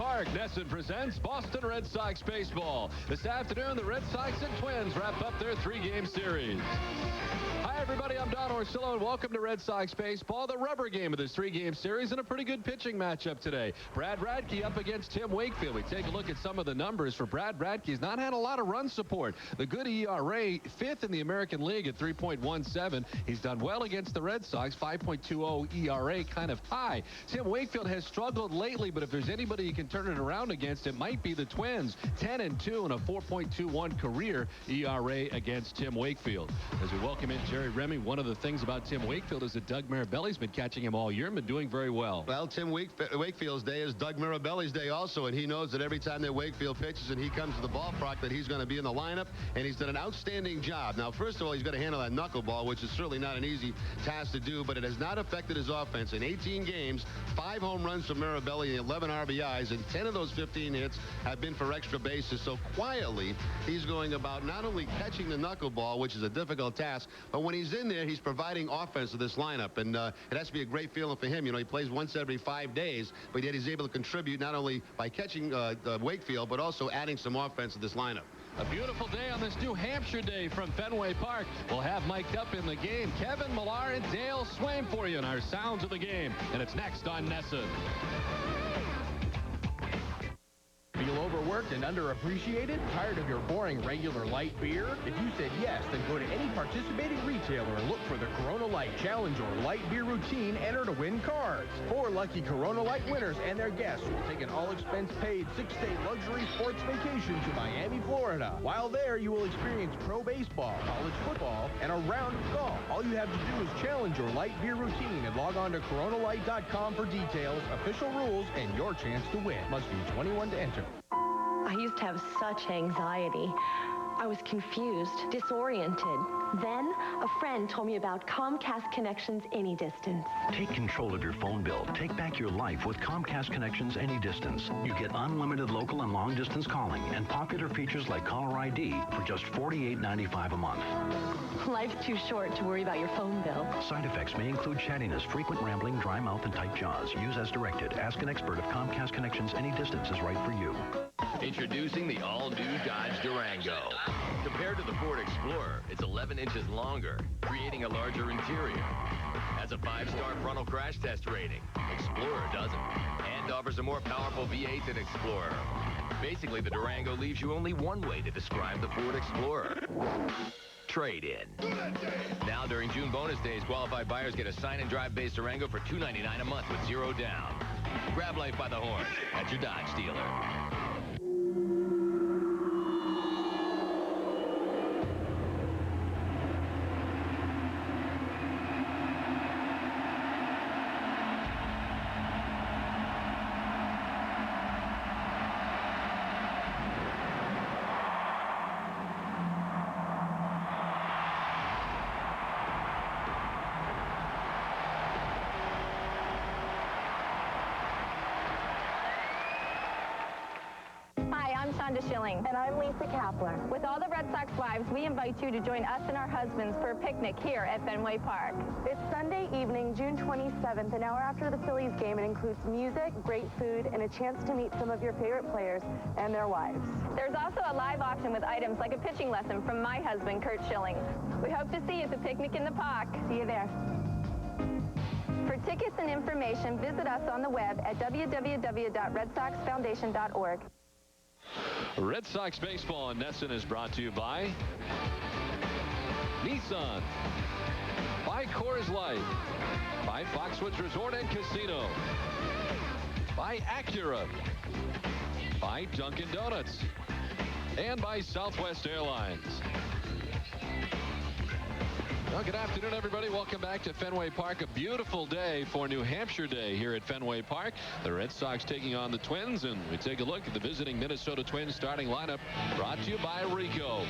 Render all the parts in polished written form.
Park, Nesson presents Boston Red Sox baseball. This afternoon, the Red Sox and Twins wrap up their three-game series. Hi, everybody. I'm Don Orsillo, and welcome to Red Sox baseball, the rubber game of this three-game series, and a pretty good pitching matchup today. Brad Radke up against Tim Wakefield. We take a look at some of the numbers for Brad Radke. He's not had a lot of run support. The good ERA, fifth in the American League at 3.17. He's done well against the Red Sox, 5.20 ERA, kind of high. Tim Wakefield has struggled lately, but if there's anybody you can turn it around against, it might be the Twins. 10-2 and a 4.21 career ERA against Tim Wakefield. As we welcome in Jerry Remy, one of the things about Tim Wakefield is that Doug Mirabelli's been catching him all year and been doing very well. Well, Tim Wakefield's day is Doug Mirabelli's day also, and he knows that every time that Wakefield pitches and he comes to the ballpark that he's going to be in the lineup, and he's done an outstanding job. Now, first of all, he's got to handle that knuckleball, which is certainly not an easy task to do, but it has not affected his offense. In 18 games, 5 home runs from Mirabelli, 11 RBIs, and 10 of those 15 hits have been for extra bases. So quietly, he's going about not only catching the knuckleball, which is a difficult task, but when he's in there, he's providing offense to this lineup, and it has to be a great feeling for him. You know, he plays once every 5 days, but yet he's able to contribute not only by catching Wakefield, but also adding some offense to this lineup. A beautiful day on this New Hampshire day from Fenway Park. We'll have mic'd up in the game Kevin Millar and Dale Swain for you in our Sounds of the Game, and it's next on Nesson. Feel overworked and underappreciated? Tired of your boring regular light beer? If you said yes, then go to any participating retailer and look for the Corona Light Challenge or Light Beer Routine. Enter to win cards. 4 lucky Corona Light winners and their guests will take an all-expense-paid 6-day luxury sports vacation to Miami, Florida. While there, you will experience pro baseball, college football, and a round of golf. All you have to do is challenge your light beer routine and log on to coronalight.com for details, official rules, and your chance to win. Must be 21 to enter. I used to have such anxiety. I was confused, disoriented. Then, a friend told me about Comcast Connections Any Distance. Take control of your phone bill. Take back your life with Comcast Connections Any Distance. You get unlimited local and long-distance calling and popular features like Caller ID for just $48.95 a month. Life's too short to worry about your phone bill. Side effects may include chattiness, frequent rambling, dry mouth, and tight jaws. Use as directed. Ask an expert if Comcast Connections Any Distance is right for you. Introducing the all-new Dodge Durango. Compared to the Ford Explorer, it's 11 inches longer, creating a larger interior. Has a 5-star frontal crash test rating. Explorer doesn't. And offers a more powerful V8 than Explorer. Basically, the Durango leaves you only one way to describe the Ford Explorer. Trade-in. Now, during June bonus days, qualified buyers get a sign-and-drive-based Durango for $299 a month with 0 down. Grab life by the horns at your Dodge dealer. Schilling. And I'm Lisa Kapler. With all the Red Sox wives, we invite you to join us and our husbands for a picnic here at Fenway Park. It's Sunday evening, June 27th, an hour after the Phillies game. It includes music, great food, and a chance to meet some of your favorite players and their wives. There's also a live auction with items like a pitching lesson from my husband, Kurt Schilling. We hope to see you at the picnic in the park. See you there. For tickets and information, visit us on the web at www.redsoxfoundation.org. Red Sox baseball on Nesson is brought to you by Nissan, by Coors Light, by Foxwoods Resort and Casino, by Acura, by Dunkin' Donuts, and by Southwest Airlines. Well, good afternoon, everybody. Welcome back to Fenway Park. A beautiful day for New Hampshire Day here at Fenway Park. The Red Sox taking on the Twins, and we take a look at the visiting Minnesota Twins starting lineup brought to you by Rico.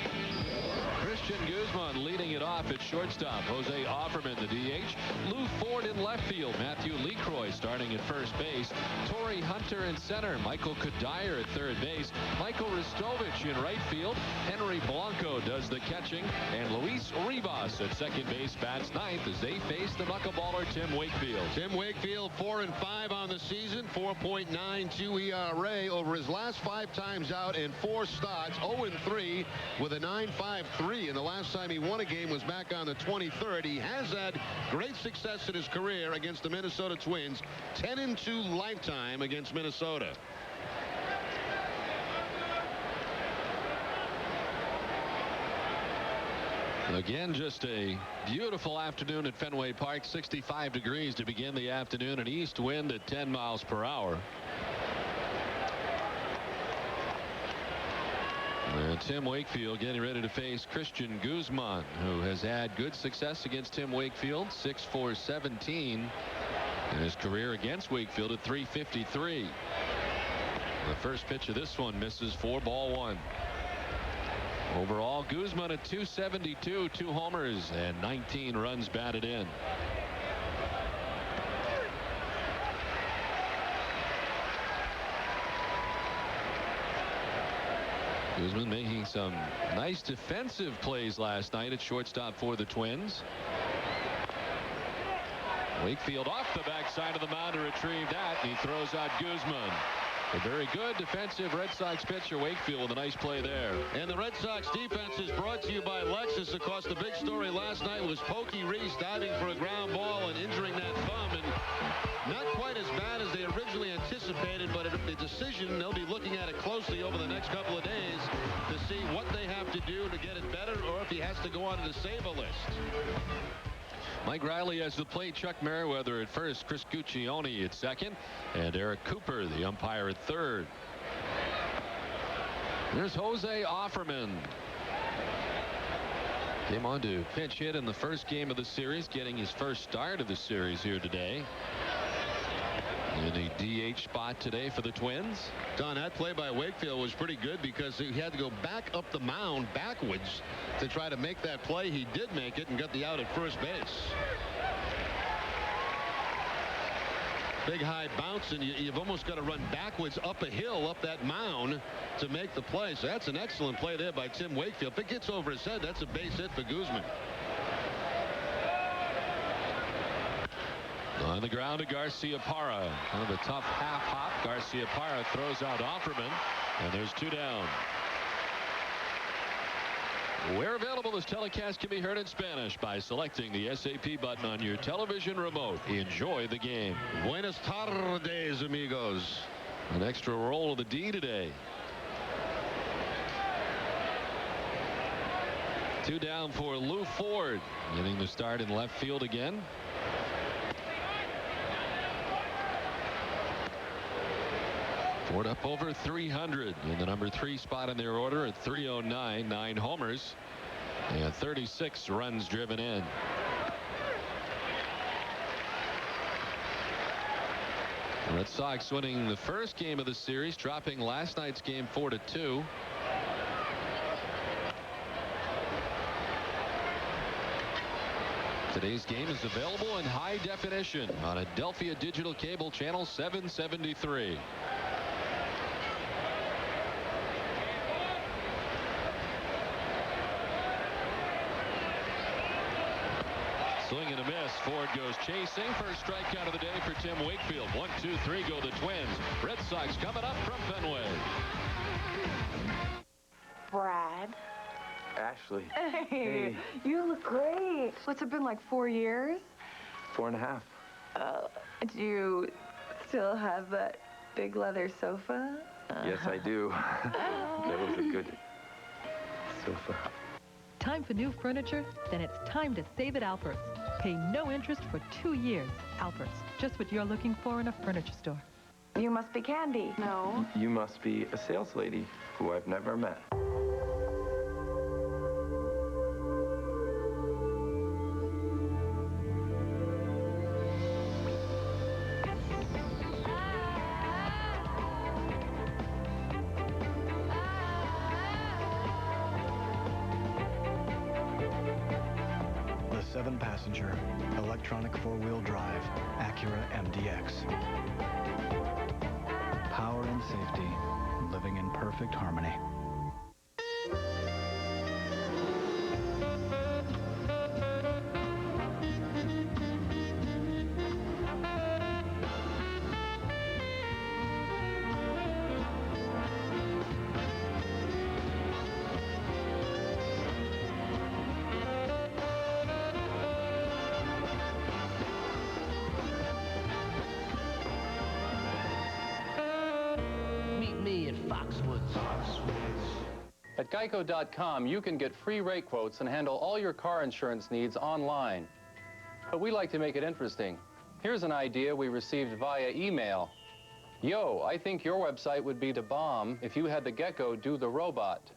Christian Guzman leading it off at shortstop. Jose Offerman, the DH. Lou Ford in left field. Matthew Lecroy Fenway. Starting at first base, Torrey Hunter in center, Michael Kadire at third base, Michael Ristovich in right field, Henry Blanco does the catching, and Luis Rivas at second base bats ninth as they face the knuckleballer Tim Wakefield. Tim Wakefield 4-5 on the season, 4.92 ERA over his last 5 times out in 4 starts, 0-3 with a 9.53, and the last time he won a game was back on the 23rd. He has had great success in his career against the Minnesota Twins, 10-2 lifetime against Minnesota. Again, just a beautiful afternoon at Fenway Park. 65 degrees to begin the afternoon, an east wind at 10 miles per hour. And Tim Wakefield getting ready to face Christian Guzman, who has had good success against Tim Wakefield. 6-4-17 in his career against Wakefield at .353. The first pitch of this one misses for ball 1. Overall, Guzman at .272, 2 homers and 19 runs batted in. Guzman making some nice defensive plays last night at shortstop for the Twins. Wakefield off the backside of the mound to retrieve that, and he throws out Guzman. A very good defensive Red Sox pitcher Wakefield with a nice play there. And the Red Sox defense is brought to you by Lexus. Of course, the big story last night was Pokey Reese diving for a ground ball and injuring that thumb, and not quite as bad as they originally anticipated, but the decision, they'll be looking at it closely over the next couple of days to see what they have to do to get it better, or if he has to go on to the save-a list. Mike Riley has the plate. Chuck Merriweather at first, Chris Guccione at second, and Eric Cooper, the umpire, at third. There's Jose Offerman. Came on to pinch hit in the first game of the series, getting his first start of the series here today. In a DH spot today for the Twins. Don, that play by Wakefield was pretty good because he had to go back up the mound backwards to try to make that play. He did make it and got the out at first base. Big high bounce, and you've almost got to run backwards up a hill up that mound to make the play. So that's an excellent play there by Tim Wakefield. If it gets over his head, that's a base hit for Guzman. On the ground to Garciaparra. Kind of a tough half hop. Garciaparra throws out Offerman, and there's 2 down. Where available, this telecast can be heard in Spanish by selecting the SAP button on your television remote. Enjoy the game. Buenas tardes, amigos. An extra roll of the D today. 2 down for Lou Ford, getting the start in left field again. Ford up over 300 in the number 3 spot in their order at 309, 9 homers and 36 runs driven in. The Red Sox winning the first game of the series, dropping last night's game 4-2. Today's game is available in high definition on Adelphia Digital Cable Channel 773. Swing and a miss. Ford goes chasing. First strikeout of the day for Tim Wakefield. 1, 2, 3 go the Twins. Red Sox coming up from Fenway. Brad. Ashley. Hey, you look great. What's it been, like 4 years? 4.5. Do you still have that big leather sofa? Yes, I do. That was a good sofa. Time for new furniture? Then it's time to save at Alpert's. Pay no interest for 2 years. Alpert's, just what you're looking for in a furniture store. You must be Candy. No. You must be a sales lady who I've never met. The 7-passenger, electronic four-wheel drive Acura MDX. Power and safety, living in perfect harmony. At Geico.com, you can get free rate quotes and handle all your car insurance needs online. But we like to make it interesting. Here's an idea we received via email. Yo, I think your website would be the bomb if you had the gecko do the robot.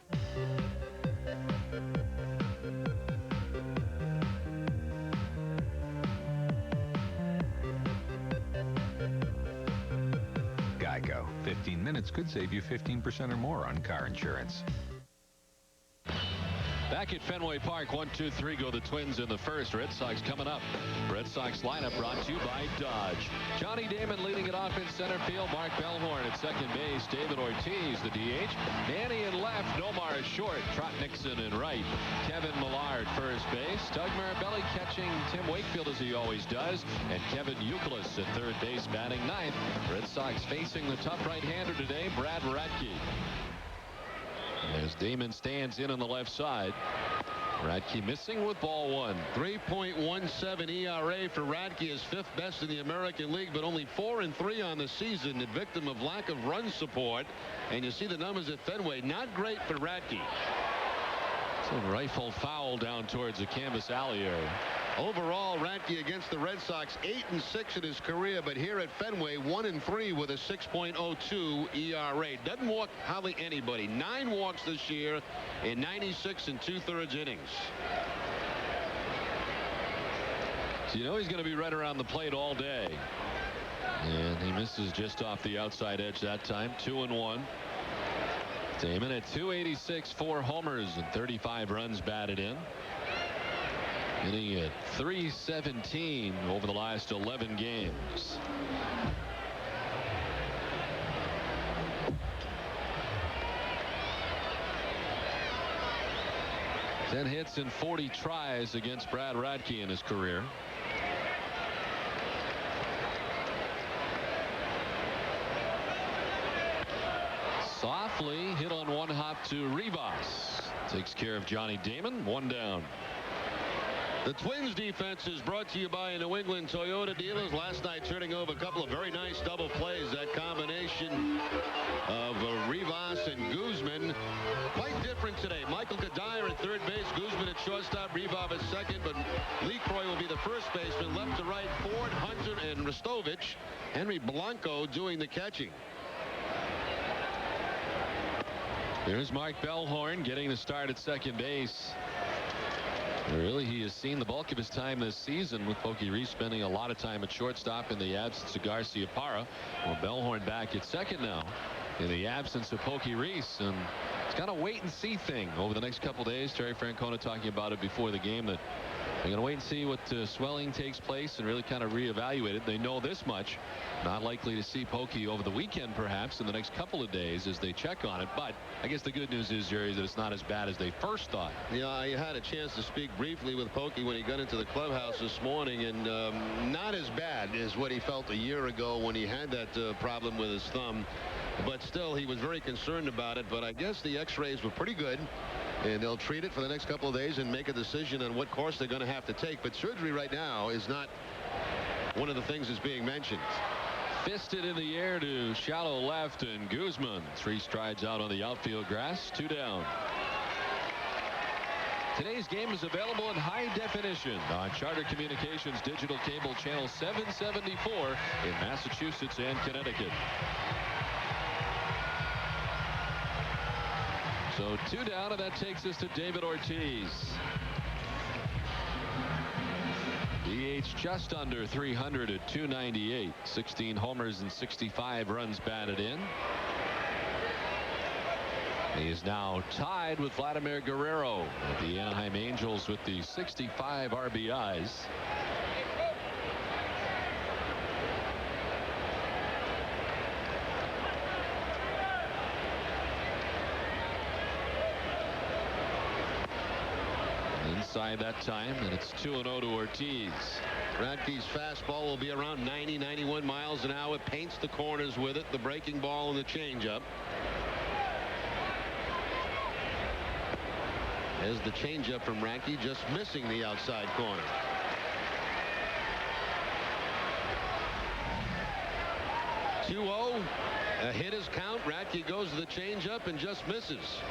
Geico. 15 minutes could save you 15% or more on car insurance. Back at Fenway Park, 1-2-3 go the Twins in the first. Red Sox coming up. Red Sox lineup brought to you by Dodge. Johnny Damon leading it off in center field. Mark Bellhorn at second base. David Ortiz, the DH. Manny in left. Nomar is short. Trot Nixon in right. Kevin Millard first base. Doug Mirabelli catching Tim Wakefield as he always does. And Kevin Youkilis at third base batting ninth. Red Sox facing the tough right-hander today, Brad Radke. As Damon stands in on the left side. Radke missing with ball one. 3.17 ERA for Radke is fifth best in the American League, but only 4-3 on the season, the victim of lack of run support. And you see the numbers at Fenway, not great for Radke. Some rifle foul down towards the canvas alley area. Overall, Radke against the Red Sox 8-6 in his career, but here at Fenway 1-3 with a 6.02 ERA. Doesn't walk hardly anybody. 9 walks this year in 96 2/3 innings. So you know he's going to be right around the plate all day. And he misses just off the outside edge that time. 2-1. Damon at 286, 4 homers and 35 runs batted in. Hitting at 317 over the last 11 games. Ten hits and 40 tries against Brad Radke in his career. Softly hit on one hop to Rivas. Takes care of Johnny Damon. One down. The Twins defense is brought to you by New England Toyota dealers. Last night turning over a couple of very nice double plays. That combination of Rivas and Guzman quite different today. Michael Kadire at third base, Guzman at shortstop, Rivas at second, but Lee Croy will be the first baseman. Left to right, Ford, Hunter, and Ristovich. Henry Blanco doing the catching. There's Mark Bellhorn getting the start at second base. Really, he has seen the bulk of his time this season, with Pokey Reese spending a lot of time at shortstop in the absence of Garcia Parra. Well, Bellhorn back at second now in the absence of Pokey Reese, and it's kind of a wait-and-see thing over the next couple days. Terry Francona talking about it before the game, that they're going to wait and see what swelling takes place and really kind of reevaluate it. They know this much. Not likely to see Pokey over the weekend, perhaps, in the next couple of days as they check on it. But I guess the good news is, Jerry, that it's not as bad as they first thought. Yeah, I had a chance to speak briefly with Pokey when he got into the clubhouse this morning, and not as bad as what he felt a year ago when he had that problem with his thumb. But still, he was very concerned about it. But I guess the x-rays were pretty good, and they'll treat it for the next couple of days and make a decision on what course they're going to have to take. But surgery right now is not one of the things that's being mentioned. Fisted in the air to shallow left, and Guzman 3 strides out on the outfield grass. 2 down. Today's game is available in high definition on Charter Communications Digital Cable Channel 774 in Massachusetts and Connecticut. So 2 down, and that takes us to David Ortiz. DH just under 300 at 298. 16 homers and 65 runs batted in. He is now tied with Vladimir Guerrero at the Anaheim Angels with the 65 RBIs. side that time, and it's 2-0 to Ortiz. Radke's fastball will be around 90, 91 miles an hour. Paints the corners with it, the breaking ball and the changeup. There's the changeup from Radke, just missing the outside corner. A hitter's count. Radke goes to the changeup and just misses.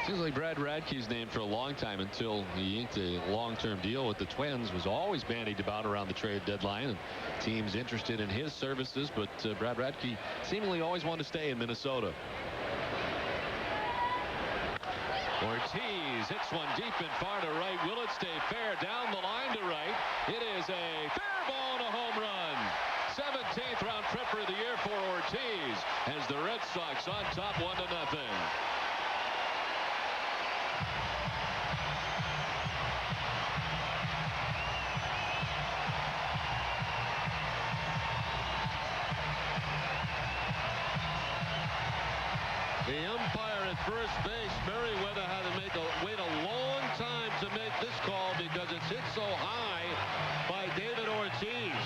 Seems like Brad Radke's name for a long time, until he inked a long-term deal with the Twins, was always bandied about around the trade deadline, and teams interested in his services, but Brad Radke seemingly always wanted to stay in Minnesota. Ortiz hits one deep and far to right. Will it stay fair? Down the line to right. It is a fair ball and a home run. 17th round trip of the year for Ortiz, as the Red Sox on top 1-0. The umpire at first base, Merriweather, had to wait a long time to make this call because it's hit so high by David Ortiz.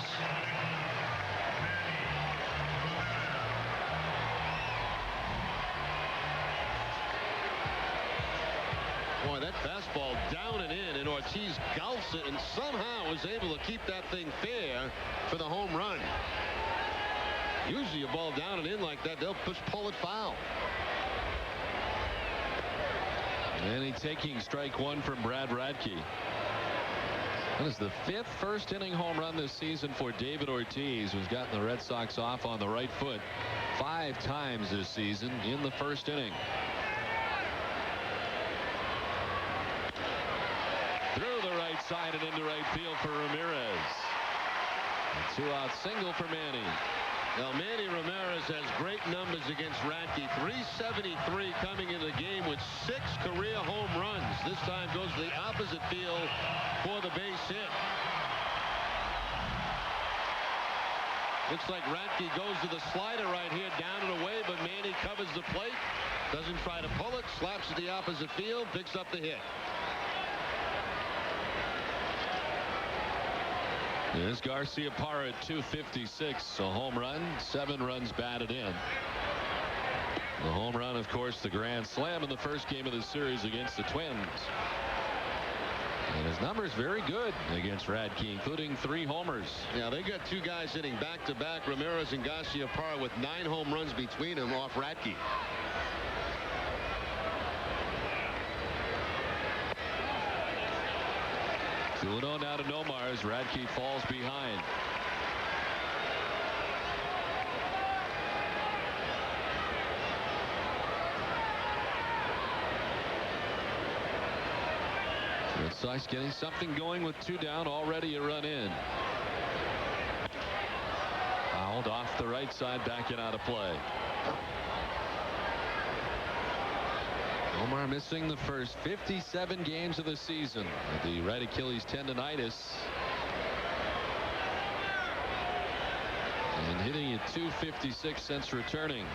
Boy, that fastball down and in, and Ortiz gulps it and somehow is able to keep that thing fair for the home run. Usually a ball down and in like that, they'll pull it foul. And he's taking strike one from Brad Radke. That is the 5th first-inning home run this season for David Ortiz, who's gotten the Red Sox off on the right foot 5 times this season in the first inning. Through the right side and into right field for Ramirez. A 2-out single for Manny. Now, Manny Ramirez has great numbers against Radke. 373 coming into the game with 6 career home runs. This time goes to the opposite field for the base hit. Looks like Radke goes to the slider right here, down and away, but Manny covers the plate. Doesn't try to pull it, slaps at the opposite field, picks up the hit. There's Garciaparra at 256, a home run, 7 runs batted in. The home run, of course, the grand slam in the first game of the series against the Twins. And his numbers very good against Radke, including 3 homers. Yeah, they got 2 guys hitting back-to-back, Ramirez and Garciaparra, with 9 home runs between them off Radke. Two-0 now to Nomar as Radke falls behind. Red Sox getting something going with 2 down, already a run in. Fouled off the right side, backing out of play. Omar missing the first 57 games of the season with the right Achilles tendonitis. And hitting at 256 since returning.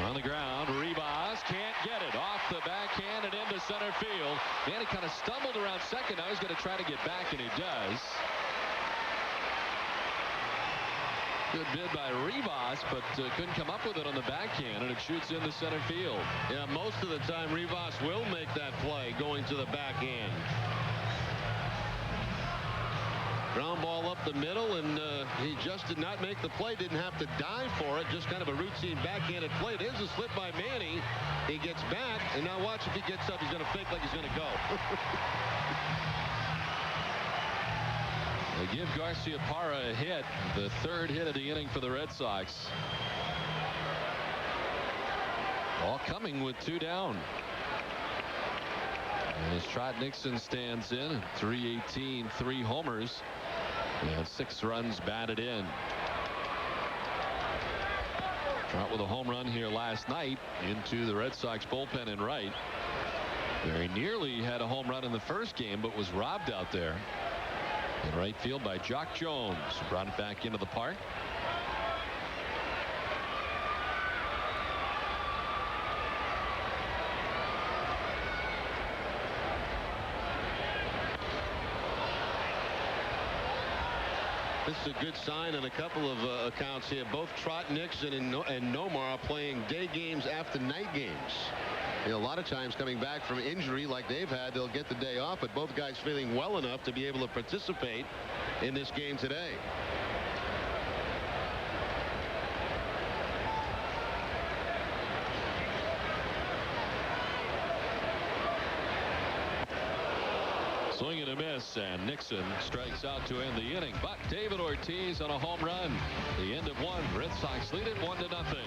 On the ground, Rivas can't get it. Off the backhand and into center field. Manny kind of stumbled around second. Now he's going to try to get back, and he does. Good bid by Rivas, but couldn't come up with it on the backhand, and it shoots into center field. Yeah, most of the time Rivas will make that play going to the backhand. Ground ball up the middle, and he just did not make the play. Didn't have to dive for it. Just kind of a routine backhanded play. There's a slip by Manny. He gets back, and now watch if he gets up. He's going to fake like he's going to go. They give Garciaparra a hit, the 3rd hit of the inning for the Red Sox. All coming with 2 down. And as Trot Nixon stands in, 318, 3 homers, and 6 runs batted in. Trot with a home run here last night into the Red Sox bullpen in right. Very nearly had a home run in the first game, but was robbed out there in right field by Jock Jones. Brought it back into the park. This is a good sign on a couple of accounts here. Both Trot Nixon and Nomar are playing day games after night games. You know, a lot of times coming back from injury like they've had, they'll get the day off, but both guys feeling well enough to be able to participate in this game today. Swing and a miss, and Nixon strikes out to end the inning. But David Ortiz on a home run. The end of one. Red Sox lead it 1-0.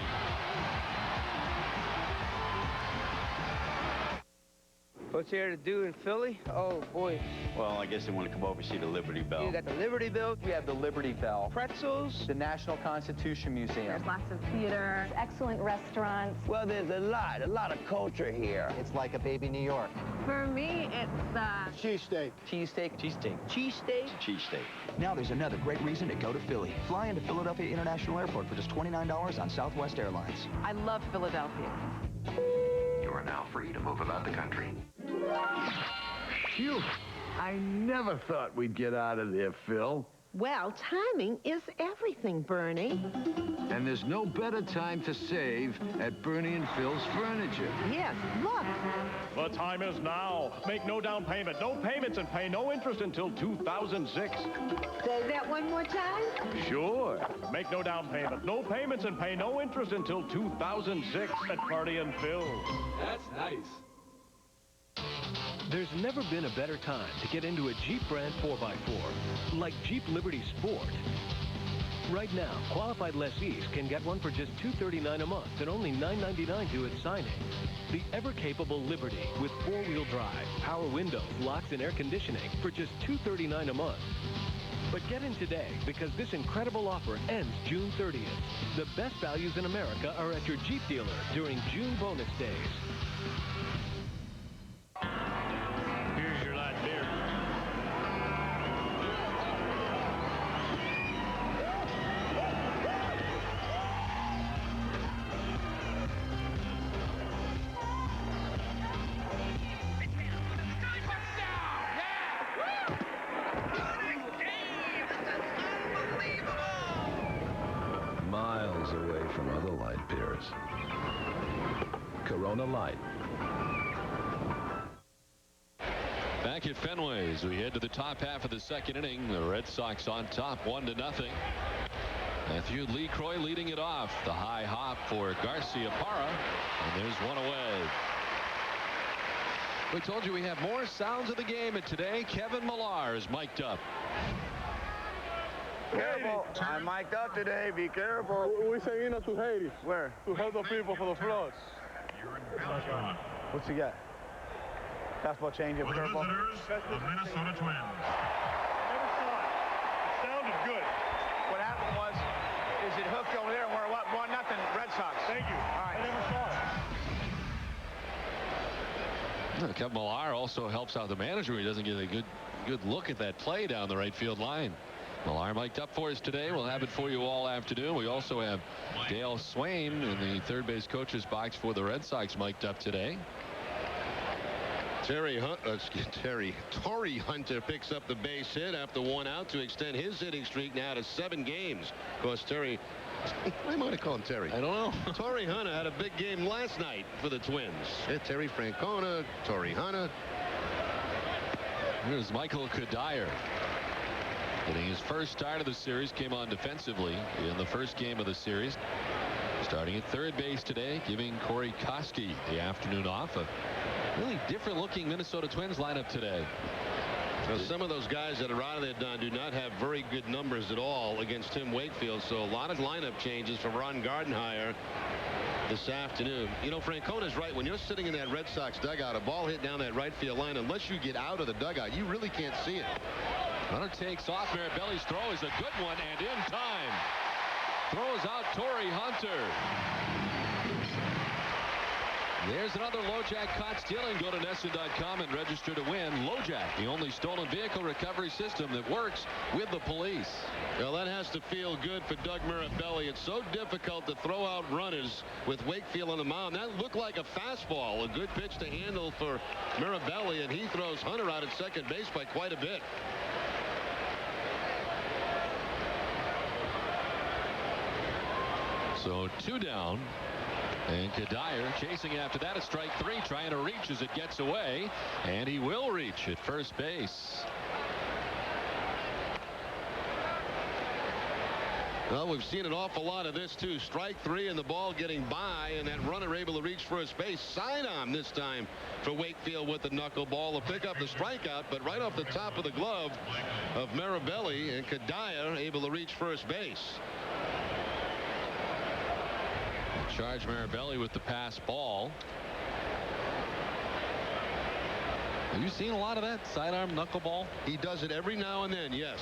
What's there to do in Philly? Oh, boy. Well, I guess they want to come over and see the Liberty Bell. You got the Liberty Bell. We have the Liberty Bell. Pretzels. The National Constitution Museum. There's lots of theater, excellent restaurants. Well, there's a lot of culture here. It's like a baby New York. For me, it's Cheesesteak. Cheesesteak. Cheesesteak. Cheesesteak. Cheesesteak. Now there's another great reason to go to Philly. Fly into Philadelphia International Airport for just $29 on Southwest Airlines. I love Philadelphia. You are now free to move about the country. Phew. I never thought we'd get out of there, Phil. Well, timing is everything, Bernie. And there's no better time to save at Bernie and Phil's Furniture. Yes, look. The time is now. Make no down payment, no payments, and pay no interest until 2006. Say that one more time. Sure. Make no down payment, no payments, and pay no interest until 2006 at Bernie and Phil. That's nice. There's never been a better time to get into a Jeep brand 4x4, like Jeep Liberty Sport. Right now, qualified lessees can get one for just $239 a month and only $999 due at signing. The ever-capable Liberty with four-wheel drive, power windows, locks, and air conditioning for just $239 a month. But get in today, because this incredible offer ends June 30th. The best values in America are at your Jeep dealer during June bonus days. Here's your light beer. Miles away from other light beers. Corona Light. Back at Fenway as we head to the top half of the second inning. The Red Sox on top 1-0. Matthew Lee Croy leading it off. The high hop for Garcia Parra. And there's one away. We told you we have more sounds of the game, and today Kevin Millar is mic'd up. Careful. I'm mic'd up today. Be careful. We say to Haiti. Where? To help the people for the floods. What's he got? Fastball change up, curveball. The Minnesota Twins. Never saw it. It sounded good. What happened was, is it hooked over there and we're what, 1-0 Red Sox. Thank you. All right. I never saw it. Kevin Millar also helps out the manager. He doesn't get a good look at that play down the right field line. Millar mic'd up for us today. We'll have it for you all afternoon. We also have Dale Swain in the third base coach's box for the Red Sox mic'd up today. Torii Hunter picks up the base hit after one out to extend his hitting streak now to 7 games. Of course, Terry, I might have called him Terry. I don't know. Torii Hunter had a big game last night for the Twins. Terry Francona, Torii Hunter. Here's Michael Kadire. Getting his first start of the series, came on defensively in the first game of the series. Starting at third base today, giving Corey Koski the afternoon off. A really different looking Minnesota Twins lineup today. So some of those guys that are out of there, Don, do not have very good numbers at all against Tim Wakefield. So a lot of lineup changes for Ron Gardenhire this afternoon. You know, Francona's right. When you're sitting in that Red Sox dugout, a ball hit down that right field line, unless you get out of the dugout, you really can't see it. Runner takes off. Mirabelli's throw is a good one, and in time. Throws out Torii Hunter. There's another LoJack caught stealing. Go to NESN.com and register to win. LoJack, the only stolen vehicle recovery system that works with the police. Well, that has to feel good for Doug Mirabelli. It's so difficult to throw out runners with Wakefield on the mound. That looked like a fastball, a good pitch to handle for Mirabelli, and he throws Hunter out at second base by quite a bit. So 2 down. And Kadire chasing after that. A strike 3, trying to reach as it gets away. And he will reach at first base. Well, we've seen an awful lot of this, too. Strike 3 and the ball getting by, and that runner able to reach first base. Sidearm this time for Wakefield with the knuckleball to pick up the strikeout, but right off the top of the glove of Mirabelli, and Kadire able to reach first base. Charge Mirabelli with the pass ball. Have you seen a lot of that sidearm knuckleball? He does it every now and then, yes.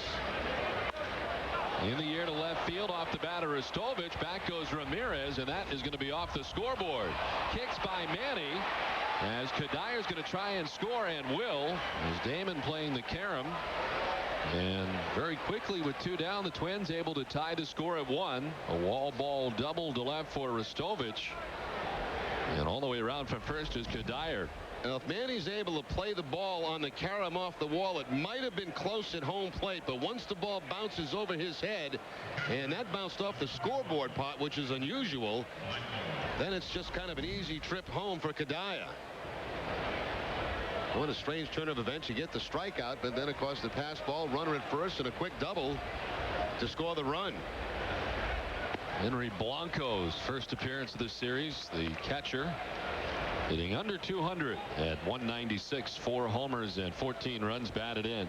In the air to left field, off the bat of Ristovich. Back goes Ramirez, and that is going to be off the scoreboard. Kicks by Manny, as Kadire's going to try and score, and will, as Damon playing the carom. And very quickly with 2 down, the Twins able to tie the score at 1. A wall ball double to left for Ristovich. And all the way around from first is Kadire. Now, if Manny's able to play the ball on the carom off the wall, it might have been close at home plate, but once the ball bounces over his head, and that bounced off the scoreboard pot, which is unusual, then it's just kind of an easy trip home for Kadire. What a strange turn of events. You get the strikeout, but then, of course, the pass ball, runner at first, and a quick double to score the run. Henry Blanco's first appearance of this series, the catcher, hitting under 200 at 196, 4 homers and 14 runs batted in.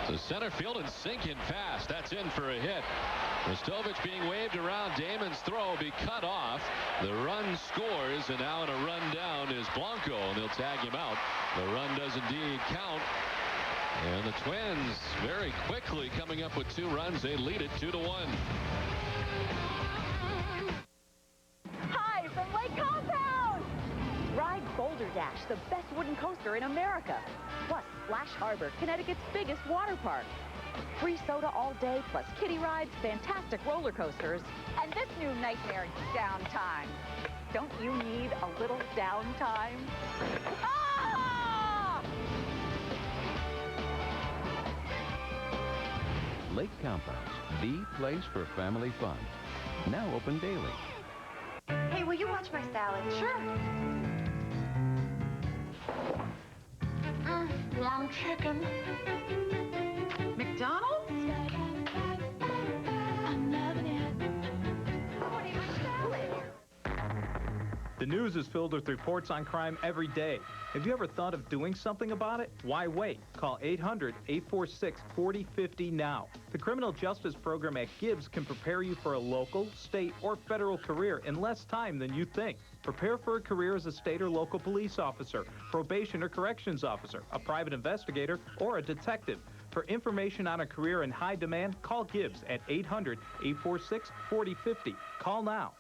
To center field and sinking fast. That's in for a hit. Ristovich being waved around. Damon's throw will be cut off. The run scores, and now in a run down is Blanco, and they'll tag him out. The run does indeed count. And the Twins very quickly coming up with 2 runs. They lead it 2-1. Hi from Lake Compound! Ride Boulder Dash, the best wooden coaster in America. Plus Splash Harbor, Connecticut's biggest water park. Free soda all day, plus kiddie rides, fantastic roller coasters, and this new nightmare, downtime. Don't you need a little downtime? Ah! Lake Compounds, the place for family fun. Now open daily. Hey, will you watch my salad? Sure. Long chicken. McDonald's? I'm loving it. What do you salad? The news is filled with reports on crime every day. Have you ever thought of doing something about it? Why wait? Call 800-846-4050 now. The Criminal Justice Program at Gibbs can prepare you for a local, state, or federal career in less time than you think. Prepare for a career as a state or local police officer, probation or corrections officer, a private investigator, or a detective. For information on a career in high demand, call Gibbs at 800-846-4050. Call now.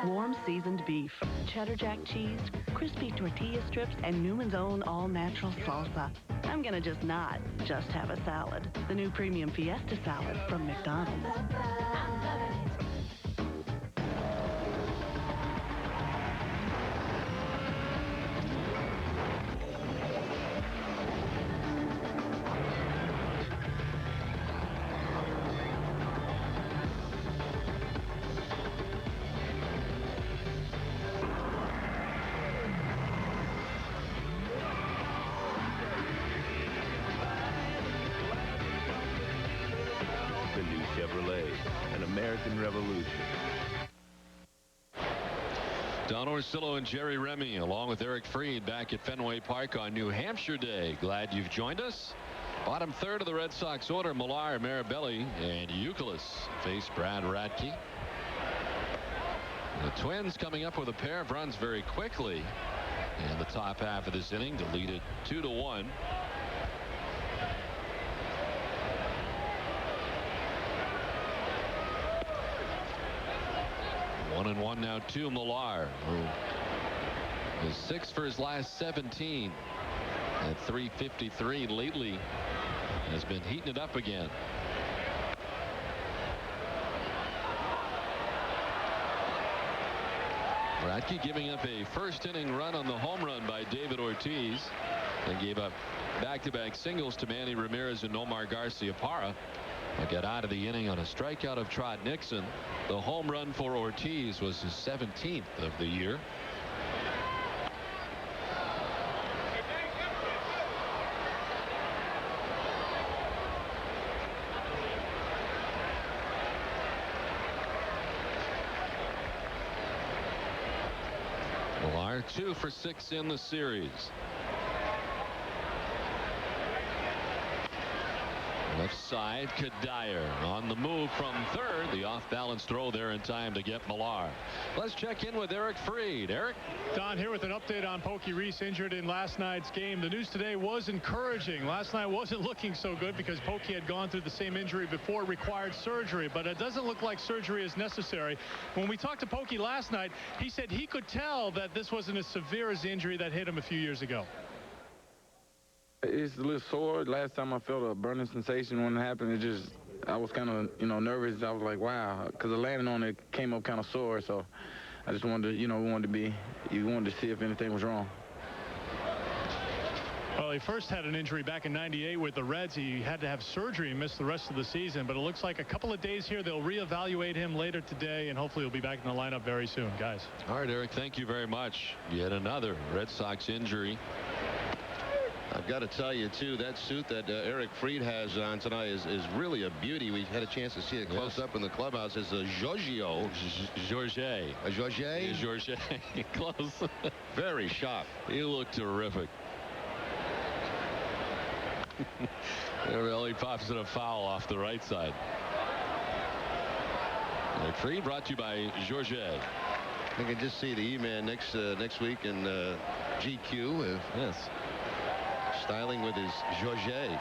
Warm seasoned beef, cheddar jack cheese, crispy tortilla strips, and Newman's Own all-natural salsa. I'm gonna just not just have a salad. The new premium Fiesta salad from McDonald's. Don Orsillo and Jerry Remy, along with Eric Freed, back at Fenway Park on New Hampshire Day. Glad you've joined us. Bottom third of the Red Sox order, Millar, Mirabelli, and Youkilis face Brad Radke. The Twins coming up with a pair of runs very quickly in the top half of this inning to lead it 2-1. 1-1 now to Millar, who is 6 for his last 17 at .353 lately. Has been heating it up again. Radke giving up a first inning run on the home run by David Ortiz, and gave up back-to-back singles to Manny Ramirez and Nomar Garciaparra. Will get out of the inning on a strikeout of Trot Nixon. The home run for Ortiz was his 17th of the year. Millar 2 for 6 in the series. Left side, Kadire on the move from third. The off-balance throw there in time to get Millar. Let's check in with Eric Fried. Eric? Don here with an update on Pokey Reese, injured in last night's game. The news today was encouraging. Last night wasn't looking so good because Pokey had gone through the same injury before, required surgery, but it doesn't look like surgery is necessary. When we talked to Pokey last night, he said he could tell that this wasn't as severe as the injury that hit him a few years ago. It's a little sore. Last time I felt a burning sensation when it happened. I was kind of, nervous. I was like, wow, because the landing on it came up kind of sore. So I just wanted to, you wanted to see if anything was wrong. Well, he first had an injury back in '98 with the Reds. He had to have surgery and miss the rest of the season. But it looks like a couple of days here. They'll reevaluate him later today, and hopefully he'll be back in the lineup very soon, guys. All right, Eric, thank you very much. Yet another Red Sox injury. I've got to tell you, too, that suit that Eric Fried has on tonight is really a beauty. We had a chance to see it close up in the clubhouse. It's a Giorgio. Georget. A Georget? Georget. Close. Very sharp. You look terrific. It really pops in a foul off the right side. Eric Fried brought to you by Georget. I can just see the E-Man next week in GQ. Yes. Styling with his Georget.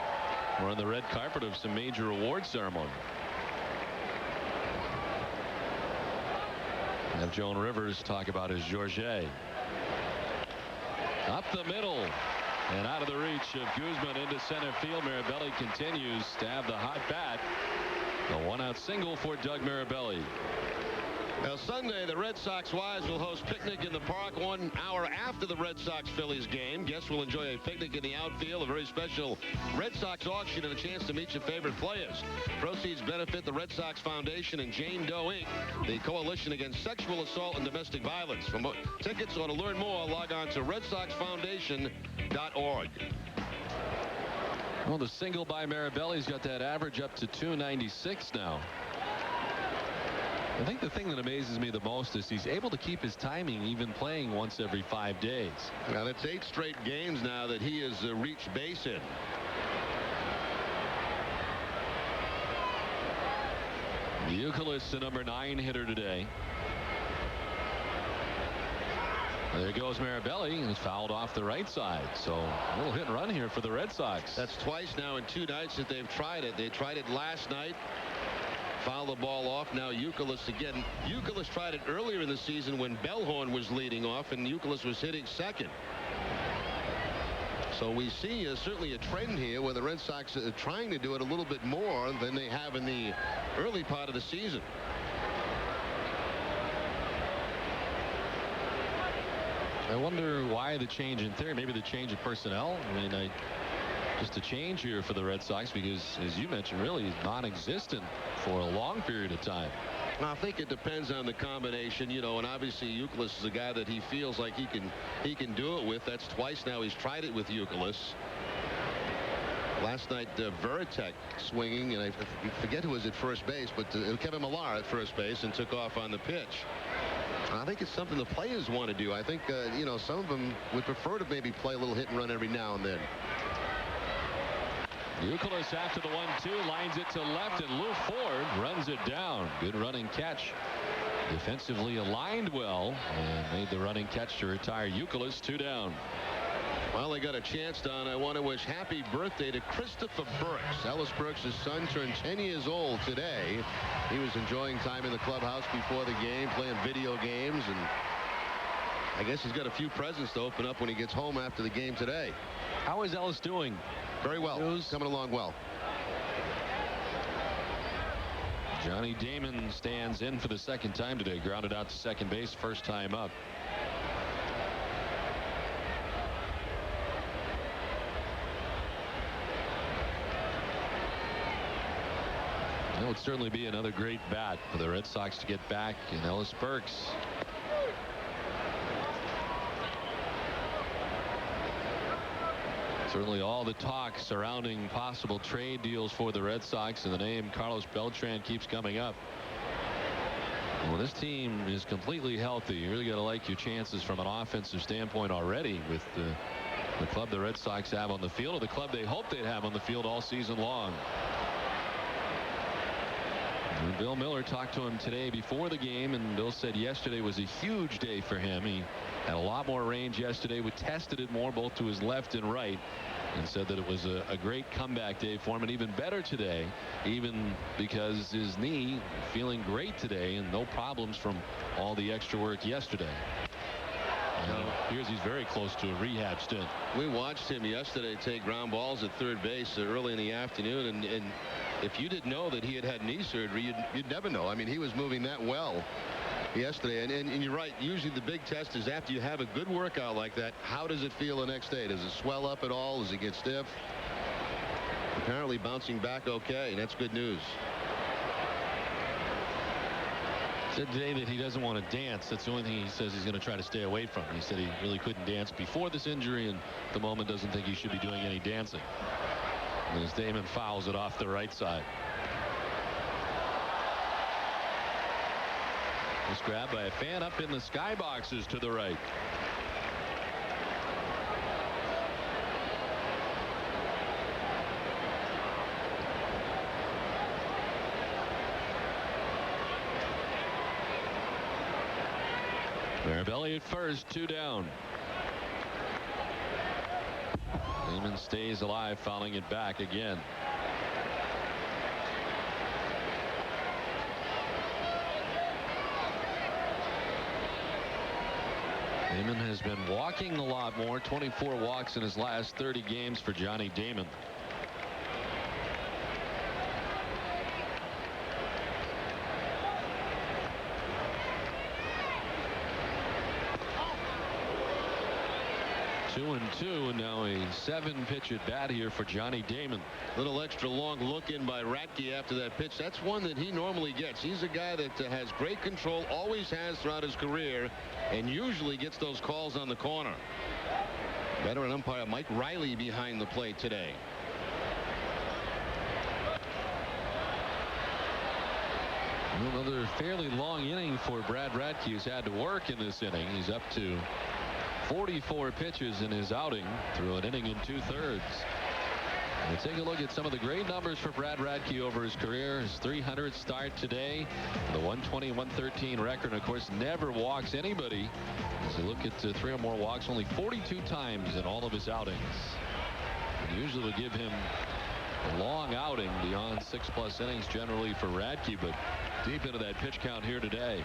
We're on the red carpet of some major award ceremony. Have Joan Rivers talk about his Georget. Up the middle and out of the reach of Guzman into center field. Mirabelli continues to have the hot bat. A one-out single for Doug Mirabelli. Now, Sunday, the Red Sox wives will host picnic in the park 1 hour after the Red Sox-Phillies game. Guests will enjoy a picnic in the outfield, a very special Red Sox auction, and a chance to meet your favorite players. Proceeds benefit the Red Sox Foundation and Jane Doe, Inc., the coalition against sexual assault and domestic violence. For tickets or to learn more, log on to redsoxfoundation.org. Well, the single by Mirabelli's got that average up to 296 now. I think the thing that amazes me the most is he's able to keep his timing even playing once every 5 days. Now, that's 8 straight games now that he has reached base hit. Youkilis, the number 9 hitter today. There goes Mirabelli, and it's fouled off the right side. So a little hit and run here for the Red Sox. That's twice now in 2 nights that they've tried it. They tried it last night. Foul the ball off. Now Youkilis again. Youkilis tried it earlier in the season when Bellhorn was leading off and Youkilis was hitting second. So we see certainly a trend here where the Red Sox are trying to do it a little bit more than they have in the early part of the season. I wonder why the change in theory. Maybe the change in personnel. I mean, just a change here for the Red Sox because, as you mentioned, really non-existent for a long period of time. I think it depends on the combination, and obviously Youkilis is a guy that he feels like he can do it with. That's twice now he's tried it with Youkilis. Last night, Veritek swinging, and I forget who was at first base, but Kevin Millar at first base and took off on the pitch. I think it's something the players want to do. I think, some of them would prefer to maybe play a little hit and run every now and then. Youkilis after the 1-2 lines it to left, and Lou Ford runs it down. Good running catch. Defensively aligned well and made the running catch to retire Youkilis. 2 down. Well, they got a chance, Don. I want to wish happy birthday to Christopher Burks. Ellis Burks' son turned 10 years old today. He was enjoying time in the clubhouse before the game, playing video games, and I guess he's got a few presents to open up when he gets home after the game today. How is Ellis doing? Very well. Coming along well. Johnny Damon stands in for the second time today. Grounded out to second base, first time up. It would certainly be another great bat for the Red Sox to get back in Ellis Burks. Certainly all the talk surrounding possible trade deals for the Red Sox, and the name Carlos Beltran keeps coming up. Well, this team is completely healthy. You really got to like your chances from an offensive standpoint already with the club the Red Sox have on the field, or the club they hope they'd have on the field all season long. And Bill Miller talked to him today before the game, and Bill said yesterday was a huge day for him. He had a lot more range yesterday. We tested it more both to his left and right, and said that it was a great comeback day for him, and even better today, even because his knee feeling great today and no problems from all the extra work yesterday. Here's he's very close to a rehab stint. We watched him yesterday take ground balls at third base early in the afternoon, and if you didn't know that he had knee surgery, you'd never know. I mean, he was moving that well yesterday, and you're right, usually the big test is after you have a good workout like that, how does it feel the next day? Does it swell up at all? Does it get stiff? Apparently bouncing back okay, and that's good news. Said today that he doesn't want to dance. That's the only thing he says he's going to try to stay away from. He said he really couldn't dance before this injury, and at the moment doesn't think he should be doing any dancing. And as Damon fouls it off the right side. This grab by a fan up in the skyboxes to the right. Marabelli at first, 2 down. Damon stays alive, fouling it back again. Damon has been walking a lot more, 24 walks in his last 30 games for Johnny Damon. Two and two, and now a 7-pitch at bat here for Johnny Damon. Little extra long look in by Radke after that pitch. That's one that he normally gets. He's a guy that has great control, always has throughout his career, and usually gets those calls on the corner. Veteran umpire Mike Riley behind the plate today. Another fairly long inning for Brad Radke, who's had to work in this inning. He's up to 44 pitches in his outing through an inning and 2/3. We'll take a look at some of the great numbers for Brad Radke over his career. His 300th start today, the 120-113 record, and of course never walks anybody. As you look at 3 or more walks, only 42 times in all of his outings. And usually would give him a long outing beyond 6+ innings generally for Radke, but deep into that pitch count here today.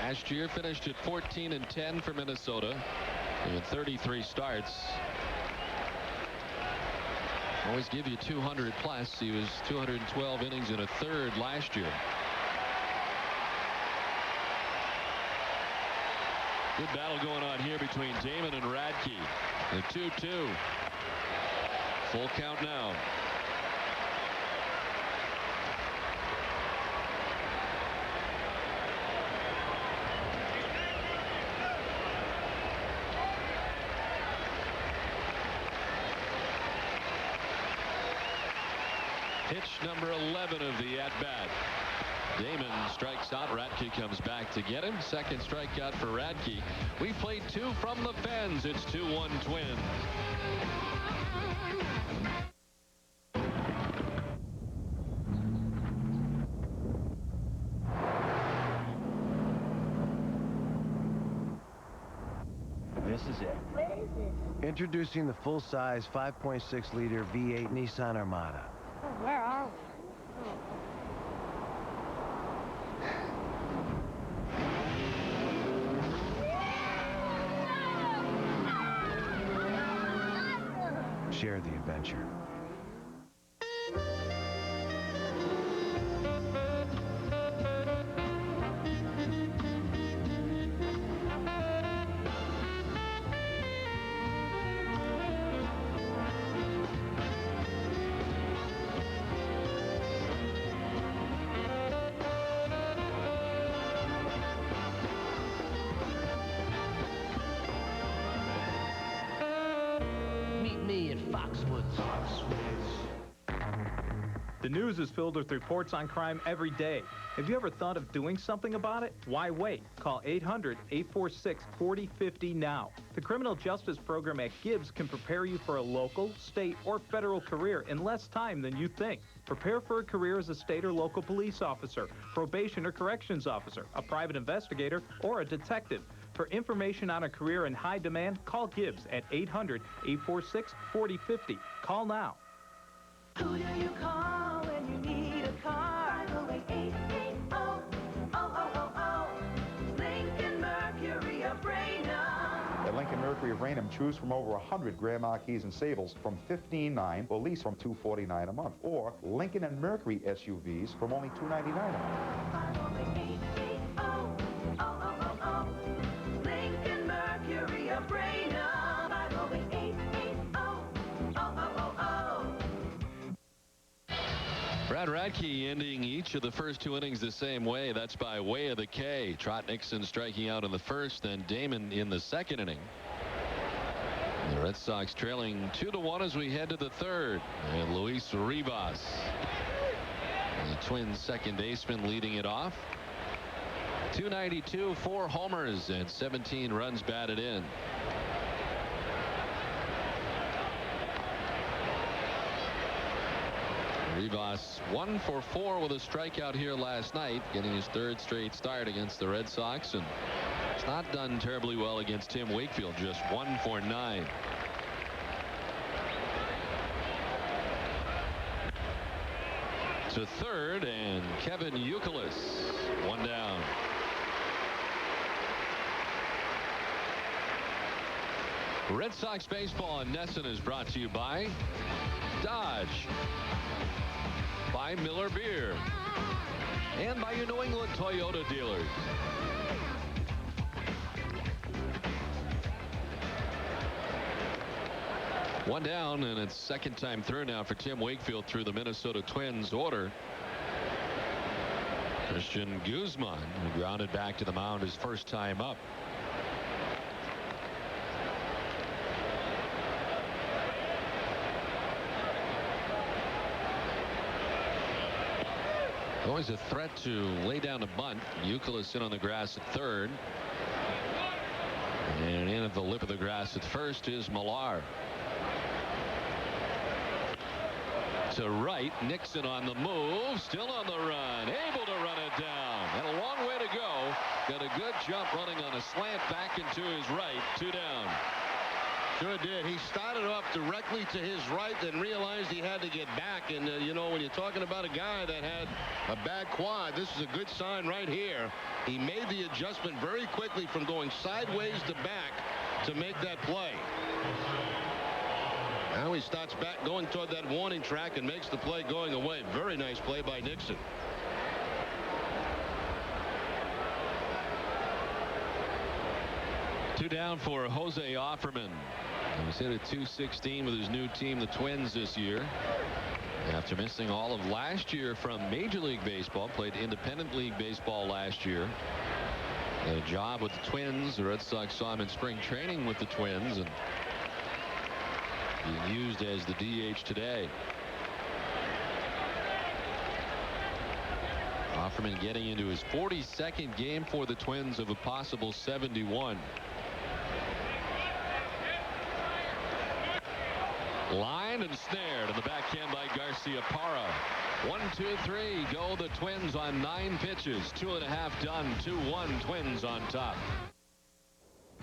Last year finished at 14-10 for Minnesota in 33 starts. Always give you 200 plus. He was 212 innings in a third last year. Good battle going on here between Damon and Radke. The 2-2. Full count now. Pitch number 11 of the at-bat. Damon strikes out. Radke comes back to get him. Second strikeout for Radke. We played 2 from the fans. It's 2-1 Twins. is it. Where is this? Introducing the full-size 5.6-liter V8 Nissan Armada. Oh, where are we? Share the adventure. The news is filled with reports on crime every day. Have you ever thought of doing something about it? Why wait? Call 800-846-4050 now. The criminal justice program at Gibbs can prepare you for a local, state, or federal career in less time than you think. Prepare for a career as a state or local police officer, probation or corrections officer, a private investigator, or a detective. For information on a career in high demand, call Gibbs at 800-846-4050. Call now. Who do you call when you need a car? 508-880-0000. Lincoln Mercury of Raynham. At Lincoln Mercury of Raynham, choose from over 100 Grand Marquis and Sables from $15,900 or lease from $249 a month. Or Lincoln and Mercury SUVs from only $299 a month. 508-880-0000. Lincoln Mercury of Raynham. 508-880-0000. Brad Radke ending each of the first two innings the same way. That's by way of the K. Trot Nixon striking out in the first, then Damon in the second inning. The Red Sox trailing 2-1 as we head to the third. And Luis Rivas, the Twins second baseman, leading it off. 292, 4 homers, and 17 runs batted in. Rivas 1 for 4 with a strikeout here last night, getting his third straight start against the Red Sox, and it's not done terribly well against Tim Wakefield, just 1 for 9. To third, and Kevin Youkilis, 1 down. Red Sox baseball in Nesson is brought to you by Dodge, by Miller Beer, and by your New England Toyota dealers. One down, and it's second time through now for Tim Wakefield through the Minnesota Twins order. Christian Guzman, who grounded back to the mound his first time up. Always a threat to lay down a bunt. Youkilis in on the grass at third. And in at the lip of the grass at first is Millar. To right, Nixon on the move, still on the run, able to run it down. And a long way to go. Got a good jump running on a slant back into his right. 2 down. Sure did. He started off directly to his right, then realized he had to get back. And, you know, when you're talking about a guy that had a bad quad, this is a good sign right here. He made the adjustment very quickly from going sideways to back to make that play. Now he starts back going toward that warning track and makes the play going away. Very nice play by Nixon. Two down for Jose Offerman. He's hit a .216 with his new team, the Twins, this year. After missing all of last year from Major League Baseball, played Independent League Baseball last year. Had a job with the Twins. The Red Sox saw him in spring training with the Twins and being used as the DH today. Offerman getting into his 42nd game for the Twins of a possible 71. Lined and snared in the backhand by Garcia Parra. 1, 2, 3 go the Twins on 9 pitches. 2.5 done. 2-1 Twins on top.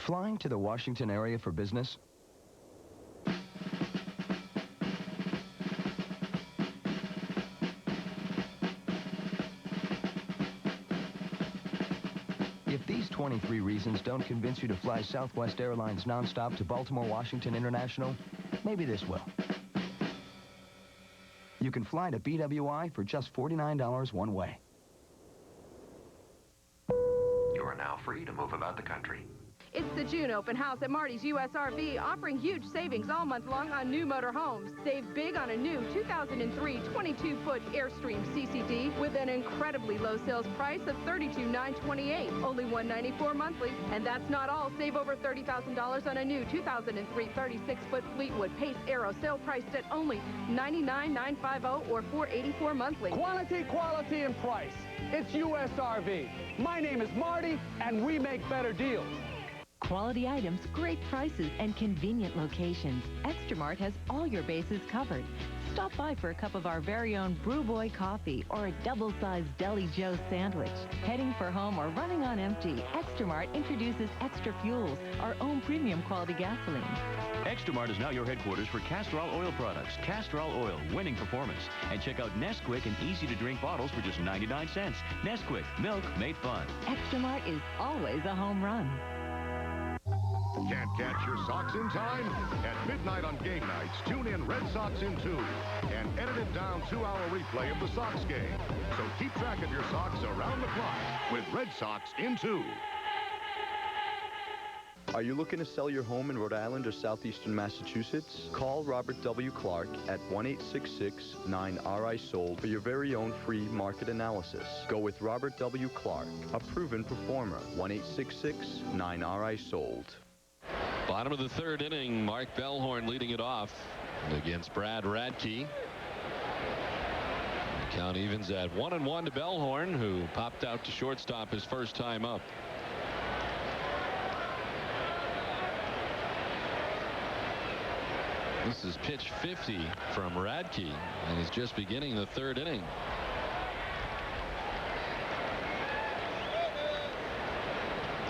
Flying to the Washington area for business? If these 23 reasons don't convince you to fly Southwest Airlines nonstop to Baltimore Washington International, maybe this will. You can fly to BWI for just $49 one way. You are now free to move about the country. It's the June open house at Marty's US RV, offering huge savings all month long on new motorhomes. Save big on a new 2003 22-foot Airstream CCD with an incredibly low sales price of $32,928, only $194 monthly. And that's not all. Save over $30,000 on a new 2003 36-foot Fleetwood Pace Aero, sale priced at only $99,950 or $484 monthly. Quantity, quality, and price. It's US RV. My name is Marty, and we make better deals. Quality items, great prices, and convenient locations. Extra Mart has all your bases covered. Stop by for a cup of our very own Brew Boy coffee or a double-sized Deli Joe sandwich. Heading for home or running on empty, Extra Mart introduces Extra Fuels, our own premium quality gasoline. Extra Mart is now your headquarters for Castrol oil products. Castrol oil, winning performance. And check out Nesquik in easy-to-drink bottles for just 99 cents. Nesquik, milk made fun. Extra Mart is always a home run. Can't catch your Sox in time? At midnight on game nights, tune in Red Sox in 2, an edited down 2-hour replay of the Sox game. So keep track of your Sox around the clock with Red Sox in 2. Are you looking to sell your home in Rhode Island or southeastern Massachusetts? Call Robert W. Clark at 1-866-9-RI-SOLD for your very own free market analysis. Go with Robert W. Clark, a proven performer. 1-866-9-RI-SOLD. Bottom of the third inning, Mark Bellhorn leading it off against Brad Radke. The count evens at 1-1 to Bellhorn, who popped out to shortstop his first time up. This is pitch 50 from Radke, and he's just beginning the third inning.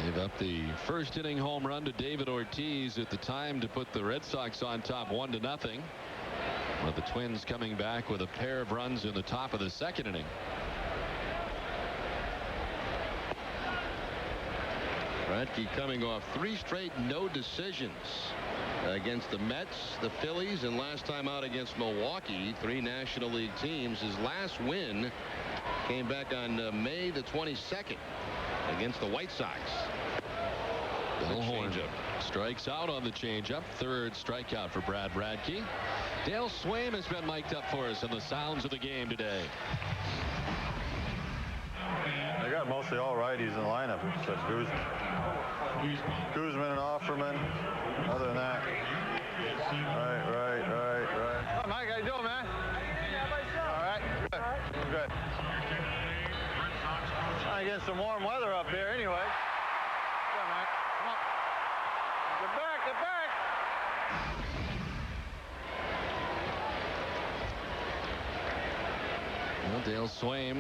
Gave up the first inning home run to David Ortiz at the time to put the Red Sox on top 1-0. With the Twins coming back with a pair of runs in the top of the second inning. Radke coming off 3 straight no decisions against the Mets, the Phillies, and last time out against Milwaukee, 3 National League teams. His last win came back on May the 22nd against the White Sox. Bellhorn strikes out on the changeup. Third strikeout for Brad Radke. Dale Swaim has been mic'd up for us in the sounds of the game today. They got mostly all righties in the lineup, except Guzman and Offerman. Other than that, right. Oh, Mike, how you doing, man? All right, good. Trying to get some warm weather up here, anyway. Come on, Mike. Come on. Get back. Well, Dale Swaim,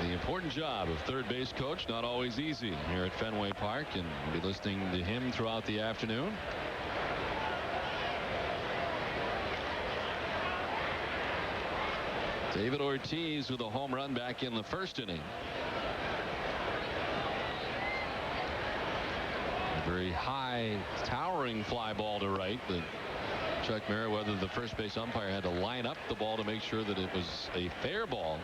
the important job of third base coach, not always easy here at Fenway Park, and we'll be listening to him throughout the afternoon. David Ortiz with a home run back in the first inning. A very high, towering fly ball to right that Chuck Merriweather, the first base umpire, had to line up the ball to make sure that it was a fair ball.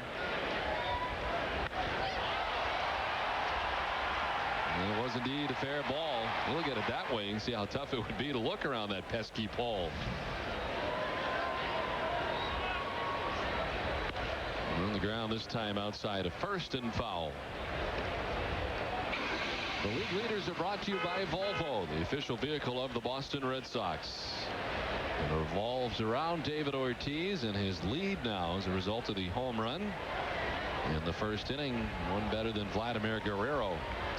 And it was indeed a fair ball. You look at it that way and see how tough it would be to look around that pesky pole. On the ground this time outside of first and foul. The league leaders are brought to you by Volvo, the official vehicle of the Boston Red Sox. It revolves around David Ortiz and his lead now as a result of the home run in the first inning. One better than Vladimir Guerrero.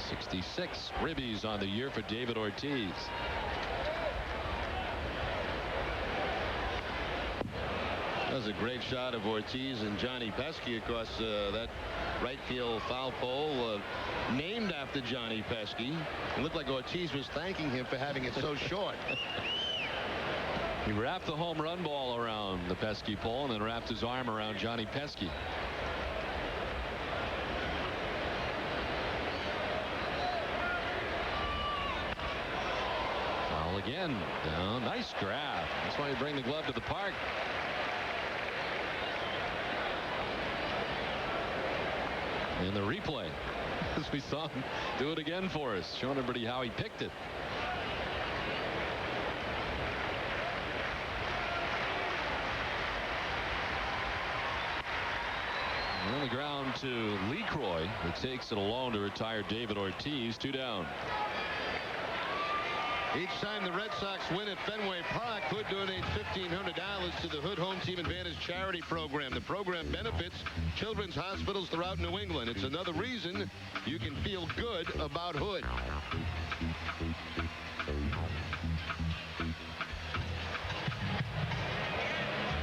66 ribbies on the year for David Ortiz. That was a great shot of Ortiz and Johnny Pesky across that right field foul pole named after Johnny Pesky. It looked like Ortiz was thanking him for having it so short. He wrapped the home run ball around the Pesky pole and then wrapped his arm around Johnny Pesky. Foul again. Down. Nice grab. That's why you bring the glove to the park. And the replay, as we saw him do it again for us, showing everybody how he picked it. On the ground to LeCroy, who takes it alone to retire David Ortiz. 2 down. Each time the Red Sox win at Fenway Park, Hood donates $1,500 to the Hood Home Team Advantage charity program. The program benefits children's hospitals throughout New England. It's another reason you can feel good about Hood.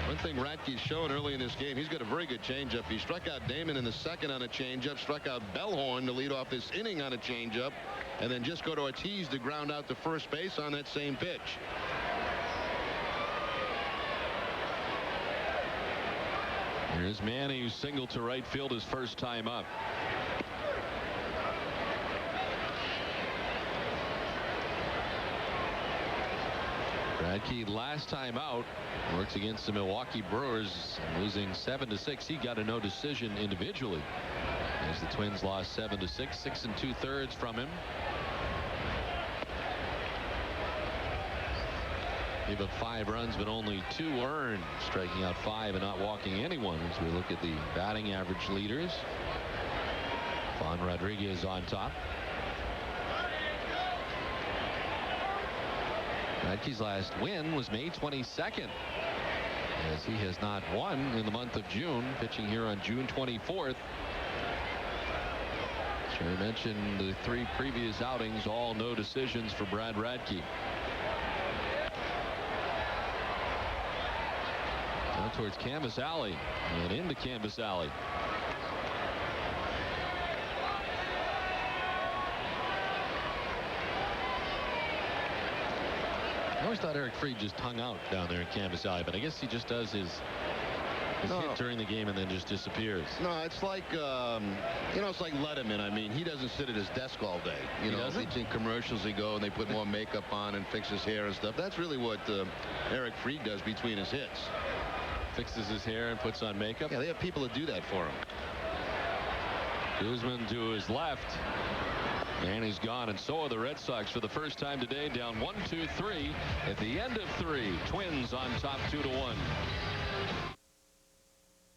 One thing Radke's shown early in this game, he's got a very good changeup. He struck out Damon in the second on a changeup, struck out Bellhorn to lead off this inning on a changeup, and then just go to Ortiz to ground out to first base on that same pitch. Here's Manny, who singled to right field his first time up. Radke last time out works against the Milwaukee Brewers, losing 7-6. He got a no decision individually as the Twins lost 7-6. 6 2/3 from him. Gave up 5 runs, but only 2 earned, striking out 5 and not walking anyone. As we look at the batting average leaders, Juan Rodriguez on top. Radke's last win was May 22nd, as he has not won in the month of June, pitching here on June 24th. Sure, mentioned the 3 previous outings, all no decisions for Brad Radke. Down towards Canvas Alley and into Canvas Alley. I always thought Eric Fried just hung out down there in Canvas Alley, but I guess he just does his hit during the game and then just disappears. No, it's like, you know, it's like Letterman. I mean, he doesn't sit at his desk all day. You know, it's in commercials he go and they put more makeup on and fix his hair and stuff. That's really what Eric Fried does between his hits. Fixes his hair and puts on makeup. Yeah, they have people that do that for him. Guzman to his left. And he's gone, and so are the Red Sox for the first time today, down 1-2-3 at the end of 3. Twins on top 2-1.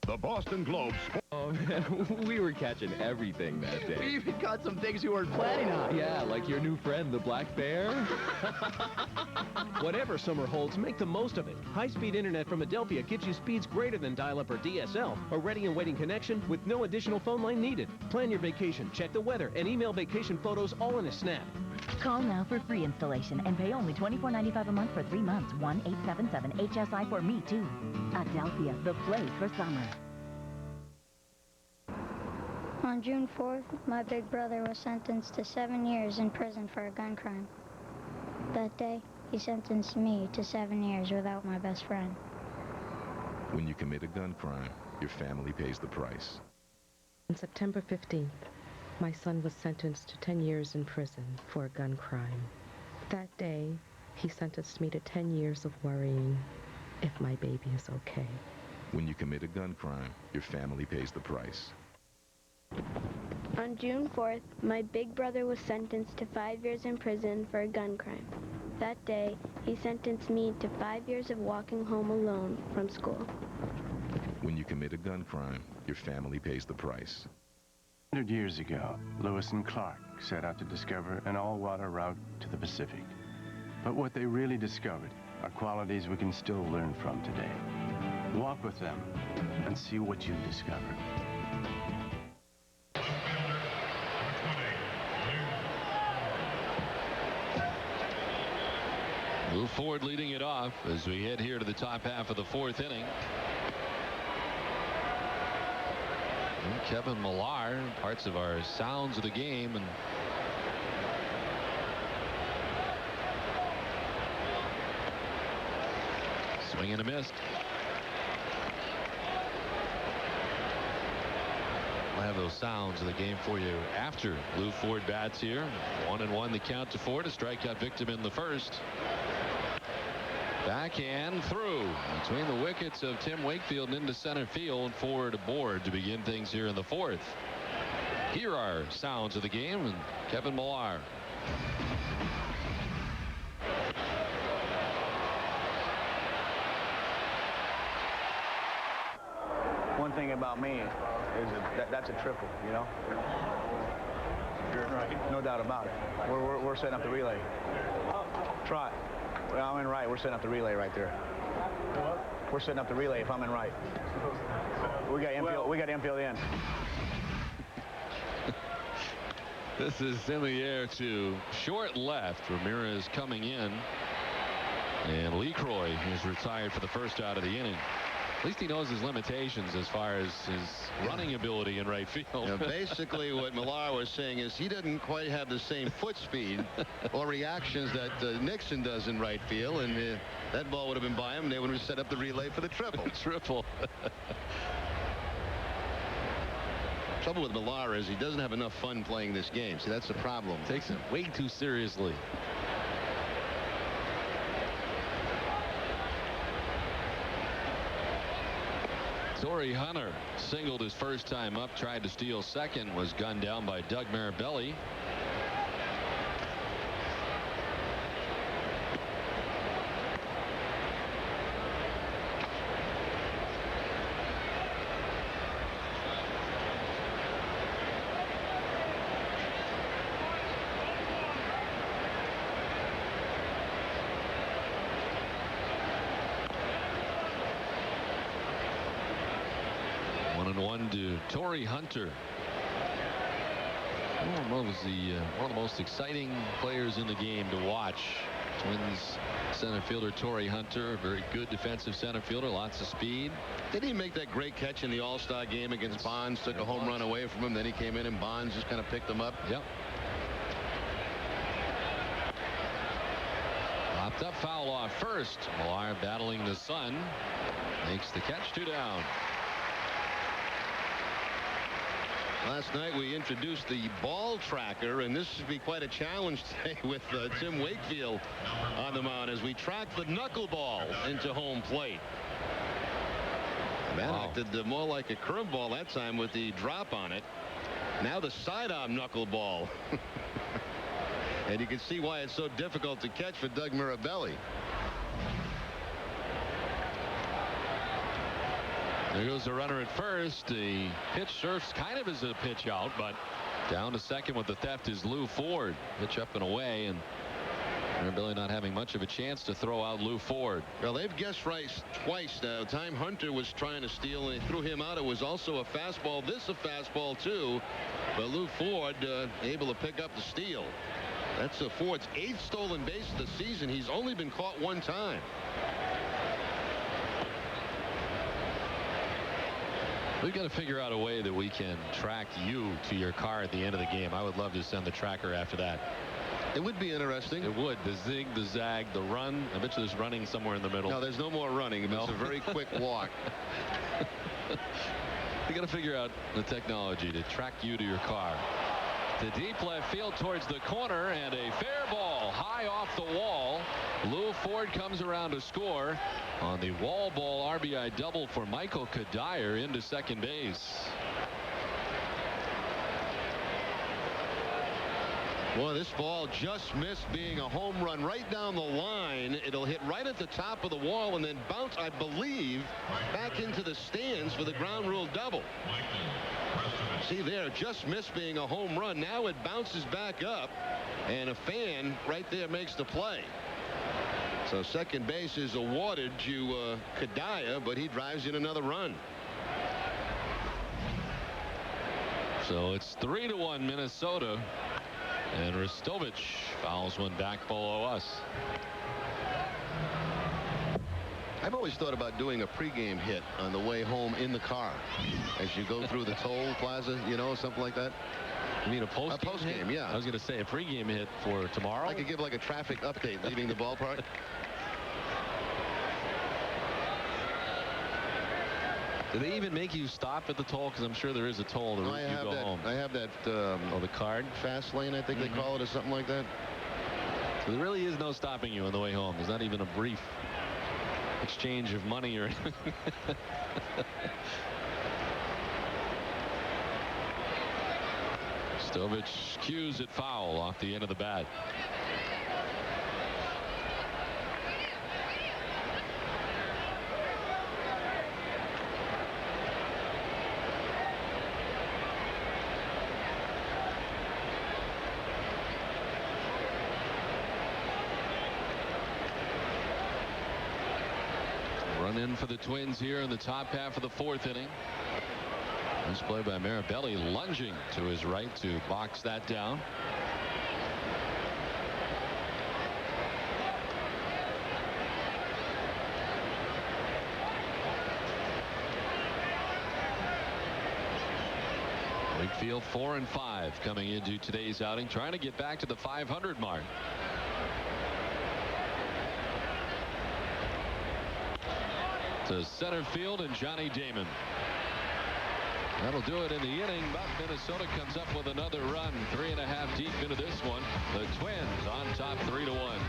The Boston Globe. Oh, man, we were catching everything that day. We even caught some things you weren't planning on. Yeah, like your new friend, the black bear. Whatever summer holds, make the most of it. High-speed internet from Adelphia gives you speeds greater than dial-up or DSL. A ready and waiting connection with no additional phone line needed. Plan your vacation, check the weather, and email vacation photos all in a snap. Call now for free installation and pay only $24.95 a month for 3 months. 1-877-HSI for me, too. Adelphia, the place for summer. On June 4th, my big brother was sentenced to 7 years in prison for a gun crime. That day, he sentenced me to 7 years without my best friend. When you commit a gun crime, your family pays the price. On September 15th, my son was sentenced to 10 years in prison for a gun crime. That day, he sentenced me to 10 years of worrying if my baby is okay. When you commit a gun crime, your family pays the price. On June 4th, my big brother was sentenced to 5 years in prison for a gun crime. That day, he sentenced me to 5 years of walking home alone from school. When you commit a gun crime, your family pays the price. 100 years ago, Lewis and Clark set out to discover an all-water route to the Pacific. But what they really discovered are qualities we can still learn from today. Walk with them and see what you discover. Move forward, leading it off as we head here to the top half of the 4th inning. Kevin Millar, parts of our sounds of the game, and swing and a miss. I'll have those sounds of the game for you after Lou Ford bats here. 1-1 the count to Ford, a strikeout victim in the first. Backhand through between the wickets of Tim Wakefield and into center field. Ford aboard to begin things here in the fourth. Here are sounds of the game and Kevin Millar. One thing about me is that's a triple, you know? Right. No doubt about it. We're setting up the relay. Trot. Well, I'm in right. We're setting up the relay right there. We're setting up the relay if I'm in right. We got infield in. This is in the air to short left. Ramirez coming in. And LeCroy is retired for the first out of the inning. At least he knows his limitations as far as his running ability in right field. You know, basically what Millar was saying is he doesn't quite have the same foot speed or reactions that Nixon does in right field, and that ball would have been by him. They would have set up the relay for the triple. Triple. Trouble with Millar is he doesn't have enough fun playing this game. See, that's the problem. Takes it way too seriously. Torrey Hunter singled his first time up, tried to steal second, was gunned down by Doug Mirabelli. One to Torrey Hunter. One of the most exciting players in the game to watch. Twins center fielder Torrey Hunter, very good defensive center fielder, lots of speed. Didn't he make that great catch in the All-Star game against Bonds? Took a home run away from him. Then he came in and Bonds just kind of picked him up. Yep. Popped up, foul off first. Millar battling the sun. Makes the catch, 2 down. Last night we introduced the ball tracker, and this should be quite a challenge today with Tim Wakefield on the mound as we track the knuckleball into home plate. That acted more like a curveball that time with the drop on it. Now the sidearm knuckleball. And you can see why it's so difficult to catch for Doug Mirabelli. There goes the runner at first. The pitch serves kind of as a pitch out, but down to second with the theft is Lou Ford. Pitch up and away, and Mirabelli not having much of a chance to throw out Lou Ford. Well, they've guessed right twice now. Time Hunter was trying to steal, and they threw him out. It was also a fastball. This a fastball too, but Lou Ford able to pick up the steal. That's Ford's 8th stolen base of the season. He's only been caught 1 time. We've got to figure out a way that we can track you to your car at the end of the game. I would love to send the tracker after that. It would be interesting. It would. The zig, the zag, the run. I bet you there's running somewhere in the middle. No, there's no more running. No. It's a very quick walk. We got to figure out the technology to track you to your car. To deep left field towards the corner, and a fair ball high off the wall. Lou Ford comes around to score on the wall ball RBI double for Michael Kadire into second base. Boy, this ball just missed being a home run right down the line. It'll hit right at the top of the wall and then bounce, I believe, back into the stands for the ground rule double. See there, just missed being a home run. Now it bounces back up, and a fan right there makes the play. So second base is awarded to Kadire, but he drives in another run. So it's 3-1 Minnesota, and Ristovich fouls one back below us. I've always thought about doing a pregame hit on the way home in the car as you go through the toll plaza, you know, something like that. You mean a post-game yeah. I was going to say a pregame hit for tomorrow. I could give like a traffic update leaving the ballpark. Do they even make you stop at the toll? Because I'm sure there is a toll to No, you go home. I have that. The card? Fast lane, I think they call it, or something like that. So there really is no stopping you on the way home. There's not even a brief exchange of money or anything. Stovich cues it foul off the end of the bat. Run in for the Twins here in the top half of the fourth inning. This play by Mirabelli, lunging to his right to box that down. Wakefield 4-5 coming into today's outing, trying to get back to the 500 mark. To center field and Johnny Damon. That'll do it in the inning, but Minnesota comes up with another run, 3.5 deep into this one. The Twins on top 3-1.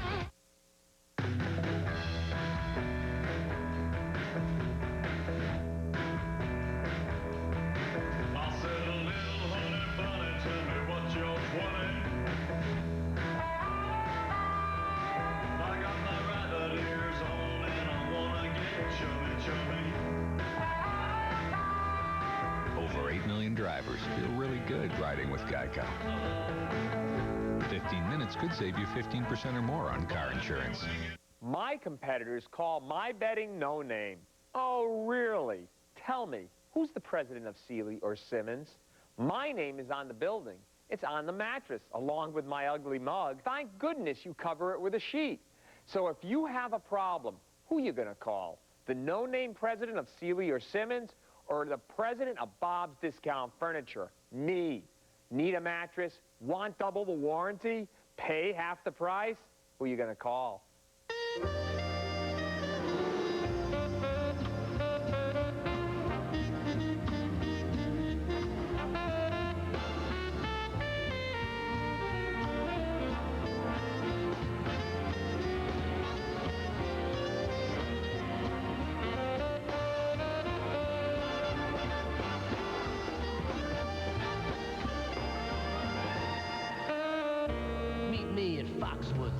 Over 8 million drivers feel really good riding with Geico. 15 minutes could save you 15% or more on car insurance. My competitors call my betting no name. Oh, really? Tell me, who's the president of Sealy or Simmons? My name is on the building. It's on the mattress, along with my ugly mug. Thank goodness you cover it with a sheet. So if you have a problem, who you gonna call? The no-name president of Sealy or Simmons, or the president of Bob's Discount Furniture? Me. Need a mattress? Want double the warranty? Pay half the price? Who you gonna call? Meet me at Foxwoods.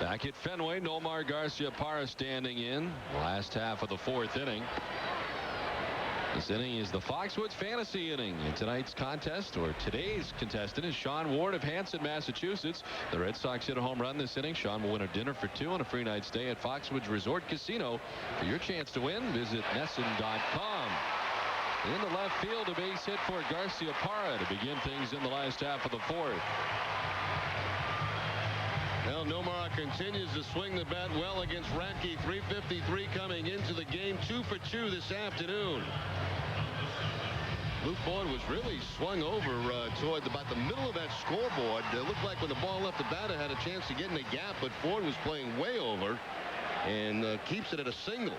Back at Fenway, Nomar Garciaparra standing in. Last half of the fourth inning. This inning is the Foxwoods fantasy inning. In tonight's contest, or today's contestant, is Sean Ward of Hanson, Massachusetts. The Red Sox hit a home run this inning. Sean will win a dinner for two and a free night stay at Foxwoods Resort Casino. For your chance to win, visit Nesson.com. In the left field, a base hit for Garciaparra to begin things in the last half of the fourth. Well, Nomar continues to swing the bat well against Radke. 353 coming into the game. 2 for 2 this afternoon. Luke Ford was really swung over toward about the middle of that scoreboard. It looked like when the ball left the batter had a chance to get in the gap, but Ford was playing way over and keeps it at a single.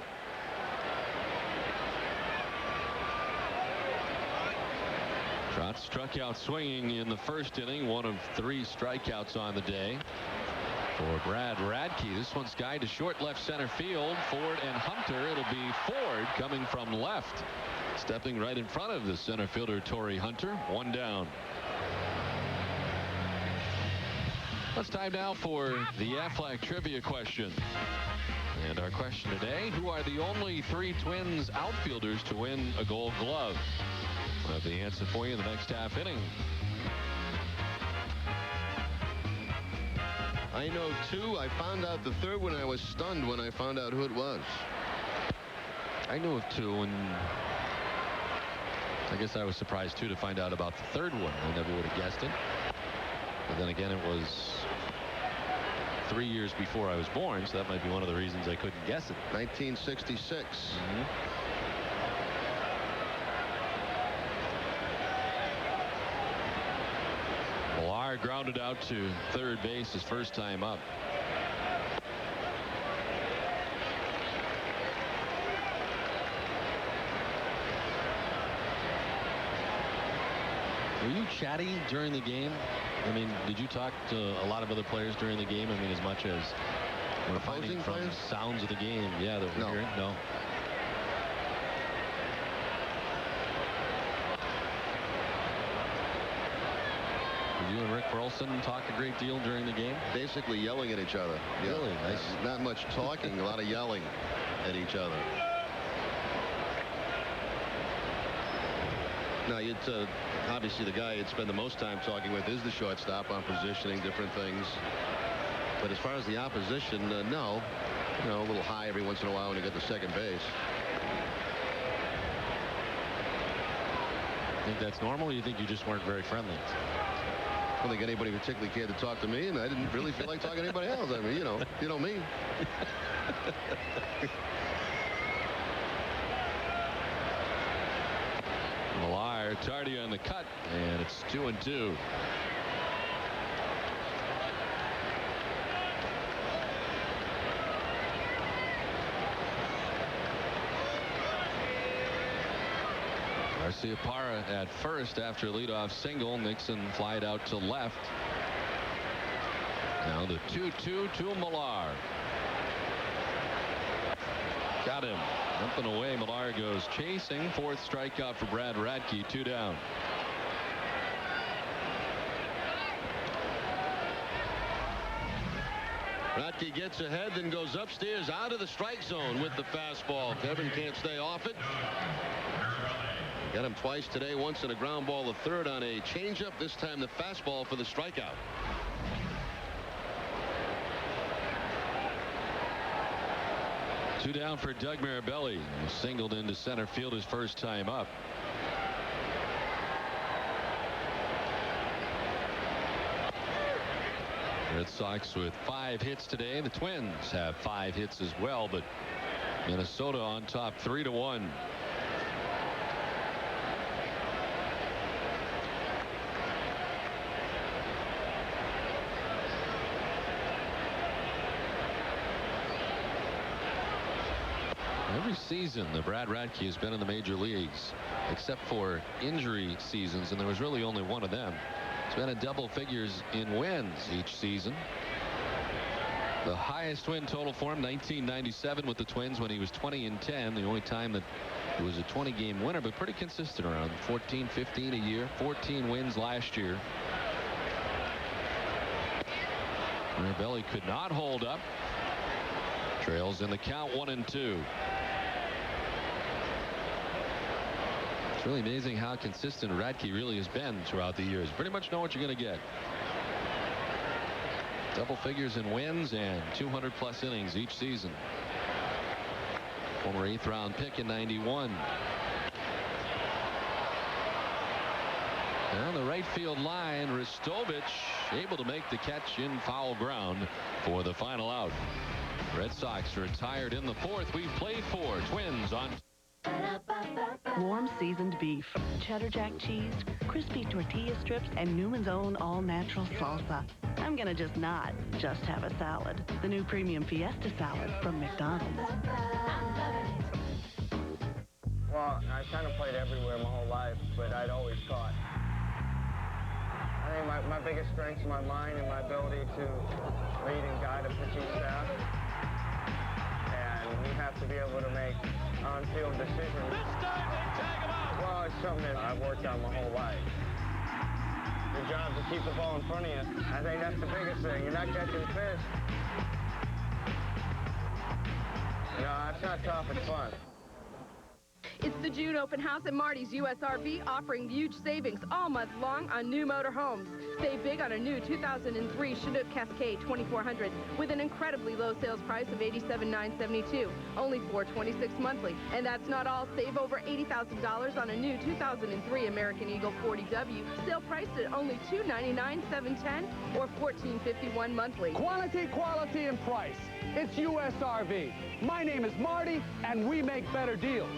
Trotz struck out swinging in the first inning, one of 3 strikeouts on the day. For Brad Radke, this one's guy to short left center field. Ford and Hunter. It'll be Ford coming from left. Stepping right in front of the center fielder, Torrey Hunter. 1 down. It's time now for the Aflac trivia question. And our question today, who are the only 3 Twins outfielders to win a Gold Glove? We'll have the answer for you in the next half inning. I know 2. I found out the third one. I was stunned when I found out who it was. I knew of 2, and I guess I was surprised, too, to find out about the third one. I never would have guessed it. But then again, it was 3 years before I was born, so that might be one of the reasons I couldn't guess it. 1966. Millar grounded out to third base his first time up. Were you chatty during the game? I mean, did you talk to a lot of other players during the game? I mean, as much as we're finding from the sounds of the game. Yeah, that we're hearing. No. Did you and Rick Burleson talk a great deal during the game? Basically yelling at each other. Really? Nice. Not much talking, a lot of yelling at each other. Now, obviously the guy you'd spend the most time talking with is the shortstop on positioning, different things. But as far as the opposition, no. You know, a little high every once in a while when you get to second base. Think that's normal, or you think you just weren't very friendly? I don't think anybody particularly cared to talk to me, and I didn't really feel like talking to anybody else. I mean, you know me. Millar, tardy on the cut, and it's 2-2. Garciaparra at first after a leadoff single. Nixon flied out to left. Now the 2-2 to Millar. Got him. Up and away. Millar goes chasing. 4th strikeout for Brad Radke. 2 down. Radke gets ahead, then goes upstairs out of the strike zone with the fastball. Kevin can't stay off it. Got him twice today, once in a ground ball, the third on a changeup. This time the fastball for the strikeout. Two down for Doug Mirabelli. He singled into center field his first time up. Red Sox with 5 hits today. The Twins have 5 hits as well, but Minnesota on top 3-1. Every season the Brad Radke has been in the major leagues, except for injury seasons, and there was really only one of them. It's been in double figures in wins each season. The highest win total for him, 1997 with the Twins when he was 20-10. The only time that it was a 20-game winner, but pretty consistent around 14, 15 a year. 14 wins last year. Mirabelli could not hold up. Trails in the count 1-2. It's really amazing how consistent Radke really has been throughout the years. Pretty much know what you're going to get. Double figures in wins and 200+ innings each season. Former 8th round pick in 91. Down the right field line, Ristovich able to make the catch in foul ground for the final out. Red Sox retired in the 4th. We've played 4 Twins on. Warm seasoned beef, cheddar jack cheese, crispy tortilla strips, and Newman's Own all-natural salsa. I'm gonna just not just have a salad. The new premium Fiesta salad from McDonald's. Well, I kind of played everywhere my whole life, but I'd always caught. I think my biggest strength is my mind and my ability to lead and guide a pitching staff. And we have to be able to make on-field decisions. This time they tag him out. Well, it's something that I've worked on my whole life. Your job to keep the ball in front of you. I think that's the biggest thing. You're not catching fish. No, it's not tough. It's fun. It's the June open house at Marty's USRV, offering huge savings all month long on new motorhomes. Save big on a new 2003 Chinook Cascade 2400 with an incredibly low sales price of $87,972, only $426 monthly. And that's not all. Save over $80,000 on a new 2003 American Eagle 40W, still priced at only $299,710 or $1451 monthly. Quantity, quality, and price. It's USRV. My name is Marty, and we make better deals.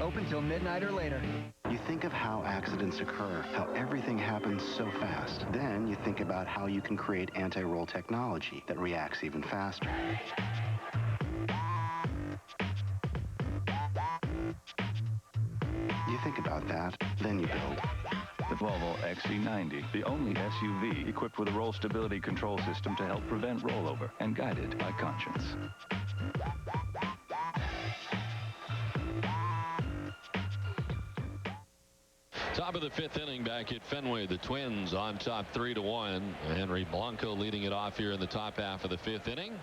Open till midnight or later. You think of how accidents occur, how everything happens so fast. Then you think about how you can create anti-roll technology that reacts even faster. You think about that, then you build. The Volvo XC90, the only SUV equipped with a roll stability control system to help prevent rollover and guided by conscience. Top of the fifth inning back at Fenway. The Twins on top 3-1. Henry Blanco leading it off here in the top half of the fifth inning.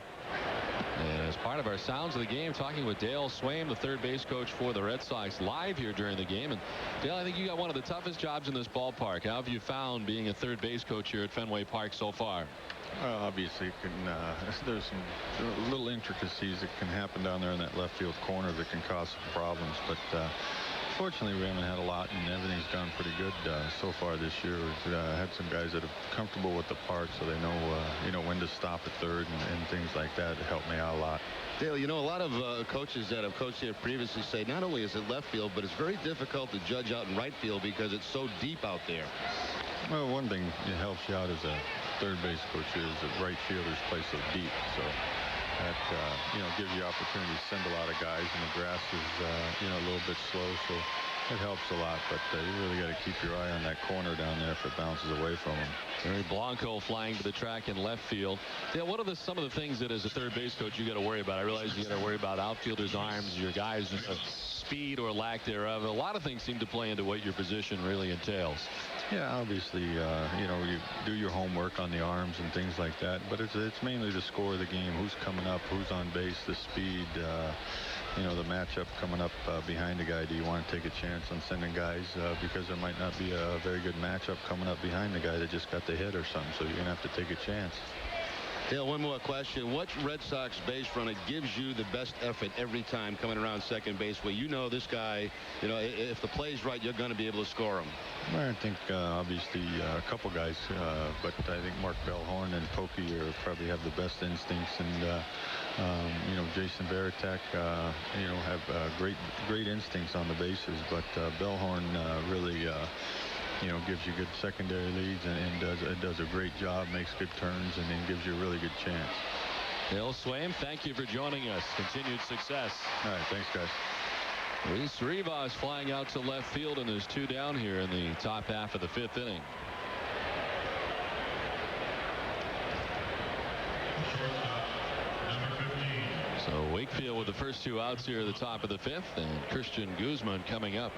And as part of our Sounds of the Game, talking with Dale Swaim, the third base coach for the Red Sox, live here during the game. And Dale, I think you got one of the toughest jobs in this ballpark. How have you found being a third base coach here at Fenway Park so far? Obviously, there's some little intricacies that can happen down there in that left field corner that can cause some problems. But fortunately, we haven't had a lot, and everything's gone pretty good so far this year. We've had some guys that are comfortable with the park, so they know, when to stop at third and things like that to help me out a lot. Dale, a lot of coaches that have coached here previously say not only is it left field, but it's very difficult to judge out in right field because it's so deep out there. Well, one thing that helps you out as a third base coach is that right fielders play so deep, so that gives you opportunity to send a lot of guys, and the grass is a little bit slow, so it helps a lot. But you really got to keep your eye on that corner down there if it bounces away from him. Henry Blanco flying to the track in left field. Yeah, what are some of the things that as a third base coach you got to worry about? I realize you got to worry about outfielders' arms, your guys' speed or lack thereof. A lot of things seem to play into what your position really entails. Yeah, obviously, you do your homework on the arms and things like that, but it's mainly the score of the game, who's coming up, who's on base, the speed, the matchup coming up behind the guy. Do you want to take a chance on sending guys because there might not be a very good matchup coming up behind the guy that just got the hit or something, so you're going to have to take a chance. Dale, one more question. What Red Sox base runner gives you the best effort every time coming around second base where this guy, if the play's right, you're going to be able to score him? I think obviously a couple guys, but I think Mark Bellhorn and Pokey probably have the best instincts, and Jason Varitek, have great instincts on the bases, but Bellhorn really gives you good secondary leads and does a great job, makes good turns, and then gives you a really good chance. Dale Swaim, thank you for joining us. Continued success. All right, thanks, guys. Luis Rivas flying out to left field, and there's two down here in the top half of the fifth inning. So Wakefield with the first two outs here at the top of the fifth, and Christian Guzman coming up.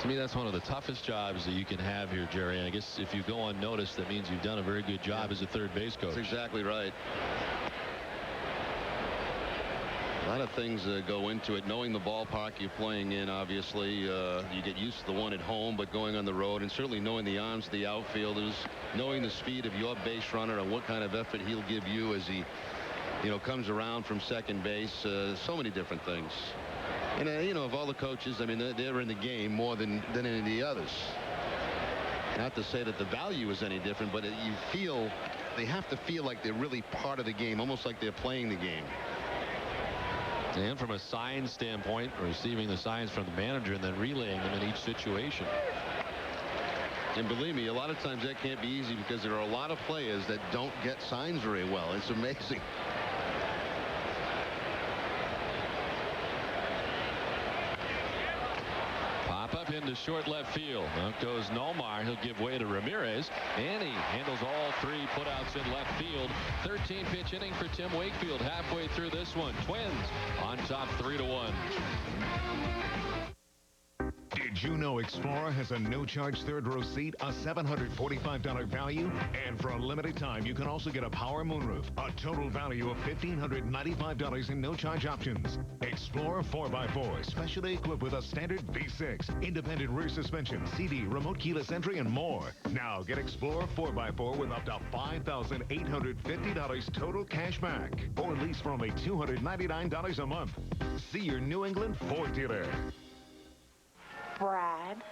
To me, that's one of the toughest jobs that you can have here, Jerry. And I guess if you go unnoticed, that means you've done a very good job as a third base coach. That's exactly right. A lot of things go into it. Knowing the ballpark you're playing in, obviously, you get used to the one at home, but going on the road, and certainly knowing the arms of the outfielders, knowing the speed of your base runner and what kind of effort he'll give you as he, comes around from second base. So many different things. And, of all the coaches, I mean, they're in the game more than any of the others. Not to say that the value is any different, but they have to feel like they're really part of the game, almost like they're playing the game. And from a sign standpoint, receiving the signs from the manager and then relaying them in each situation. And believe me, a lot of times that can't be easy because there are a lot of players that don't get signs very well. It's amazing. up into short left field. Out goes Nomar. He'll give way to Ramirez, and he handles all 3 putouts in left field. 13-pitch inning for Tim Wakefield halfway through this one. Twins on top 3-1. Did you know Explorer has a no-charge third-row seat, a $745 value? And for a limited time, you can also get a power moonroof, a total value of $1,595 in no-charge options. Explorer 4x4, specially equipped with a standard V6, independent rear suspension, CD, remote keyless entry, and more. Now get Explorer 4x4 with up to $5,850 total cash back, or lease for only $299 a month. See your New England Ford dealer. Brad.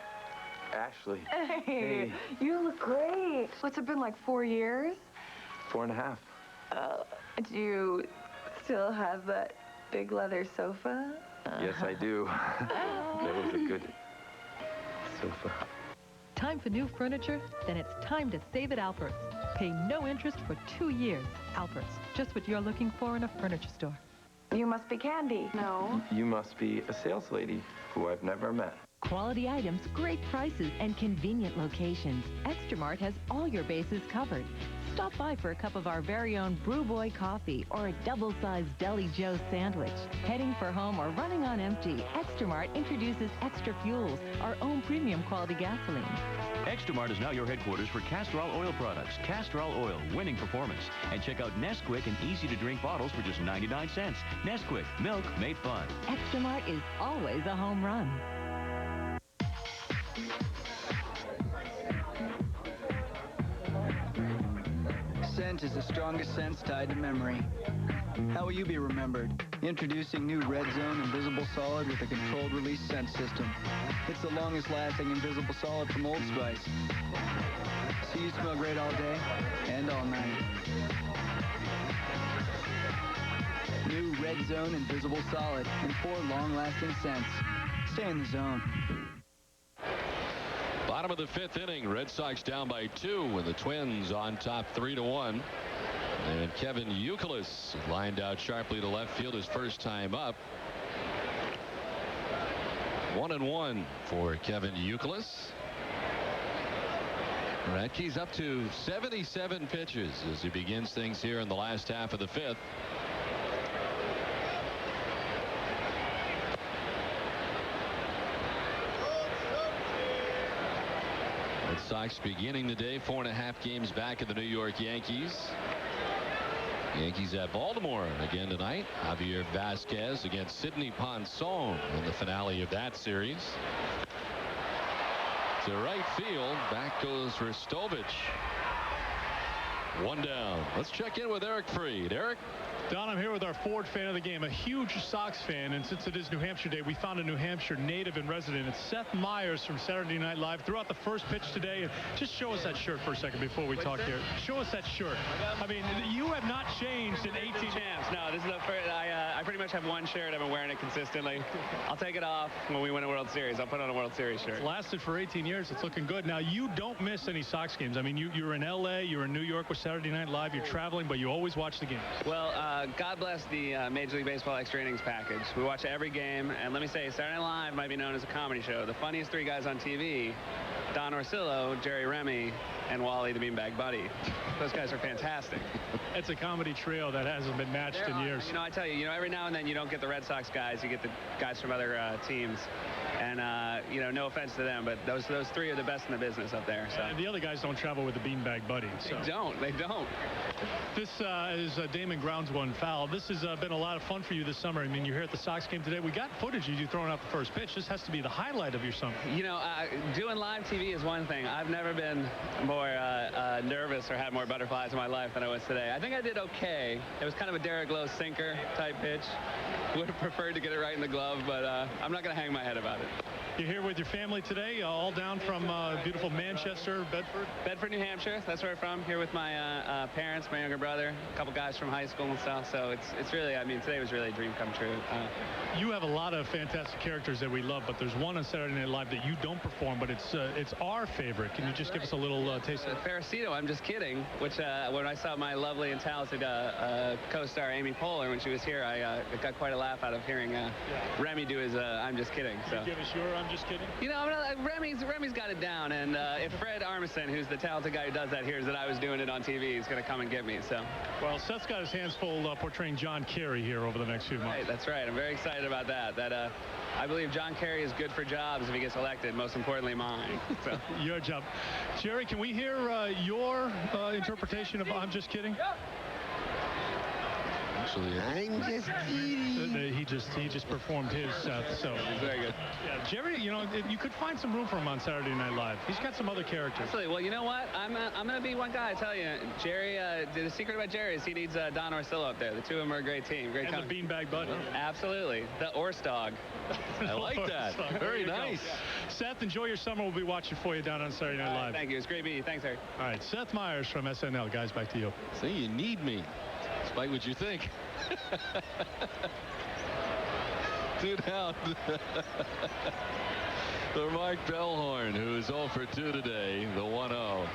Ashley. Hey, you look great. What's it been, like 4 years? 4.5. Do you still have that big leather sofa? Yes, I do. That was a good sofa. Time for new furniture? Then it's time to save at Alpert's. Pay no interest for 2 years. Alpert's, just what you're looking for in a furniture store. You must be Candy. No. You must be a sales lady who I've never met. Quality items, great prices, and convenient locations. Extramart has all your bases covered. Stop by for a cup of our very own Brew Boy coffee or a double-sized Deli Joe sandwich. Heading for home or running on empty, Extramart introduces Extra Fuels, our own premium quality gasoline. Extramart is now your headquarters for Castrol oil products. Castrol oil, winning performance. And check out Nesquik and easy-to-drink bottles for just 99 cents. Nesquik, milk made fun. Extramart is always a home run. Scent is the strongest sense tied to memory. How will you be remembered? Introducing new Red Zone Invisible Solid with a controlled release scent system. It's the longest lasting invisible solid from Old Spice. So you smell great all day and all night. New Red Zone Invisible Solid in 4 long-lasting scents. Stay in the zone. Bottom of the 5th inning, Red Sox down by 2 and the Twins on top 3-1. And Kevin Youkilis lined out sharply to left field his first time up. 1-1 for Kevin Youkilis. Radke's up to 77 pitches as he begins things here in the last half of the 5th. Red Sox beginning the day 4.5 games back of the New York Yankees. Yankees at Baltimore again tonight. Javier Vasquez against Sidney Ponson in the finale of that series. To right field, back goes Ristovich. 1 down. Let's check in with Eric Freed. Eric? Don, I'm here with our Ford fan of the game, a huge Sox fan, and since it is New Hampshire Day, we found a New Hampshire native and resident. It's Seth Meyers from Saturday Night Live. Threw out the first pitch today, and just show us that shirt for a second before we talk here. Show us that shirt. I mean, you have not changed in 18 chance. No, this is the first. I pretty much have one shirt. I've been wearing it consistently. I'll take it off when we win a World Series. I'll put on a World Series shirt. It's lasted for 18 years. It's looking good. Now, you don't miss any Sox games. I mean, you're in L.A., you're in New York with Saturday Night Live, you're traveling, but you always watch the games. Well, God bless the Major League Baseball Extra Innings package. We watch every game, and let me say, Saturday Night Live might be known as a comedy show. The funniest 3 guys on TV, Don Orsillo, Jerry Remy, and Wally the Beanbag Buddy. Those guys are fantastic. It's a comedy trio that hasn't been matched in years. You know, I tell you, every now and then you don't get the Red Sox guys, you get the guys from other teams. And, you know, no offense to them, but those 3 are the best in the business up there. So. And the other guys don't travel with the Beanbag Buddy. So. They don't. This is Damon Ground's one foul. This has been a lot of fun for you this summer. I mean, you're here at the Sox game today. We got footage of you throwing out the first pitch. This has to be the highlight of your summer. You know, doing live TV is one thing. I've never been more nervous or had more butterflies in my life than I was today. I think I did okay. It was kind of a Derek Lowe sinker type pitch. Would have preferred to get it right in the glove, but I'm not going to hang my head about it. You're here with your family today, all down from beautiful Manchester, Bedford? Bedford, New Hampshire. That's where I'm from. Here with my parents, my younger brother, a couple guys from high school and stuff. So it's really, I mean, today was really a dream come true. You have a lot of fantastic characters that we love, but there's one on Saturday Night Live that you don't perform, but it's our favorite. Can you just give us a little taste of it? Ferricito, I'm just kidding, which when I saw my lovely and talented co-star Amy Poehler when she was here, I got quite a laugh out of hearing Remy do his I'm just kidding. So. Give us your I'm I'm Just Kidding? You know, Remy's got it down, and if Fred Armisen, who's the talented guy who does that, hears that I was doing it on TV, he's going to come and get me, so. Well, Seth's got his hands full portraying John Kerry here over the next few months. Right, that's right. I'm very excited about that. I believe John Kerry is good for jobs if he gets elected, most importantly mine. So. Your job. Jerry, can we hear your interpretation of I'm Just Kidding? Yeah. Actually, I'm just kidding. He just performed his, so. Very good. Yeah, Jerry, you know, you could find some room for him on Saturday Night Live. He's got some other characters. Absolutely. Well, you know what? I'm going to be one guy, I tell you. Jerry, the secret about Jerry is he needs Don Orsillo up there. The two of them are a great team. Great and the Beanbag Buddy. Absolutely. The Orse Dog. I like that. Very nice. Seth, enjoy your summer. We'll be watching for you down on Saturday Night Live. Thank you. It's great meeting you. Thanks, Eric. All right, Seth Meyers from SNL. Guys, back to you. See, you need me, despite what you think. 2 down. For Mark Bellhorn, who is 0 for 2 today, the 1-0.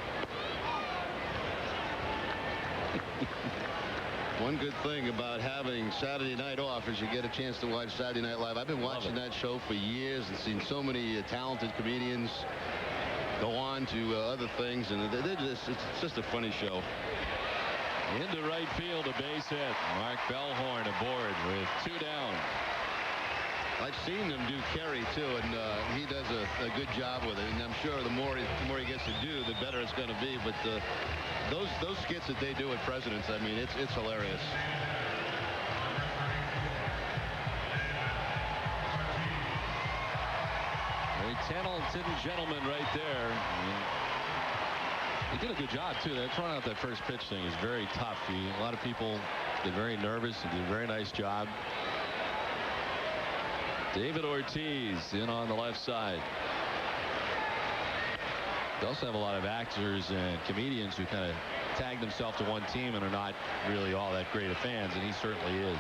One good thing about having Saturday night off is you get a chance to watch Saturday Night Live. I've been watching that show for years and seen so many talented comedians go on to other things, and it's just a funny show. Into right field, a base hit. Mark Bellhorn aboard with 2 down. I've seen them do Kerry too, and he does a good job with it. And I'm sure the more he gets to do, the better it's going to be. But those skits that they do at Presidents, I mean, it's hilarious. Very talented gentleman right there. He did a good job, too. That throwing out that first pitch thing is very tough. A lot of people get very nervous. He did a very nice job. David Ortiz in on the left side. They also have a lot of actors and comedians who kind of tag themselves to one team and are not really all that great of fans, and he certainly is.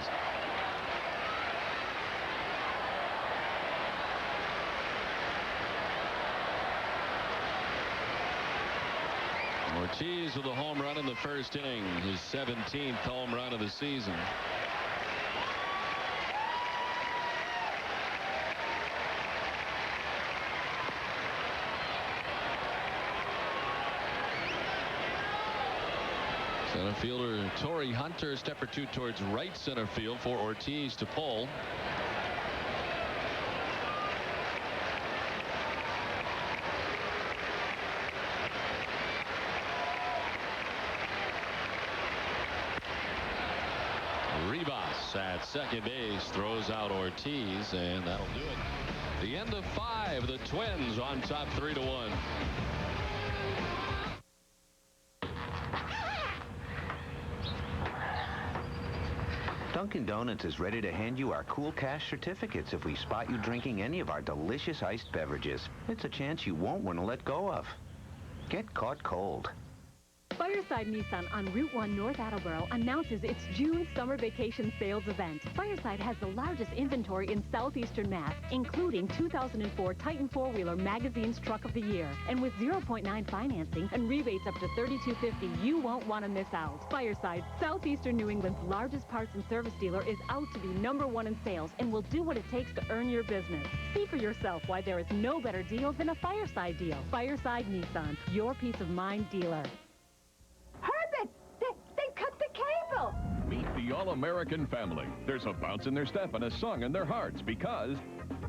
Ortiz with a home run in the first inning, his 17th home run of the season. Center fielder Torrey Hunter, a step or two towards right center field for Ortiz to pull. Rivas at second base throws out Ortiz, and that'll do it. The end of 5. The Twins on top 3-1. Dunkin' Donuts is ready to hand you our cool cash certificates if we spot you drinking any of our delicious iced beverages. It's a chance you won't want to let go of. Get caught cold. Fireside Nissan on Route 1 North Attleboro announces its June summer vacation sales event. Fireside has the largest inventory in southeastern Mass, including 2004 Titan 4-Wheeler Magazine's Truck of the Year. And with 0.9 financing and rebates up to $3,250, you won't want to miss out. Fireside, southeastern New England's largest parts and service dealer, is out to be #1 in sales and will do what it takes to earn your business. See for yourself why there is no better deal than a Fireside deal. Fireside Nissan, your peace of mind dealer. Herbert! They cut the cable! Meet the all-American family. There's a bounce in their step and a song in their hearts because...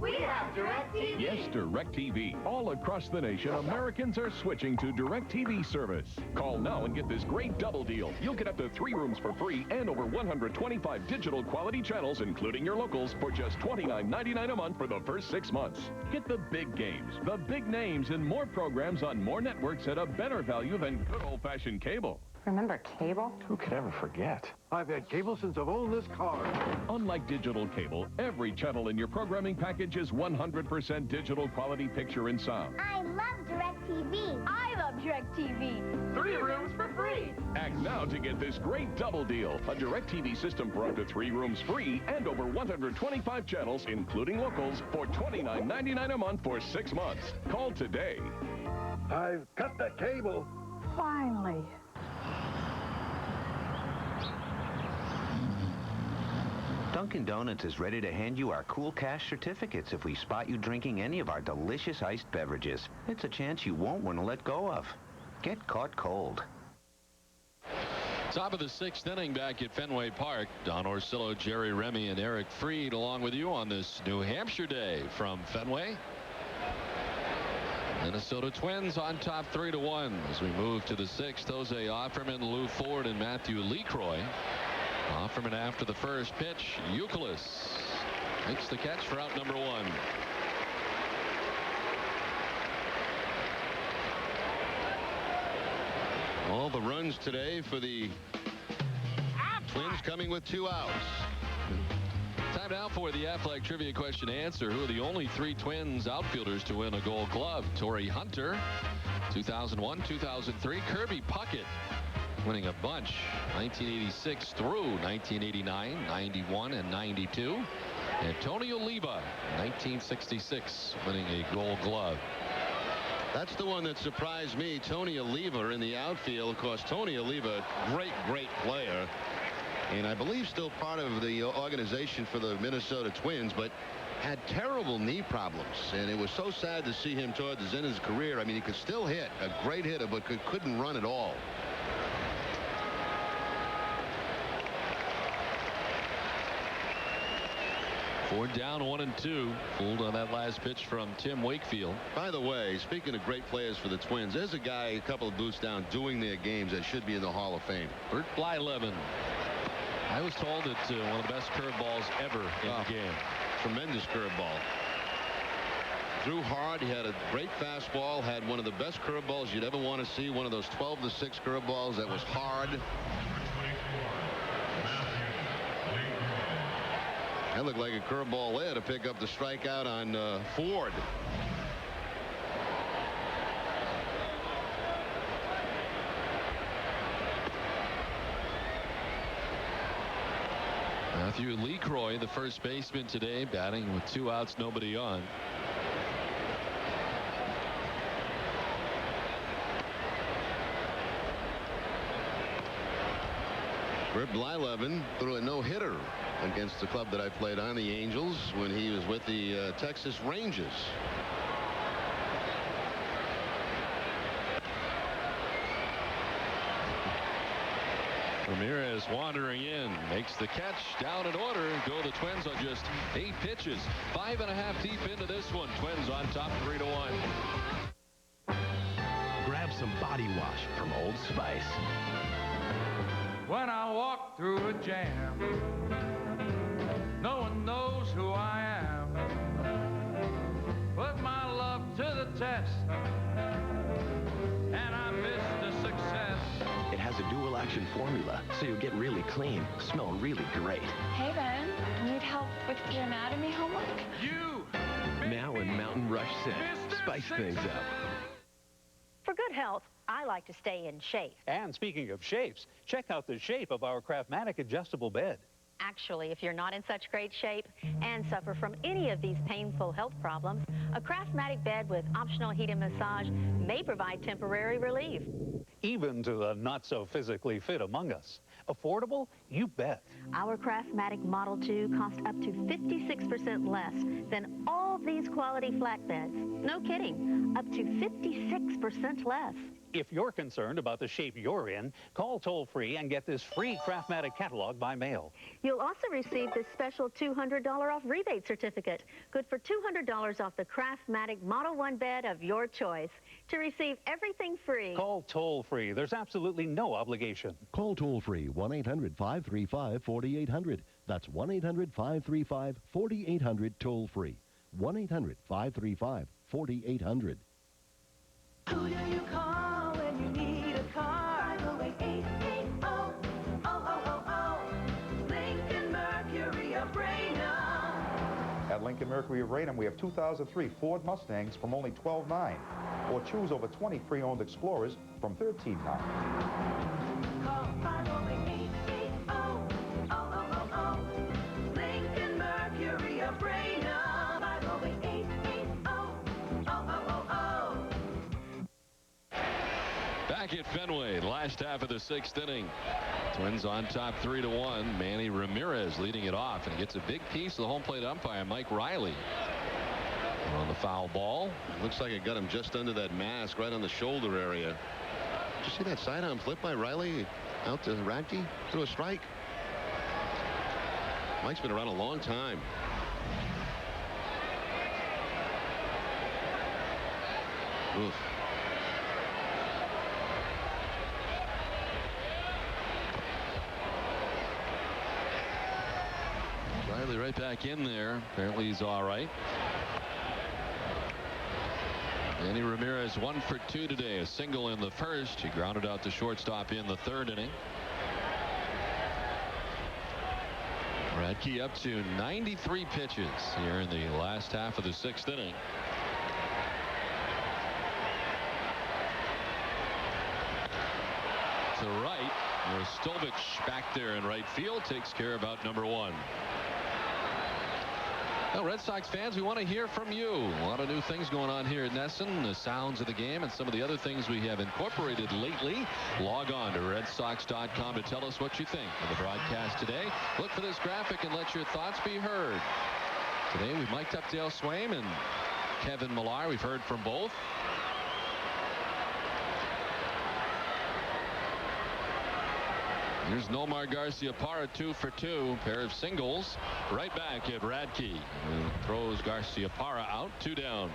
we love DirecTV! Yes, DirecTV. All across the nation, Americans are switching to DirecTV service. Call now and get this great double deal. You'll get up to 3 rooms for free and over 125 digital quality channels, including your locals, for just $29.99 a month for the first 6 months. Get the big games, the big names, and more programs on more networks at a better value than good old-fashioned cable. Remember cable? Who could ever forget? I've had cable since I've owned this car. Unlike digital cable, every channel in your programming package is 100% digital quality picture and sound. I love DirecTV. I love DirecTV. 3 rooms for free. Act now to get this great double deal. A DirecTV system for up to 3 rooms free and over 125 channels, including locals, for $29.99 a month for 6 months. Call today. I've cut the cable. Finally. Dunkin' Donuts is ready to hand you our cool cash certificates if we spot you drinking any of our delicious iced beverages. It's a chance you won't want to let go of. Get caught cold. Top of the 6th inning back at Fenway Park. Don Orsillo, Jerry Remy, and Eric Freed along with you on this New Hampshire day from Fenway. Minnesota Twins on top 3-1 as we move to the 6th. Jose Offerman, Lou Ford, and Matthew LeCroy. Offerman after the first pitch. Youkilis makes the catch for out number 1. All the runs today for the Twins coming with 2 outs. Time now for the Athletic Trivia question answer. Who are the only 3 Twins outfielders to win a Gold Glove? Torrey Hunter, 2001, 2003. Kirby Puckett, winning a bunch, 1986 through 1989, 91, and 92. And Tony Oliva, 1966, winning a Gold Glove. That's the one that surprised me. Tony Oliva in the outfield. Of course, Tony Oliva, great player. And I believe still part of the organization for the Minnesota Twins, but had terrible knee problems. And it was so sad to see him towards the end of his career. I mean, he could still hit, a great hitter, but couldn't run at all. Ford down 1-2. Fooled on that last pitch from Tim Wakefield. By the way, speaking of great players for the Twins, there's a guy a couple of booths down doing their games that should be in the Hall of Fame. Bert Blyleven. I was told it's one of the best curveballs ever in the game. Tremendous curveball. Threw hard. He had a great fastball. Had one of the best curveballs you'd ever want to see. One of those 12-6 curveballs that was hard. That looked like a curveball there to pick up the strikeout on Ford. Matthew LeCroy, the first baseman today, batting with 2 outs, nobody on. Bert Blyleven threw a no-hitter against the club that I played on, the Angels, when he was with the Texas Rangers. Ramirez wandering in, makes the catch, down in order. Go the Twins on just 8 pitches. 5.5 deep into this one. Twins on top 3-1. Grab some body wash from Old Spice. When I walk through a jam, no one knows who I am. Put my love to the test, and I missed the success. It has a dual action formula, so you'll get really clean, smell really great. Hey, Ben. Need help with your anatomy homework? You! Now in Mountain Rush Scent. Spice things up. For good health, I like to stay in shape. And speaking of shapes, check out the shape of our Craftmatic adjustable bed. Actually, if you're not in such great shape and suffer from any of these painful health problems, a Craftmatic bed with optional heat and massage may provide temporary relief. Even to the not-so-physically fit among us. Affordable? You bet. Our Craftmatic Model 2 costs up to 56% less than all these quality flatbeds. No kidding, up to 56% less. If you're concerned about the shape you're in, call toll-free and get this free Craftmatic catalog by mail. You'll also receive this special $200 off rebate certificate, good for $200 off the Craftmatic Model 1 bed of your choice. To receive everything free, call toll-free. There's absolutely no obligation. Call toll-free 1-800-535-4800. That's 1-800-535-4800 toll-free. 1-800-535-4800. Who do you call when you need a car? 508-880-0000. Lincoln Mercury of Raynham. At Lincoln Mercury of Raynham, we have 2003 Ford Mustangs from only $12,900. Or choose over 20 pre-owned Explorers from $13,900. Call 508-880-0000. Lincoln Mercury of Raynham. 508-880-0000. Back at Fenway, last half of the 6th inning. Twins on top 3-1. Manny Ramirez leading it off, and he gets a big piece of the home plate umpire, Mike Riley, on the foul ball. Looks like it got him just under that mask, right on the shoulder area. Did you see that sidearm flip by Riley out to Radke? Through a strike. Mike's been around a long time. Oof. Riley right back in there. Apparently he's all right. Manny Ramirez 1 for 2 today. A single in the first. He grounded out to shortstop in the third inning. Radke up to 93 pitches here in the last half of the 6th inning. To right, Rostovich back there in right field takes care of out number 1. Well, Red Sox fans, we want to hear from you. A lot of new things going on here at Nesson, the sounds of the game and some of the other things we have incorporated lately. Log on to redsox.com to tell us what you think of the broadcast today. Look for this graphic and let your thoughts be heard. Today we mic'd up Dale Swaim and Kevin Millar. We've heard from both. Here's Nomar Garciaparra 2 for 2. Pair of singles. Right back at Radke, who throws Garciaparra out. 2 down.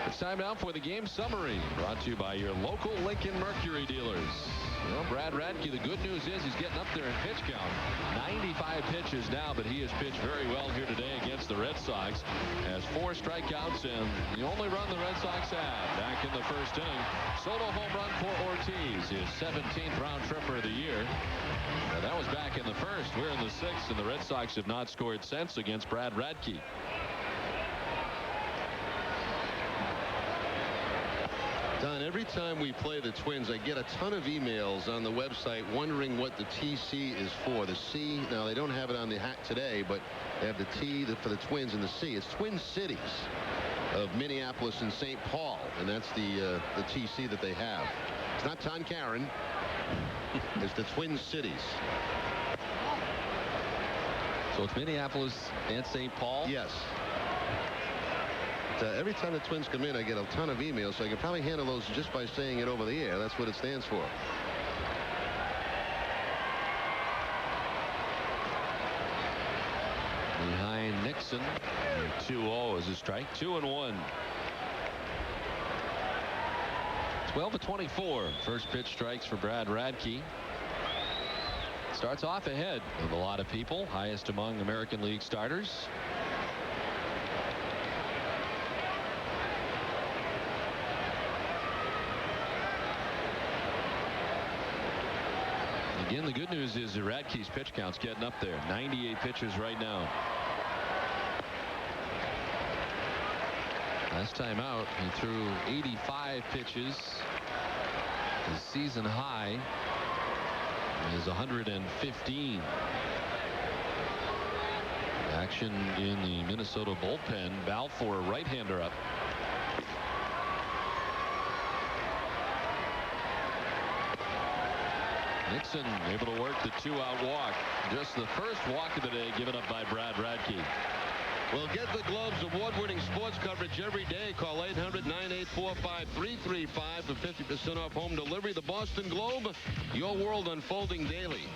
It's time now for the game summary, brought to you by your local Lincoln Mercury dealers. Well, Brad Radke, the good news is he's getting up there in pitch count. 95 pitches now, but he has pitched very well here today against the Red Sox. Has 4 strikeouts and the only run the Red Sox had back in the first inning. Solo home run for Ortiz, his 17th round tripper of the year. Now, that was back in the first. We're in the 6th, and the Red Sox have not scored since against Brad Radke. Don, every time we play the Twins, I get a ton of emails on the website wondering what the TC is for. The C, now they don't have it on the hat today, but they have the T for the Twins and the C. It's Twin Cities of Minneapolis and St. Paul, and that's the TC that they have. It's not Tonkaran. It's the Twin Cities. So it's Minneapolis and St. Paul? Yes. Every time the Twins come in, I get a ton of emails, so I can probably handle those just by saying it over the air. That's what it stands for. Behind Nixon, 2-0 is a strike. 2-1. 12-24. First pitch strikes for Brad Radke. Starts off ahead of a lot of people, highest among American League starters. Again, the good news is that Radke's pitch count's getting up there. 98 pitches right now. Last time out, he threw 85 pitches. His season high is 115. Action in the Minnesota bullpen. Balfour, right-hander up. Nixon able to work the 2-out walk. Just the first walk of the day given up by Brad Radke. Well, get the Globe's award-winning sports coverage every day. Call 800-984-5335 for 50% off home delivery. The Boston Globe, your world unfolding daily.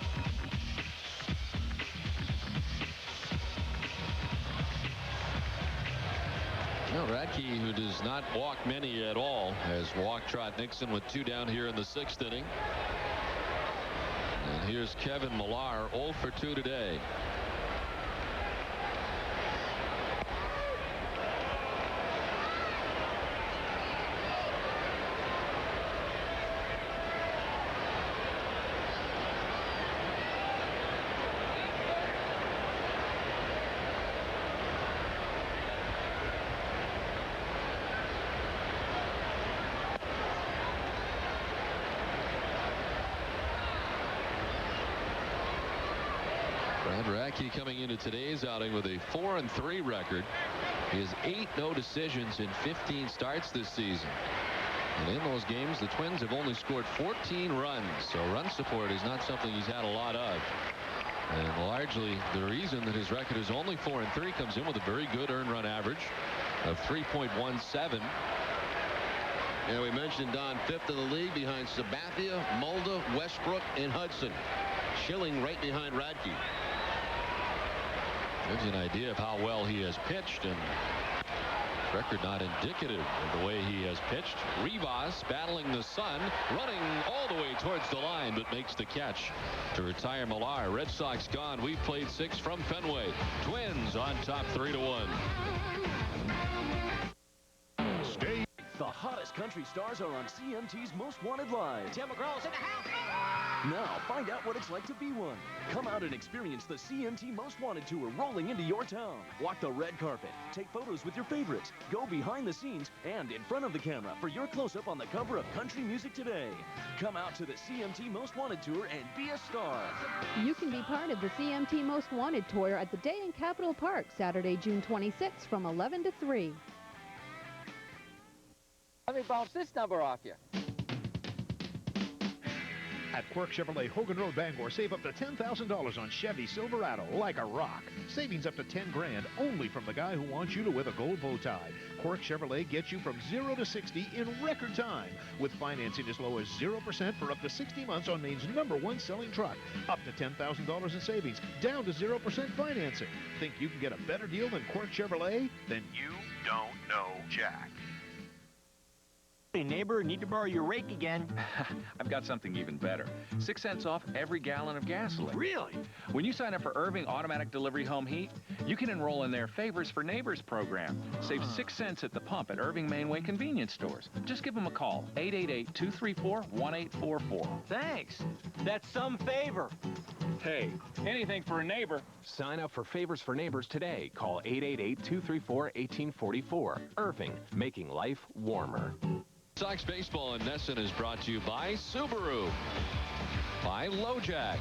Well, Radke, who does not walk many at all, has walked Trot Nixon with 2 down here in the 6th inning. And here's Kevin Millar, 0 for 2 today. Radke coming into today's outing with a 4-3 record. He has 8 no decisions in 15 starts this season. And in those games, the Twins have only scored 14 runs, so run support is not something he's had a lot of. And largely the reason that his record is only 4-3 comes in with a very good earned run average of 3.17. Yeah, we mentioned Don, 5th in the league behind Sabathia, Mulder, Westbrook, and Hudson. Schilling right behind Radke. Gives you an idea of how well he has pitched, and record not indicative of the way he has pitched. Rivas battling the sun, running all the way towards the line, but makes the catch to retire Millar. Red Sox gone. We've played 6 from Fenway. Twins on top 3-1. Stay. The hottest country stars are on CMT's Most Wanted Live. Tim McGraw's in the house. Now, find out what it's like to be one. Come out and experience the CMT Most Wanted Tour rolling into your town. Walk the red carpet, take photos with your favorites, go behind the scenes and in front of the camera for your close-up on the cover of Country Music Today. Come out to the CMT Most Wanted Tour and be a star. You can be part of the CMT Most Wanted Tour at the Day in Capitol Park, Saturday, June 26th from 11 to 3. Let me bounce this number off you. At Quirk Chevrolet Hogan Road, Bangor, save up to $10,000 on Chevy Silverado like a rock. Savings up to $10 grand only from the guy who wants you to wear a gold bow tie. Quirk Chevrolet gets you from 0 to 60 in record time with financing as low as 0% for up to 60 months on Maine's #1 selling truck. Up to $10,000 in savings, down to 0% financing. Think you can get a better deal than Quirk Chevrolet? Then you don't know Jack. Hey, neighbor, need to borrow your rake again. I've got something even better. 6 cents off every gallon of gasoline. Really? When you sign up for Irving Automatic Delivery Home Heat, you can enroll in their Favors for Neighbors program. Save 6 cents at the pump at Irving Mainway convenience stores. Just give them a call, 888-234-1844. Thanks. That's some favor. Hey, anything for a neighbor. Sign up for Favors for Neighbors today. Call 888-234-1844. Irving, making life warmer. Sox Baseball in Nesson is brought to you by Subaru, by LoJack,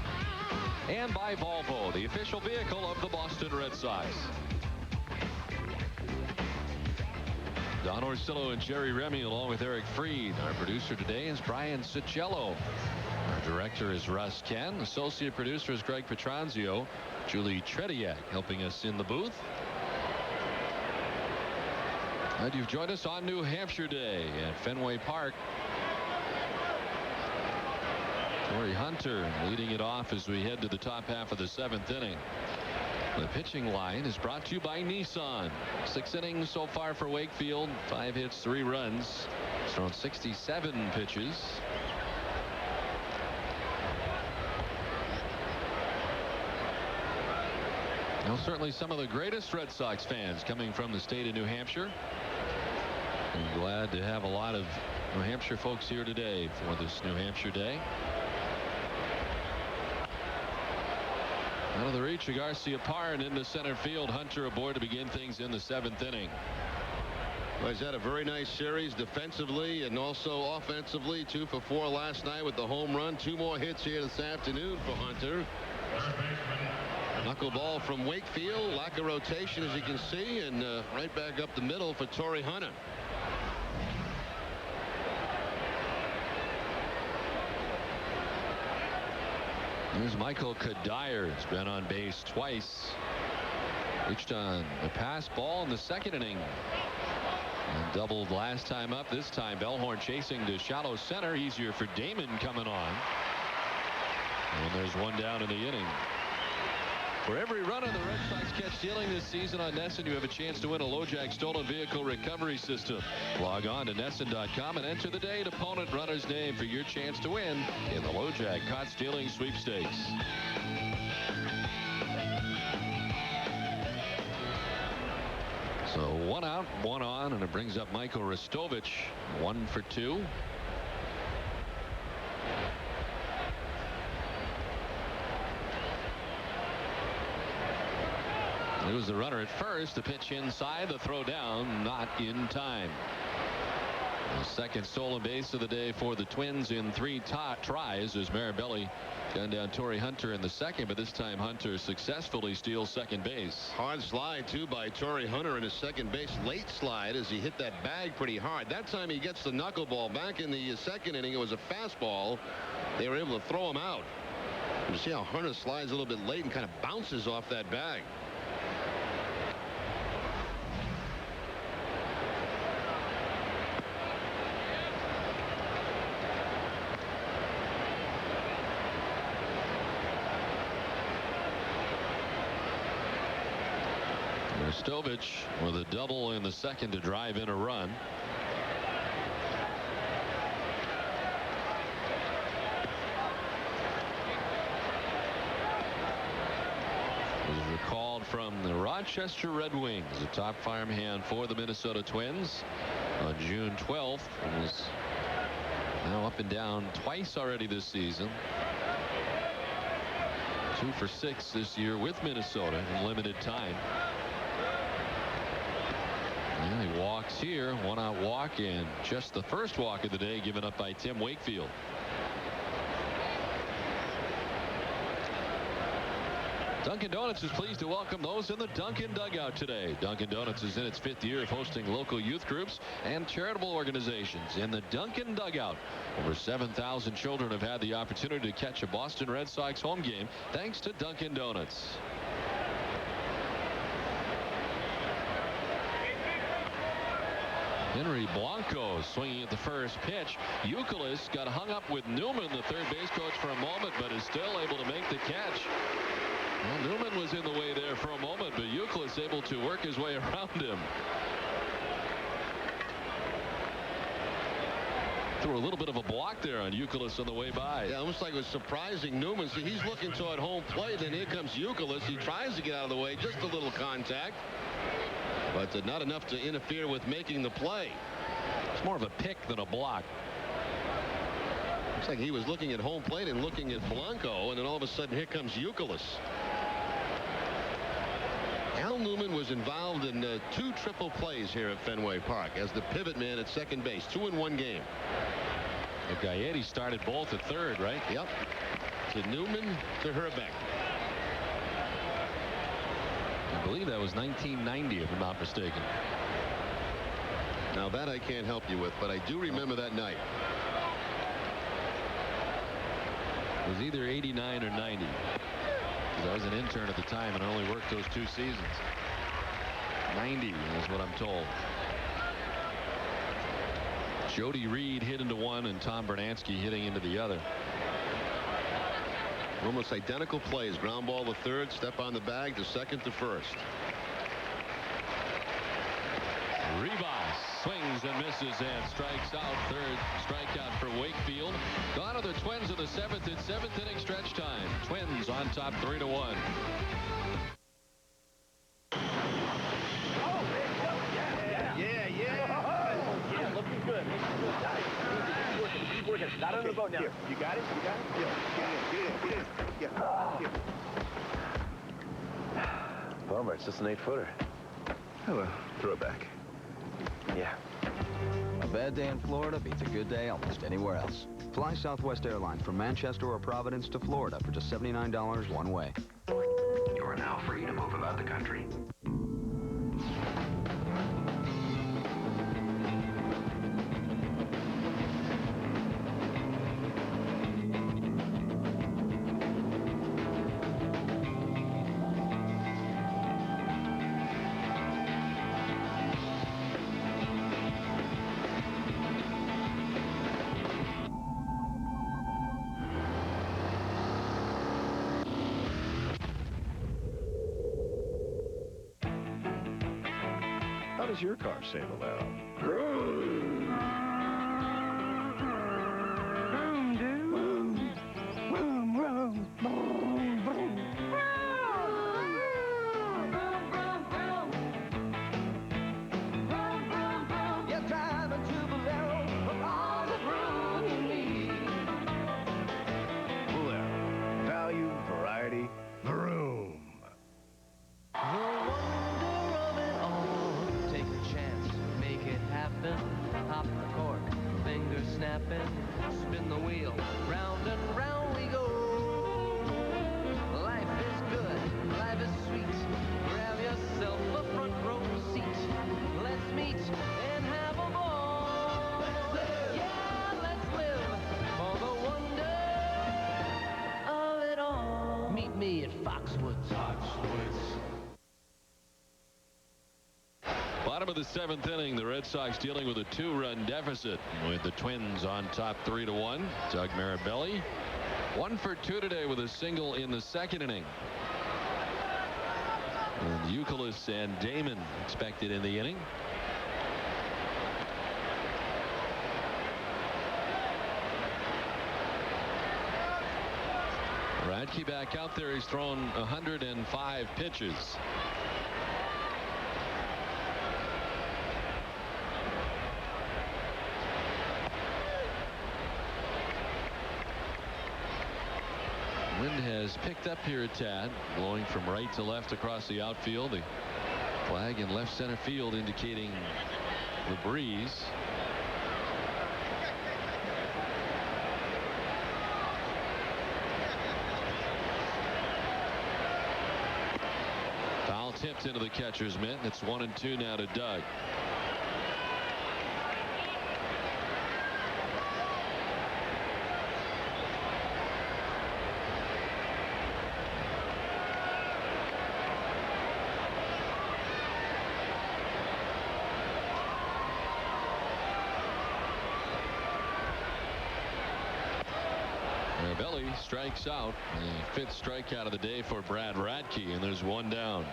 and by Volvo, the official vehicle of the Boston Red Sox. Don Orsillo and Jerry Remy along with Eric Freed. Our producer today is Brian Cicello. Our director is Russ Ken. Associate producer is Greg Petranzio. Julie Trediak helping us in the booth. And you've joined us on New Hampshire Day at Fenway Park. Torrey Hunter leading it off as we head to the top half of the 7th inning. The pitching line is brought to you by Nissan. 6 innings so far for Wakefield. 5 hits, 3 runs. He's thrown 67 pitches. Now, certainly some of the greatest Red Sox fans coming from the state of New Hampshire. I'm glad to have a lot of New Hampshire folks here today for this New Hampshire Day. Out of the reach of Garcia Parr into center field. Hunter aboard to begin things in the 7th inning. Well, he's had a very nice series defensively and also offensively. 2 for 4 last night with the home run. 2 more hits here this afternoon for Hunter. Knuckleball from Wakefield. Lack of rotation, as you can see, and right back up the middle for Torrey Hunter. Here's Michael Kadire. Has been on base twice. Reached on a pass ball in the 2nd inning. And doubled last time up. This time Bellhorn chasing to shallow center. Easier for Damon coming on. And there's 1 down in the inning. For every runner the Red Sox catch stealing this season on Nesson, you have a chance to win a LoJack stolen vehicle recovery system. Log on to Nesson.com and enter the date opponent runner's name for your chance to win in the LoJack Caught Stealing Sweepstakes. So 1 out, 1 on, and it brings up Michael Ristovich. 1 for 2. It was the runner at first. The pitch inside, the throw down, not in time. The second stolen base of the day for the Twins in 3 tries as Marabelli gunned down Torrey Hunter in the second, but this time Hunter successfully steals second base. Hard slide, too, by Torrey Hunter in his second base. Late slide as he hit that bag pretty hard. That time he gets the knuckleball. Back in the second inning, it was a fastball. They were able to throw him out. You see how Hunter slides a little bit late and kind of bounces off that bag. Stovich with a double in the second to drive in a run. Was recalled from the Rochester Red Wings, a top farmhand for the Minnesota Twins on June 12th. And was now up and down twice already this season. 2 for 6 this year with Minnesota in limited time. Yeah, he walks here, 1-out walk, and just the first walk of the day given up by Tim Wakefield. Dunkin' Donuts is pleased to welcome those in the Dunkin' Dugout today. Dunkin' Donuts is in its 5th year of hosting local youth groups and charitable organizations in the Dunkin' Dugout. Over 7,000 children have had the opportunity to catch a Boston Red Sox home game thanks to Dunkin' Donuts. Henry Blanco swinging at the first pitch. Youkilis got hung up with Newman, the third base coach, for a moment, but is still able to make the catch. Well, Newman was in the way there for a moment, but Youkilis able to work his way around him. Threw a little bit of a block there on Youkilis on the way by. Yeah, almost like it was surprising Newman. See, he's looking toward home plate, and here comes Youkilis. He tries to get out of the way, just a little contact, but not enough to interfere with making the play. It's more of a pick than a block. Looks like he was looking at home plate and looking at Blanco, and then all of a sudden here comes Youkilis. Al Newman was involved in 2 triple plays here at Fenway Park as the pivot man at second base. 2 in 1 game. Gaetti started both at third, right? Yep. To Newman, to Herbeck. I believe that was 1990, if I'm not mistaken. Now that I can't help you with, but I do remember that night. It was either 89 or 90. Because I was an intern at the time and only worked those 2 seasons. 90 is what I'm told. Jody Reed hit into one and Tom Bernansky hitting into the other. Almost identical plays. Ground ball to third, step on the bag to second to first. Rivas swings and misses and strikes out. Third strikeout for Wakefield. Gone are the Twins in the 7th. It's 7th inning stretch time. Twins on top 3-1. Yeah, looking good. Keep working. Not on the boat now. Here. You got it? You got it? Yeah. Get in. Yeah. Bummer, it's just an 8-footer. Oh, well, throw it back. Yeah. A bad day in Florida beats a good day almost anywhere else. Fly Southwest Airlines from Manchester or Providence to Florida for just $79 one way. You are now free to move about the country. How does your car say loud? Bolero. Value, variety, vroom. Take a chance, make it happen. Hop the cork, happen. Spin the wheel, round and round we go. Life is good, life is sweet. Grab yourself a front row seat. Let's meet and have a ball. Let's live. Yeah, let's live for the wonder of it all. Meet me at Foxwoods. Bottom of the 7th inning, the Red Sox dealing with a 2-run deficit with the Twins on top 3-1. Doug Mirabelli 1 for 2 today with a single in the 2nd inning. And Youkilis and Damon expected in the inning. Radke back out there. He's thrown 105 pitches. Wind has picked up here a tad, blowing from right to left across the outfield. The flag in left center field indicating the breeze. Foul tipped into the catcher's mitt. It's 1-2 now to Doug. Mirabelli strikes out. The 5th strikeout of the day for Brad Radke, and there's 1 down.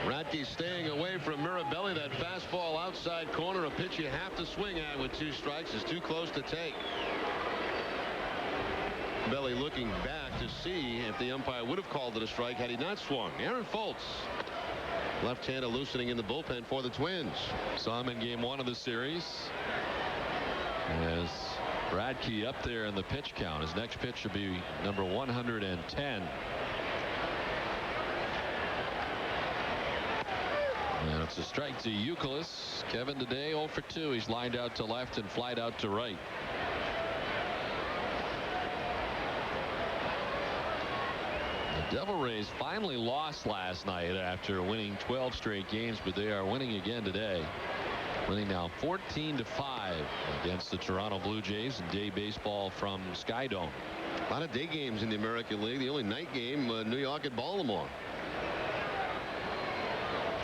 Radke staying away from Mirabelli. That fastball outside corner, a pitch you have to swing at with 2 strikes, is too close to take. Belly looking back to see if the umpire would have called it a strike had he not swung. Aaron Foltz, left-hander, loosening in the bullpen for the Twins. Saw him in game 1 of the series. As Radke up there in the pitch count. His next pitch should be number 110. And it's a strike to Youkilis. Kevin today 0 for 2. He's lined out to left and flied out to right. The Devil Rays finally lost last night after winning 12 straight games, but they are winning again today. Winning now 14-5 against the Toronto Blue Jays in day baseball from Skydome. A lot of day games in the American League. The only night game, New York at Baltimore.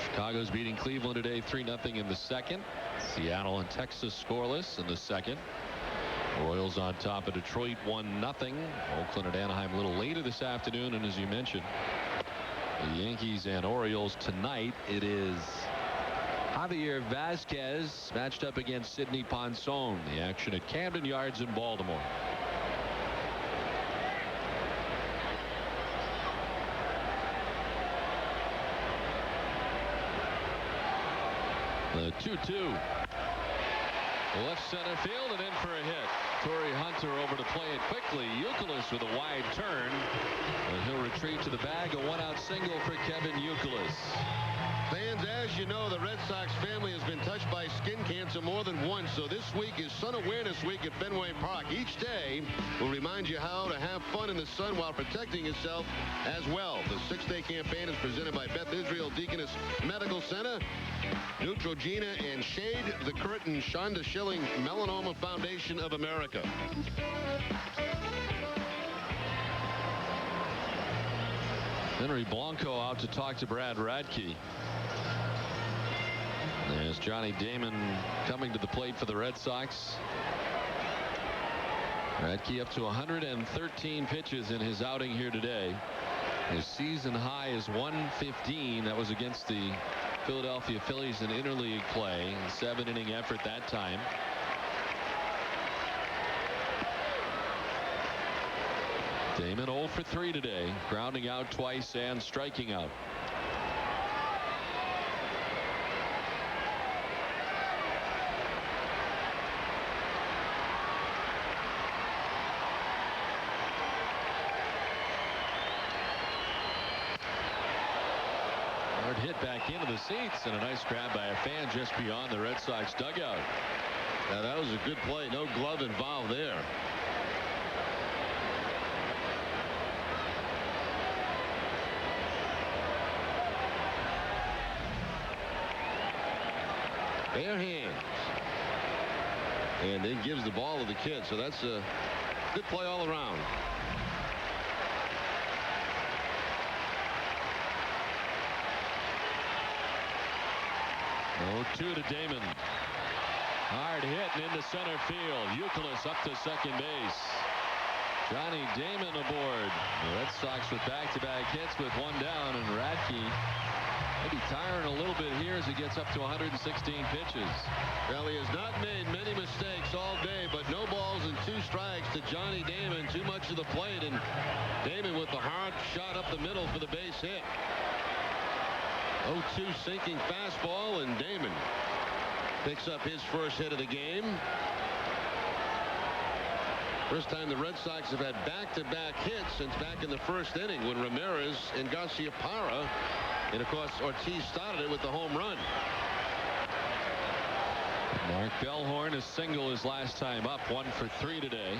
Chicago's beating Cleveland today 3-0 in the 2nd. Seattle and Texas scoreless in the 2nd. Royals on top of Detroit 1-0. Oakland and Anaheim a little later this afternoon. And as you mentioned, the Yankees and Orioles tonight. It is Javier Vazquez matched up against Sidney Ponson. The action at Camden Yards in Baltimore. The 2-2. Left center field and in for a hit. Torrey Hunter over to play it quickly. Youkilis with a wide turn. And he'll retreat to the bag. A 1-out single for Kevin Youkilis. Fans, as you know, the Red Sox family has been touched by skin cancer more than once. So this week is Sun Awareness Week at Fenway Park. Each day will remind you how to have fun in the sun while protecting yourself as well. The 6-day campaign is presented by Beth Israel Deaconess Medical Center, Neutrogena, and Shade the Curtain Shonda Schilling Melanoma Foundation of America. Henry Blanco out to talk to Brad Radke. There's Johnny Damon coming to the plate for the Red Sox. Radke up to 113 pitches in his outing here today. His season high is 115. That was against the Philadelphia Phillies in interleague play. 7-inning effort that time. Damon 0 for 3 today, grounding out twice and striking out. Hard hit back into the seats, and a nice grab by a fan just beyond the Red Sox dugout. Now, that was a good play. No glove involved there. Bare hands. And then gives the ball to the kid. So that's a good play all around. Oh, 2 to Damon. Hard hit and into center field. Youkilis up to second base. Johnny Damon aboard. The Red Sox with back-to-back hits with one down, and Radke maybe tiring a little bit here as he gets up to 116 pitches. Well, he has not made many mistakes all day, but no balls and 2 strikes to Johnny Damon. Too much of the plate, and Damon with the hard shot up the middle for the base hit. 0-2 sinking fastball, and Damon picks up his first hit of the game. First time the Red Sox have had back-to-back hits since back in the first inning when Ramirez and Garciaparra, and of course Ortiz started it with the home run. Mark Bellhorn is single his last time up, 1 for 3 today.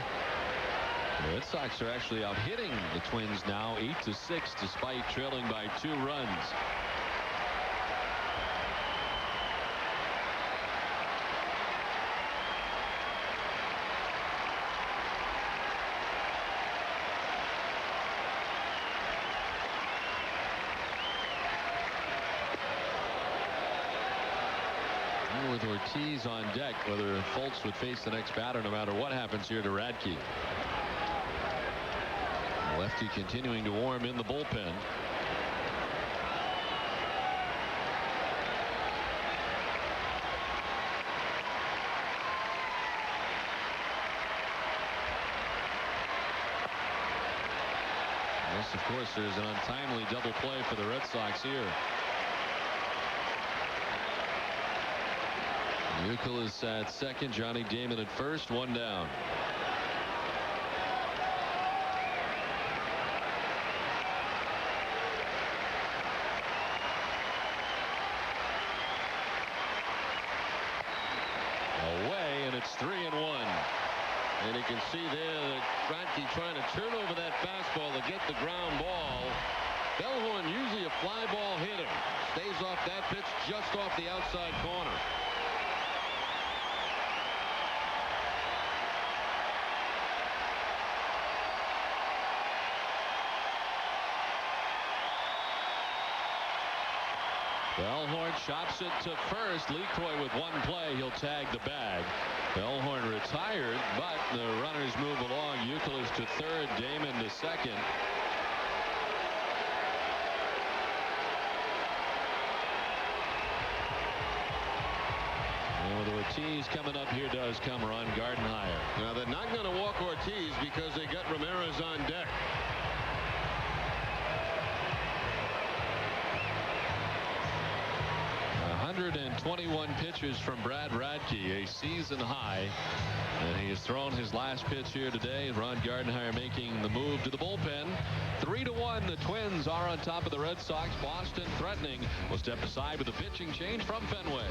The Red Sox are actually out hitting the Twins now 8-6 despite trailing by 2 runs. With Ortiz on deck, whether Fultz would face the next batter no matter what happens here to Radke. Lefty continuing to warm in the bullpen. Yes, of course, there's an untimely double play for the Red Sox here. Youkilis at second, Johnny Damon at first, 1 down. Away, and it's 3-1. And you can see there that Radke trying to turn over that fastball to get the ground ball. Bellhorn, usually a fly ball hitter, stays off that pitch just off the outside corner. Bellhorn chops it to first. LeCroy with 1 play. He'll tag the bag. Bellhorn retired, but the runners move along. Youkilis to third, Damon to second. And with Ortiz coming up, here does come Ron Gardenhire. Now they're not going to walk Ortiz because they got Ramirez on deck. 121 pitches from Brad Radke, a season high, and he has thrown his last pitch here today. Ron Gardenhire making the move to the bullpen. 3-1, the Twins are on top of the Red Sox. Boston threatening will step aside with a pitching change from Fenway.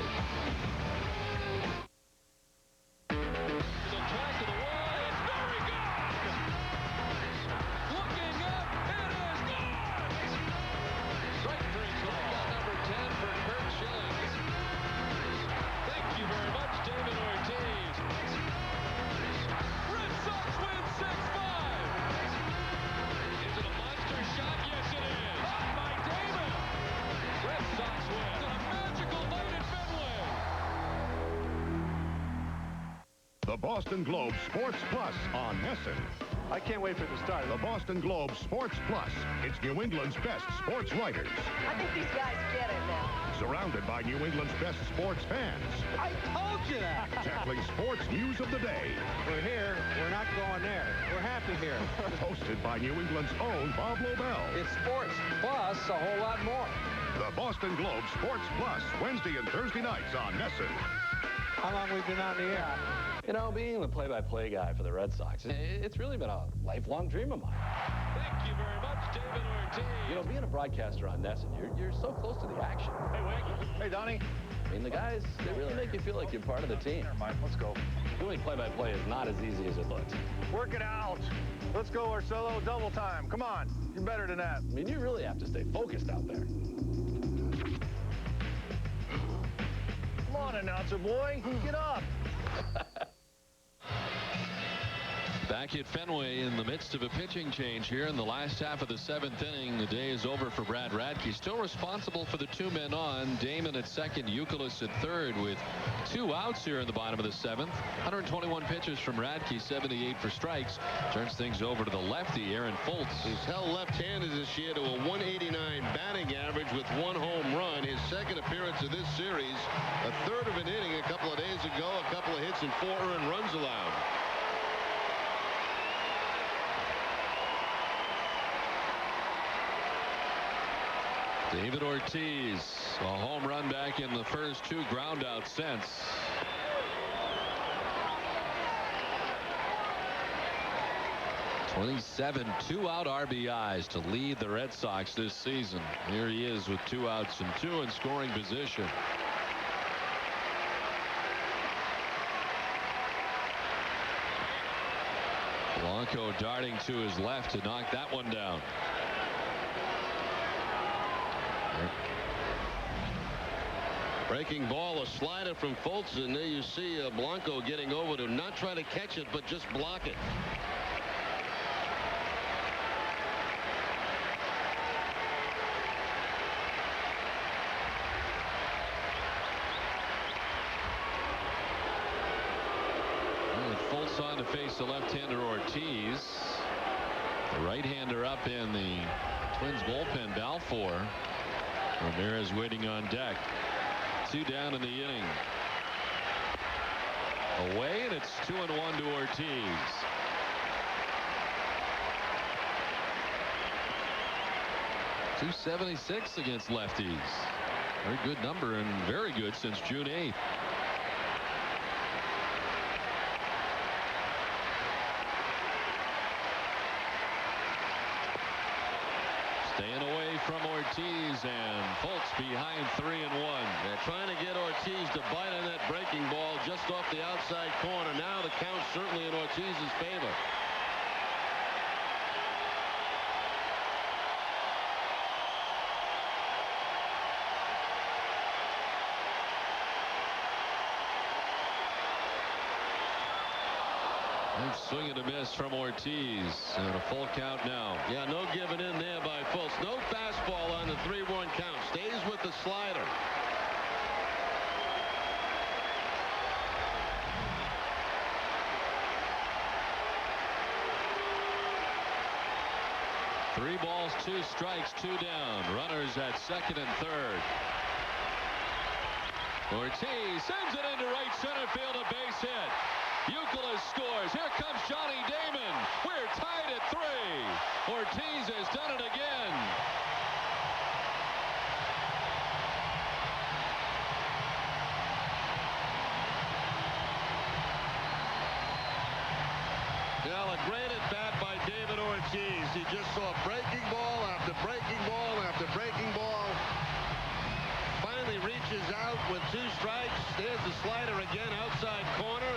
The Boston Globe Sports Plus on Nesson. I can't wait for it to start. The Boston Globe Sports Plus. It's New England's best sports writers. I think these guys get it now. Surrounded by New England's best sports fans. I told you that. Tackling sports news of the day. We're here. We're not going there. We're happy here. Hosted by New England's own Bob Lobel. It's sports plus a whole lot more. The Boston Globe Sports Plus. Wednesday and Thursday nights on Nesson. How long we've been on the air? You know, being the play-by-play guy for the Red Sox, it's really been a lifelong dream of mine. Thank you very much, David Ortiz. You know, being a broadcaster on NESN, you're so close to the action. Hey, Wake. Hey, Donnie. I mean, the guys, they really make you feel like you're part of the team. Never mind. Let's go. Doing play-by-play is not as easy as it looks. Work it out. Let's go, Orsillo. Double time. Come on. You're better than that. I mean, you really have to stay focused out there. Come on, announcer boy. Get up. Back at Fenway in the midst of a pitching change here in the last half of the 7th inning. The day is over for Brad Radke. Still responsible for the 2 men on. Damon at second, Youkilis at third with 2 outs here in the bottom of the 7th. 121 pitches from Radke, 78 for strikes. Turns things over to the lefty, Aaron Foltz. He's held left-handed this year to a 189 batting average with 1 home run. His second appearance of this series, a third of an inning a couple of days ago, a couple of hits and 4 earned runs allowed. David Ortiz, a home run back in the first 2 ground outs since. '27 2-out RBIs to lead the Red Sox this season. Here he is with 2 outs and 2 in scoring position. Blanco darting to his left to knock that one down. Breaking ball, a slider from Foltz, and there you see Blanco getting over to not try to catch it, but just block it. Foltz on to face the left-hander Ortiz. The right-hander up in the Twins bullpen, Balfour. Ramirez waiting on deck. 2 down in the inning. Away, and it's 2-1 to Ortiz. .276 against lefties. Very good number, and very good since June 8th. Staying away from Ortiz, and Foltz behind 3-1. They're trying to get Ortiz to bite on that breaking ball just off the outside corner. Now the count's certainly in Ortiz's favor. Swing and a miss from Ortiz, and a full count now. Yeah, no giving in there by Foltz. No fastball on the 3-1 count. Stays with the slider. Three balls, 2 strikes, 2 down. Runners at second and third. Ortiz sends it into right center field, a base hit. Youkilis scores. Here comes Johnny Damon. We're tied at 3. Ortiz has done it again. Well, a great at bat by David Ortiz. He just saw breaking ball after breaking ball after breaking ball. Finally reaches out with 2 strikes. There's the slider again, outside corner.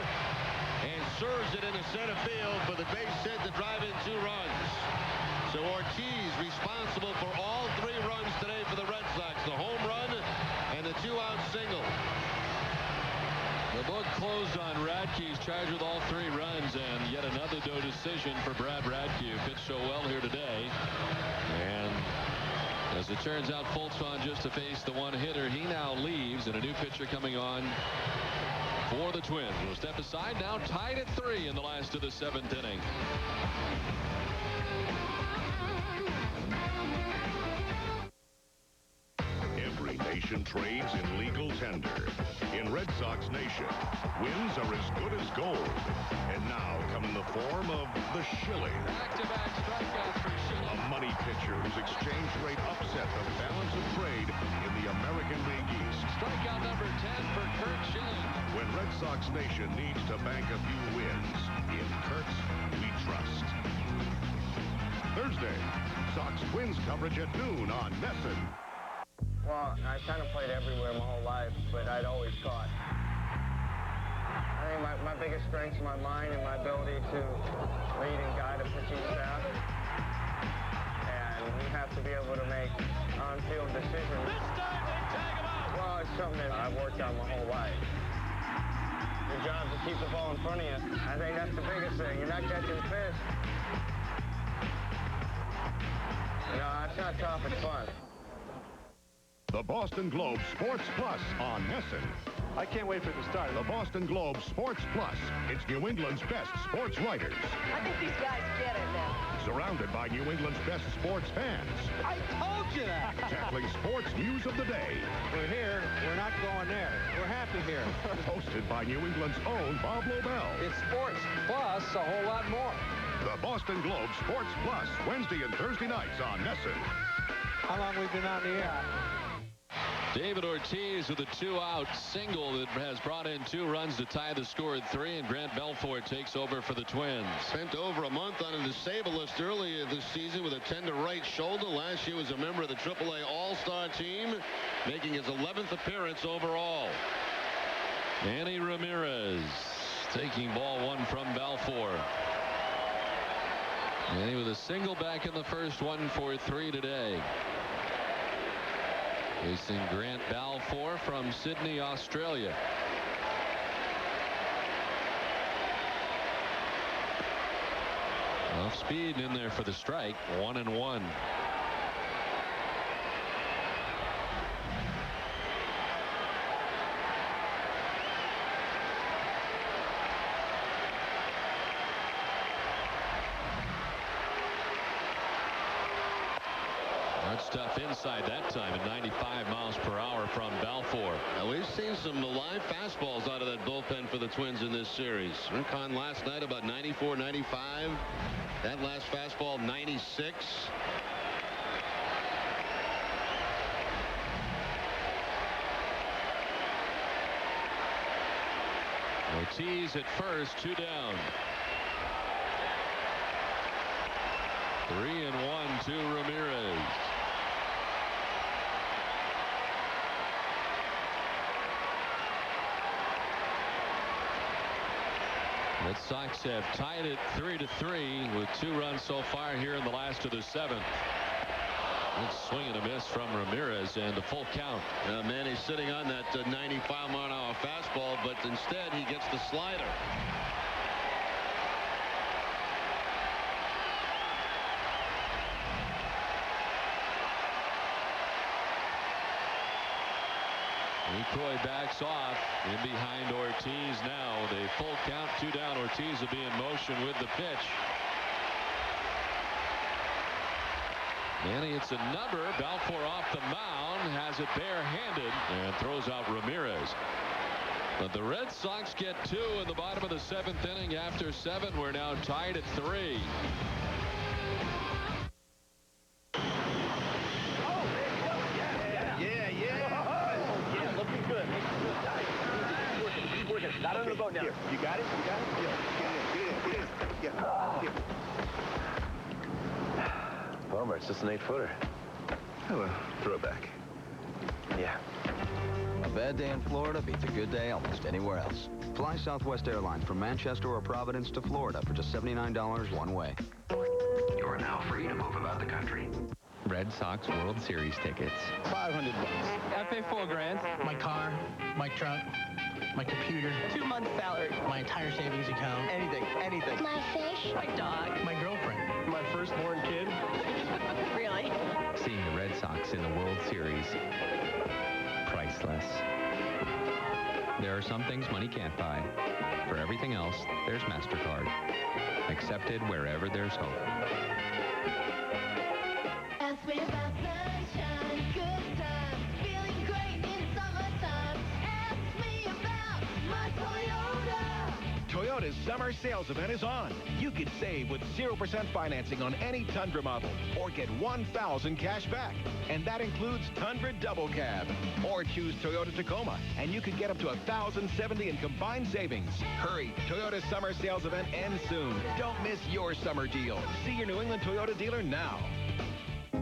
And serves it into center field for the base hit to drive in 2 runs. So Ortiz responsible for all 3 runs today for the Red Sox. The home run and the 2-out single. The book closed on Radke's charge with all 3 runs, and yet another no decision for Brad Radke, who pitched so well here today. And as it turns out, Foltz on just to face the 1-hitter. He now leaves, and a new pitcher coming on for the Twins. We'll step aside now, tied at 3 in the last of the 7th inning. Every nation trades in legal tender. In Red Sox Nation, wins are as good as gold. And now come in the form of the shilling. Back-to-back strikeouts for Schilling. A money pitcher whose exchange rate upset the balance of trade in the American League East. Strikeout number 10 for Kurt Schilling. When Red Sox Nation needs to bank a few wins, in Kurtz we trust. Thursday, Sox Twins. Twins coverage at noon on Nesson. Well, I kind of played everywhere my whole life, but I'd always caught. I think my biggest strengths are my mind and my ability to lead and guide a pitching staff. And we have to be able to make on-field decisions. This time they tag him out! Well, it's something that I've worked on my whole life. Your job is to keep the ball in front of you. I think that's the biggest thing. You're not catching fish. No, it's not tough, it's fun. The Boston Globe Sports Plus on Nesson. I can't wait for it to start. The Boston Globe Sports Plus. It's New England's best sports writers. I think these guys get it now. Surrounded by New England's best sports fans. I told you that. Tackling sports news of the day. We're here. We're not going there. We're happy here. Hosted by New England's own Bob Lobel. It's sports plus a whole lot more. The Boston Globe Sports Plus, Wednesday and Thursday nights on Nesson. How long have we been on the air? David Ortiz with a 2-out single that has brought in 2 runs to tie the score at 3, and Grant Belfort takes over for the Twins. Spent over a month on a disabled list earlier this season with a tender right shoulder. Last year was a member of the AAA All-Star team, making his 11th appearance overall. Manny Ramirez taking ball 1 from Belfort. Manny with a single back in the first, 1 for 3 today. Facing Grant Balfour from Sydney, Australia. Off speed in there for the strike. 1-1. Stuff inside that time at 95 miles per hour from Balfour. Now, we've seen some live fastballs out of that bullpen for the Twins in this series. Rincon last night about 94, 95. That last fastball 96. Ortiz at first, 2 down. 3-1 to Ramirez. Red Sox have tied it 3-3 with 2 runs so far here in the last of the 7th. Good swing and a miss from Ramirez and a full count. Manny's sitting on that 95-mile-an-hour fastball, but instead he gets the slider. McCoy backs off in behind Ortiz now. With a full count, 2 down. Ortiz will be in motion with the pitch. Manny hits a number. Balfour off the mound, has it barehanded and throws out Ramirez. But the Red Sox get 2 in the bottom of the 7th inning. After 7, we're now tied at 3. Not under the boat now. Here, you got it? You got it? Get in. Yeah. Here. Bummer, it's just an 8-footer. Oh, well, throw it back. Yeah. A bad day in Florida beats a good day almost anywhere else. Fly Southwest Airlines from Manchester or Providence to Florida for just $79 one way. You're now free to move about the country. Red Sox World Series tickets. $500. I pay $4,000. My car, my truck, my computer, 2 months' salary, my entire savings account, anything. My fish, My dog, my girlfriend, my firstborn kid. really. Seeing the Red Sox in the World Series. Priceless. There are some things money can't buy. For everything else, there's MasterCard. Accepted wherever there's hope. ask me about sunshine, good times, feeling great in summertime. Ask me about my Toyota. Toyota's summer sales event is on. You could save with 0% financing on any Tundra model or get $1,000 cash back. And that includes Tundra Double Cab. Or choose Toyota Tacoma, and you could get up to $1,070 in combined savings. Hurry, Toyota's summer sales event ends soon. Don't miss your summer deal. See your New England Toyota dealer now.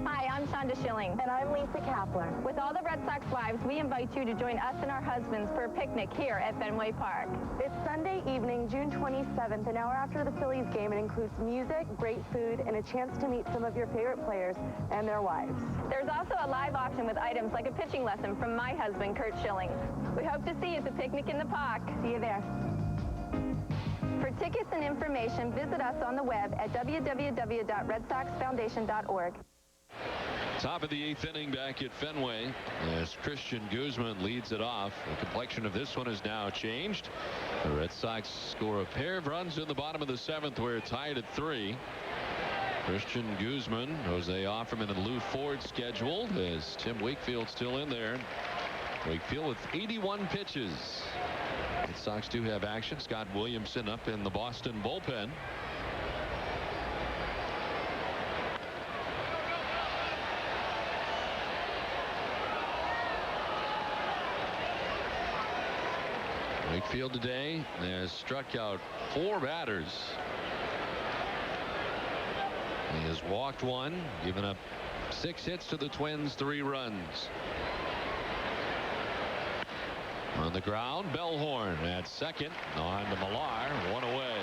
Hi, Shonda Schilling. And I'm Lisa Kapler. With all the Red Sox wives, we invite you to join us and our husbands for a picnic here at Fenway Park. It's Sunday evening, June 27th, an hour after the Phillies game. It includes music, great food, and a chance to meet some of your favorite players and their wives. There's also a live auction with items like a pitching lesson from my husband, Kurt Schilling. We hope to see you at the picnic in the park. See you there. For tickets and information, visit us on the web at www.redsoxfoundation.org. Top of the 8th inning back at Fenway as Christian Guzman leads it off. The complexion of this one has now changed. The Red Sox score a pair of runs in the bottom of the 7th. We're tied at 3. Christian Guzman, Jose Offerman, and Lou Ford scheduled as Tim Wakefield still in there. Wakefield with 81 pitches. Red Sox do have action. Scott Williamson up in the Boston bullpen. Wakefield today has struck out 4 batters. He has walked 1, given up 6 hits to the Twins, 3 runs. On the ground, Bellhorn at second. On to Millar, 1 away.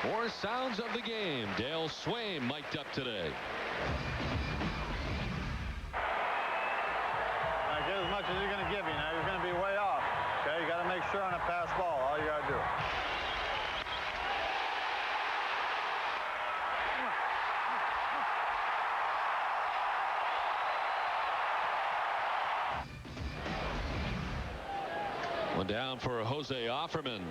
More sounds of the game. Dale Swaim mic'd up today. Get as much as he's going to give you. Now he's going to be way off. Okay, you got to make sure on a pass ball. All you got to do. One down for Jose Offerman.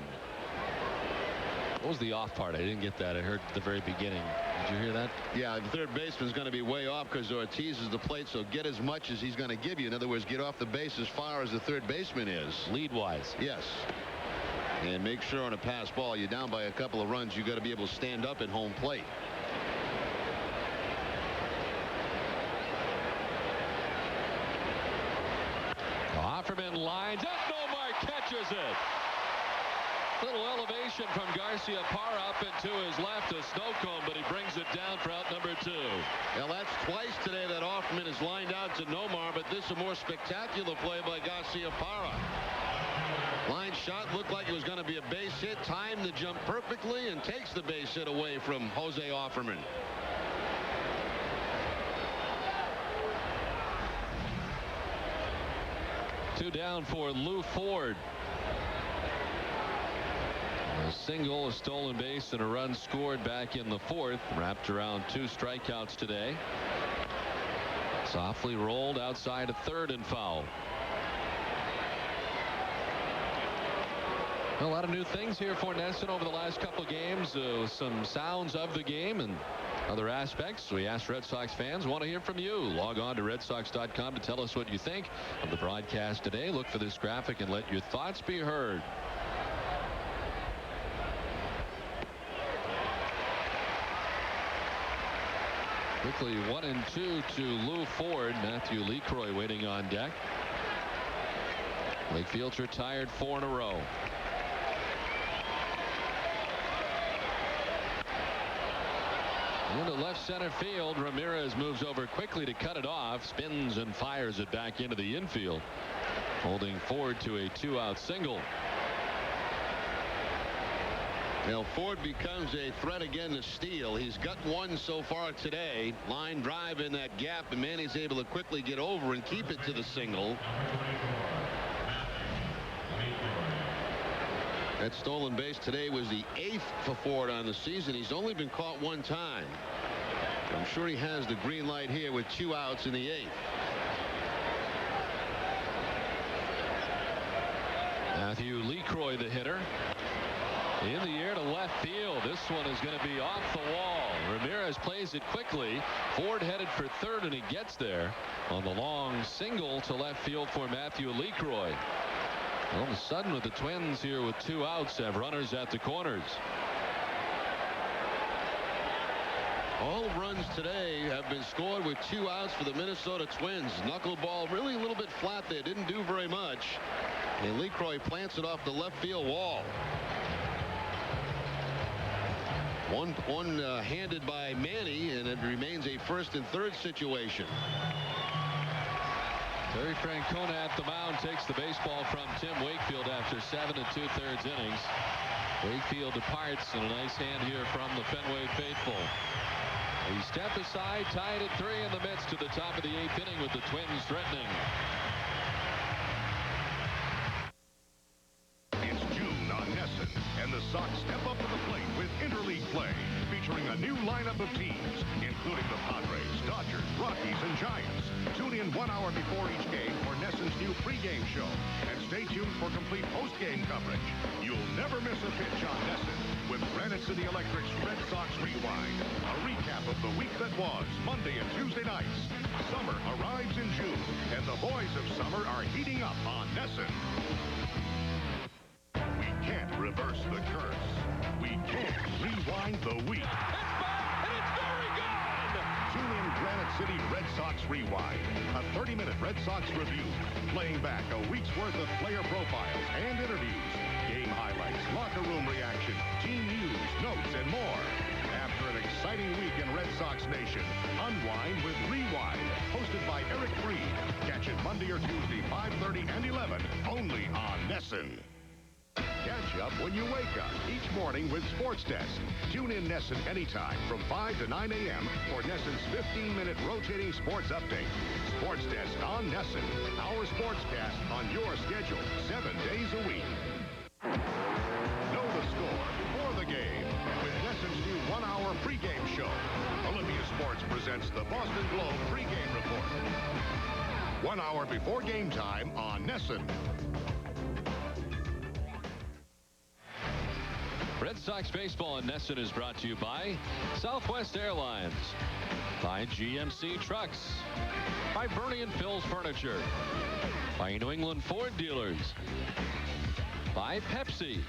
What was the off part? I didn't get that. I heard at the very beginning. Did you hear that? Yeah, the third baseman's going to be way off because Ortiz is the plate, so get as much as he's going to give you. In other words, get off the base as far as the third baseman is. Lead-wise. Yes. And make sure on a pass ball, you're down by a couple of runs, you got to be able to stand up at home plate. Offerman lines up. Nomar catches it. Little elevation from Garcia Parra up and to his left to Snowcomb, but he brings it down for out number 2. Well, that's twice today that Offerman is lined out to Nomar, but this is a more spectacular play by Garcia Parra. Line shot looked like it was going to be a base hit. Timed the jump perfectly and takes the base hit away from Jose Offerman. Two down for Lou Ford. A single, a stolen base, and a run scored back in the 4th. Wrapped around 2 strikeouts today. Softly rolled outside of third and foul. A lot of new things here for Nesson over the last couple of games. Some sounds of the game and other aspects. We asked Red Sox fans, want to hear from you. Log on to redsox.com to tell us what you think of the broadcast today. Look for this graphic and let your thoughts be heard. Quickly 1-2 to Lou Ford. Matthew LeCroy waiting on deck. Wakefield's retired 4 in a row. Into left center field. Ramirez moves over quickly to cut it off. Spins and fires it back into the infield. Holding Ford to a 2-out single. Now Ford becomes a threat again to steal. He's got 1 so far today. Line drive in that gap, and Manny's able to quickly get over and keep it to the single. That stolen base today was the 8th for Ford on the season. He's only been caught 1 time. I'm sure he has the green light here with 2 outs in the 8th. Matthew LeCroy, the hitter. In the air to left field. This one is going to be off the wall. Ramirez plays it quickly. Ford headed for third, and he gets there on the long single to left field for Matthew LeCroy. All of a sudden, with the Twins here with 2 outs, have runners at the corners. All runs today have been scored with 2 outs for the Minnesota Twins. Knuckleball really a little bit flat there. Didn't do very much. And LeCroy plants it off the left field wall. One handed by Manny, and it remains a first and third situation. Terry Francona at the mound takes the baseball from Tim Wakefield after 7 2/3 innings. Wakefield departs, and a nice hand here from the Fenway faithful. He stepped aside, tied at 3 in the midst to the top of the 8th inning with the Twins threatening. It's June on Nesson, and the Sox step up to the plate with interleague play, featuring a new lineup of teams, including the Padres, Dodgers, Rockies, and Giants. Tune in 1 hour before each game for Nesson's new pregame show, and stay tuned for complete postgame coverage. You'll never miss a pitch on Nesson with Granite City Electric's Red Sox Rewind, a recap of the week that was, Monday and Tuesday nights. Summer arrives in June, and the boys of summer are heating up on Nesson. We can't reverse the curse. We can't rewind the week. It's back, and it's very good! Tune in Granite City Red Sox Rewind, a 30-minute Red Sox review, playing back a week's worth of player profiles and interviews, game highlights, locker room reaction, team news, notes, and more. After an exciting week in Red Sox Nation, unwind with Rewind, hosted by Eric Freed. Catch it Monday or Tuesday, 5:30 and 11, only on Nesson. Catch up when you wake up each morning with Sports Desk. Tune in Nesson anytime from 5 to 9 a.m. for Nesson's 15-minute rotating sports update. Sports Desk on Nesson. Our sportscast on your schedule 7 days a week. Know the score before the game with Nesson's new 1-hour pregame show. Olympia Sports presents the Boston Globe pregame report. 1 hour before game time on Nesson. Red Sox baseball in Nesson is brought to you by Southwest Airlines, by GMC Trucks, by Bernie and Phil's Furniture, by New England Ford Dealers, by Pepsi,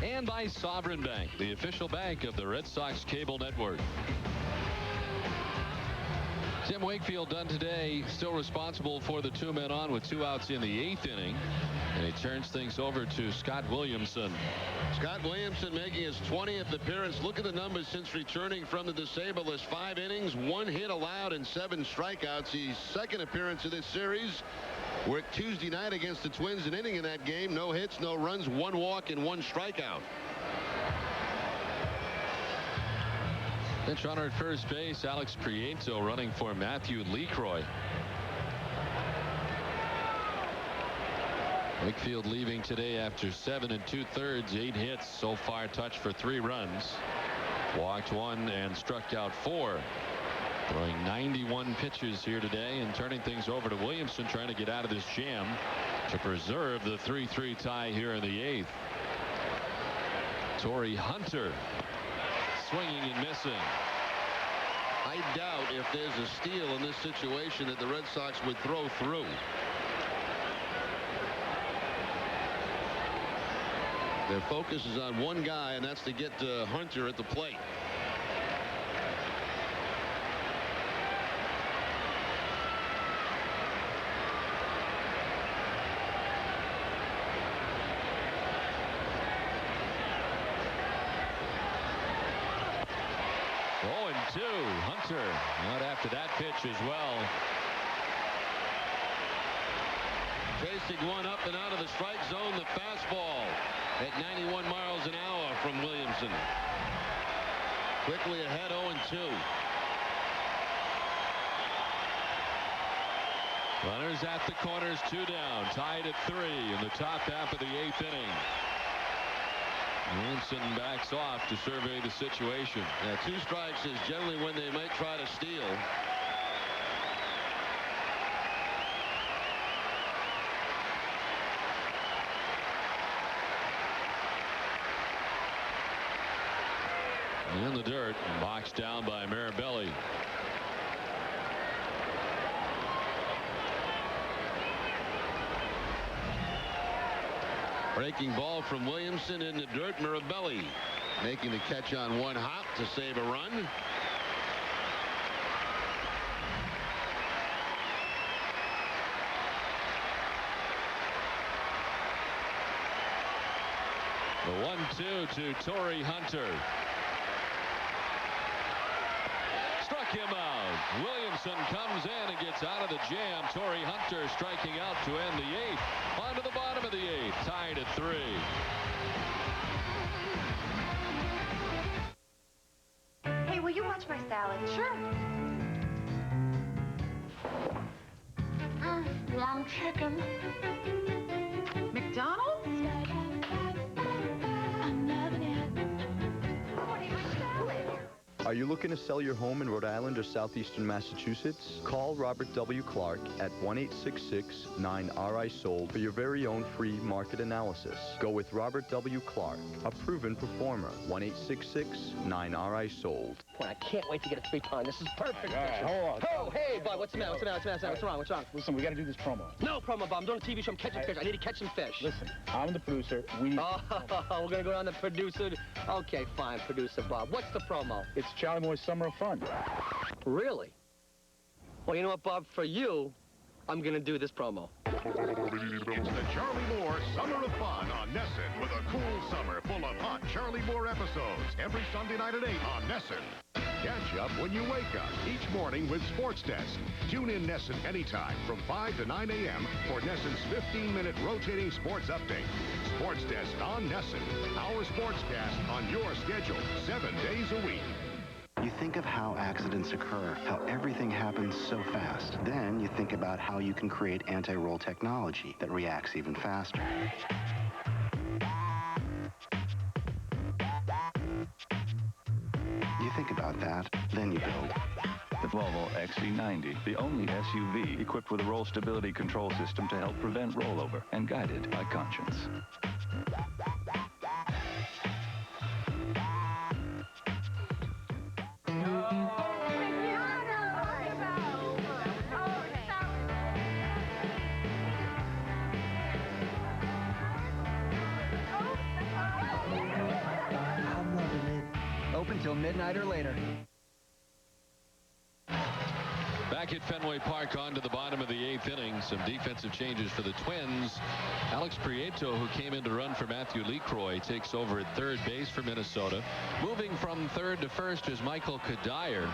and by Sovereign Bank, the official bank of the Red Sox cable network. Tim Wakefield done today, still responsible for the 2 men on with 2 outs in the 8th inning. And he turns things over to Scott Williamson. Scott Williamson making his 20th appearance. Look at the numbers since returning from the disabled list. 5 innings, 1 hit allowed, and 7 strikeouts. His second appearance of this series. Worked Tuesday night against the Twins, an inning in that game. No hits, no runs, 1 walk, and 1 strikeout. Pinch runner at first base, Alex Prieto running for Matthew Lecroy. Wakefield leaving today after 7 2/3, 8 hits so far, touched for 3 runs, walked 1 and struck out 4. Throwing 91 pitches here today and turning things over to Williamson, trying to get out of this jam to preserve the 3-3 tie here in the 8th. Torrey Hunter swinging and missing. I doubt if there's a steal in this situation that the Red Sox would throw through. Their focus is on one guy, and that's to get Hunter at the plate. Hunter not after that pitch as well. Chasing one up and out of the strike zone, the fastball at 91 miles an hour from Williamson. Quickly ahead, 0-2. Runners at the corners, 2 down, tied at 3 in the top half of the 8th inning. Williamson backs off to survey the situation. 2 strikes is generally when they might try to steal. In the dirt, boxed down by Mirabelli. Breaking ball from Williamson in the dirt. Mirabelli making the catch on one hop to save a run. The 1-2 to Torrey Hunter. him out. Williamson comes in and gets out of the jam. Torrey Hunter striking out to end the 8th. On to the bottom of the 8th, tied at 3. Hey, will you watch my salad? Sure. Long chicken. McDonald's? Are you looking to sell your home in Rhode Island or southeastern Massachusetts? Call Robert W. Clark at 1-866-9-RI-SOLD for your very own free market analysis. Go with Robert W. Clark, a proven performer. 1-866-9-RI-SOLD. Boy, I can't wait to get a free time. This is perfect. All right, hold on. Oh, hey, bud, what's the matter? What's wrong? Listen, we got to do this promo. No promo, Bob. I'm doing a TV show. I'm catching fish. I need to catch some fish. Listen, I'm the producer. We need... Oh, we're going to go down the producer. Okay, fine, producer Bob. What's the promo? It's Charlie Moore's Summer of Fun. Really? Well, you know what, Bob? For you, I'm going to do this promo. It's the Charlie Moore Summer of Fun on Nessun with a cool summer full of hot Charlie Moore episodes every Sunday night at 8 on Nessun. Catch up when you wake up each morning with Sports Desk. Tune in Nessun anytime from 5 to 9 a.m. for Nessun's 15-minute rotating sports update. Sports Desk on Nessun. Our sportscast on your schedule 7 days a week. You think of how accidents occur, how everything happens so fast. Then you think about how you can create anti-roll technology that reacts even faster. You think about that, then you build. The Volvo XC90, the only SUV equipped with a roll stability control system to help prevent rollover and guided by conscience. Open till midnight or later. Back at Fenway Park on to the bottom of the 8th inning. Some defensive changes for the Twins. Alex Prieto, who came in to run for Matthew LeCroy, takes over at third base for Minnesota. Moving from third to first is Michael Kadire.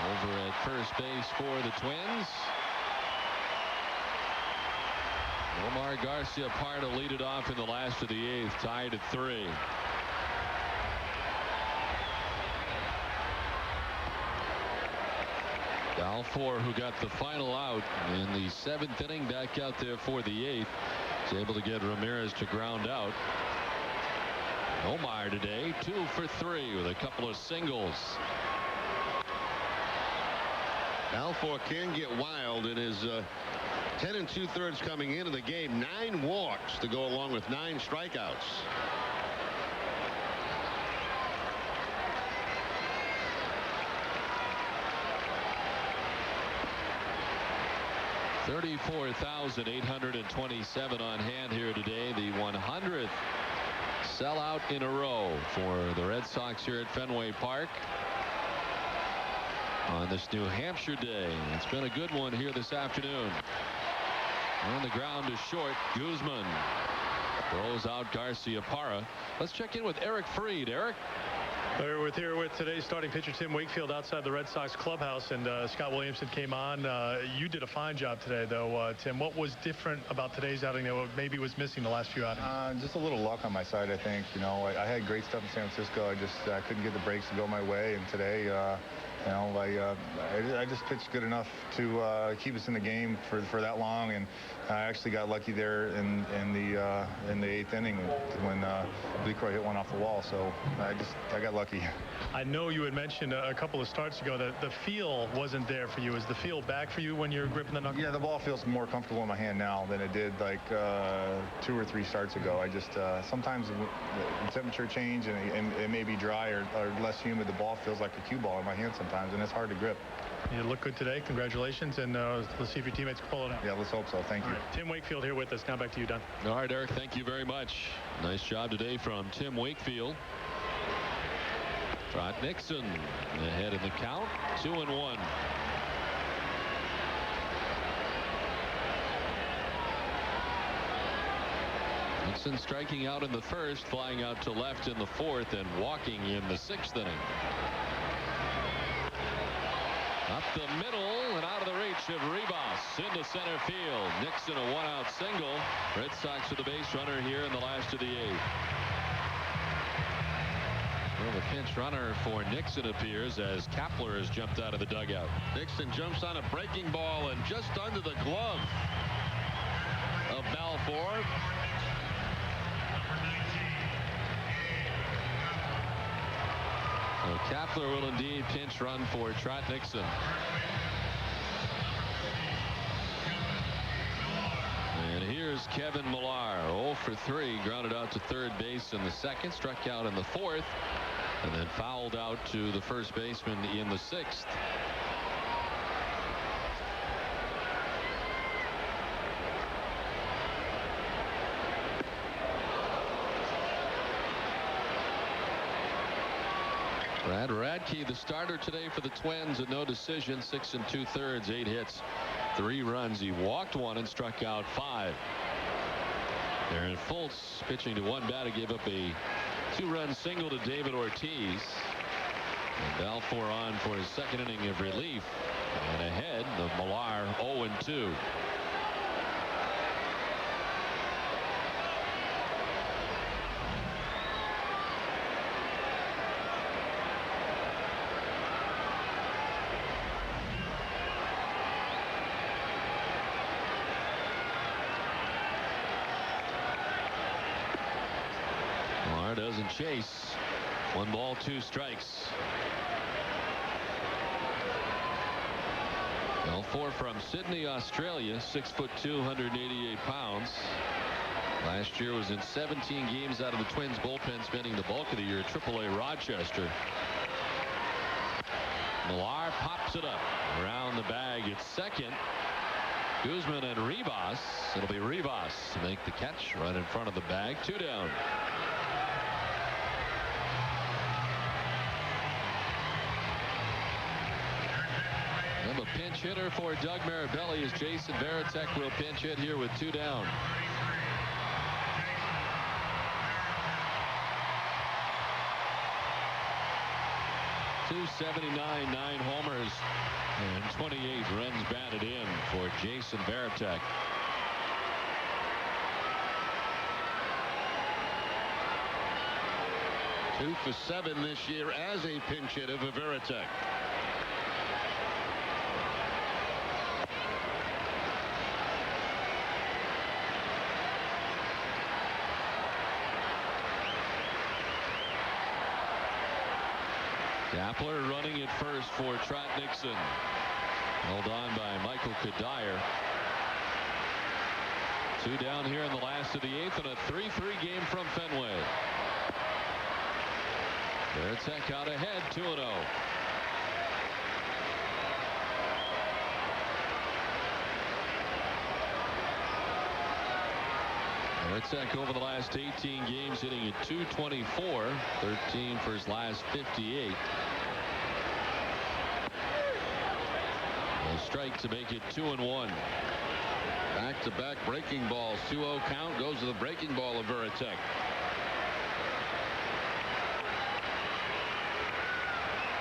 Over at first base for the Twins. Omar Garcia-Parra lead it off in the last of the 8th, tied at 3. Balfour, who got the final out in the 7th inning, back out there for the 8th, is able to get Ramirez to ground out. Omar today 2 for 3 with a couple of singles. Balfour can get wild in his 10 2/3 coming into the game. 9 walks to go along with 9 strikeouts. $34,827 on hand here today. The 100th sellout in a row for the Red Sox here at Fenway Park on this New Hampshire day. It's been a good one here this afternoon. On the ground is short. Guzman throws out Garcia-Parra. Let's check in with Eric Freed. Eric? We're here with today's starting pitcher Tim Wakefield outside the Red Sox clubhouse, and Scott Williamson came on. You did a fine job today, though, Tim. What was different about today's outing that maybe was missing the last few outings? Just a little luck on my side, I think. You know, I had great stuff in San Francisco. I just couldn't get the breaks to go my way, and today, you know, I just pitched good enough to keep us in the game for that long, and I actually got lucky there in the 8th inning when LeCroy hit one off the wall. So I got lucky. I know you had mentioned a couple of starts ago that the feel wasn't there for you. Is the feel back for you when you're gripping the knuckle? Yeah, the ball feels more comfortable in my hand now than it did like 2 or 3 starts ago. I just sometimes the temperature change and it may be dry or less humid. The ball feels like a cue ball in my hand sometimes, and it's hard to grip. You look good today. Congratulations, and let's see if your teammates can pull it out. Yeah, let's hope so. Thank you. Right. Tim Wakefield here with us. Now back to you, Don. All right, Eric, thank you very much. Nice job today from Tim Wakefield. Trot Nixon ahead in the count, 2-1. Nixon striking out in the first, flying out to left in the fourth, and walking in the sixth inning. Up the middle and out of the reach of Rivas into center field. Nixon a one-out single. Red Sox with a base runner here in the last of the eighth. Well, the pinch runner for Nixon appears as Kapler has jumped out of the dugout. Nixon jumps on a breaking ball and just under the glove of Balfour. So Kapler will indeed pinch run for Trot Nixon. And here's Kevin Millar, 0 for 3, grounded out to third base in the second, struck out in the fourth, and then fouled out to the first baseman in the sixth. Brad Radke, the starter today for the Twins, and no decision, 6 2/3, 8 hits, 3 runs. He walked 1 and struck out 5. Aaron Fultz pitching to 1 batter, gave up a 2-run single to David Ortiz. And Balfour on for his second inning of relief. And ahead, the Millar 0-2. Doesn't chase. 1 ball, 2 strikes. Balfour from Sydney, Australia, 6'2", 188 pounds. Last year was in 17 games out of the Twins bullpen, spending the bulk of the year at AAA Rochester. Millar pops it up around the bag at second. Guzman and Rivas. It'll be Rivas to make the catch right in front of the bag. 2 down. And the pinch hitter for Doug Mirabelli is Jason Varitek. Will pinch hit here with 2 down. .279, 9 homers, and 28 runs batted in for Jason Varitek. Two for 7 this year as a pinch hitter for Varitek. Kapler running at first for Trot Nixon. Held on by Michael Kadire. 2 down here in the last of the 8th, and a 3-3 game from Fenway. Varitek out ahead, 2-0. Varitek over the last 18 games hitting at .224, 13 for his last 58. A strike to make it 2-1. Back-to-back breaking balls. 2-0 count goes to the breaking ball of Varitek.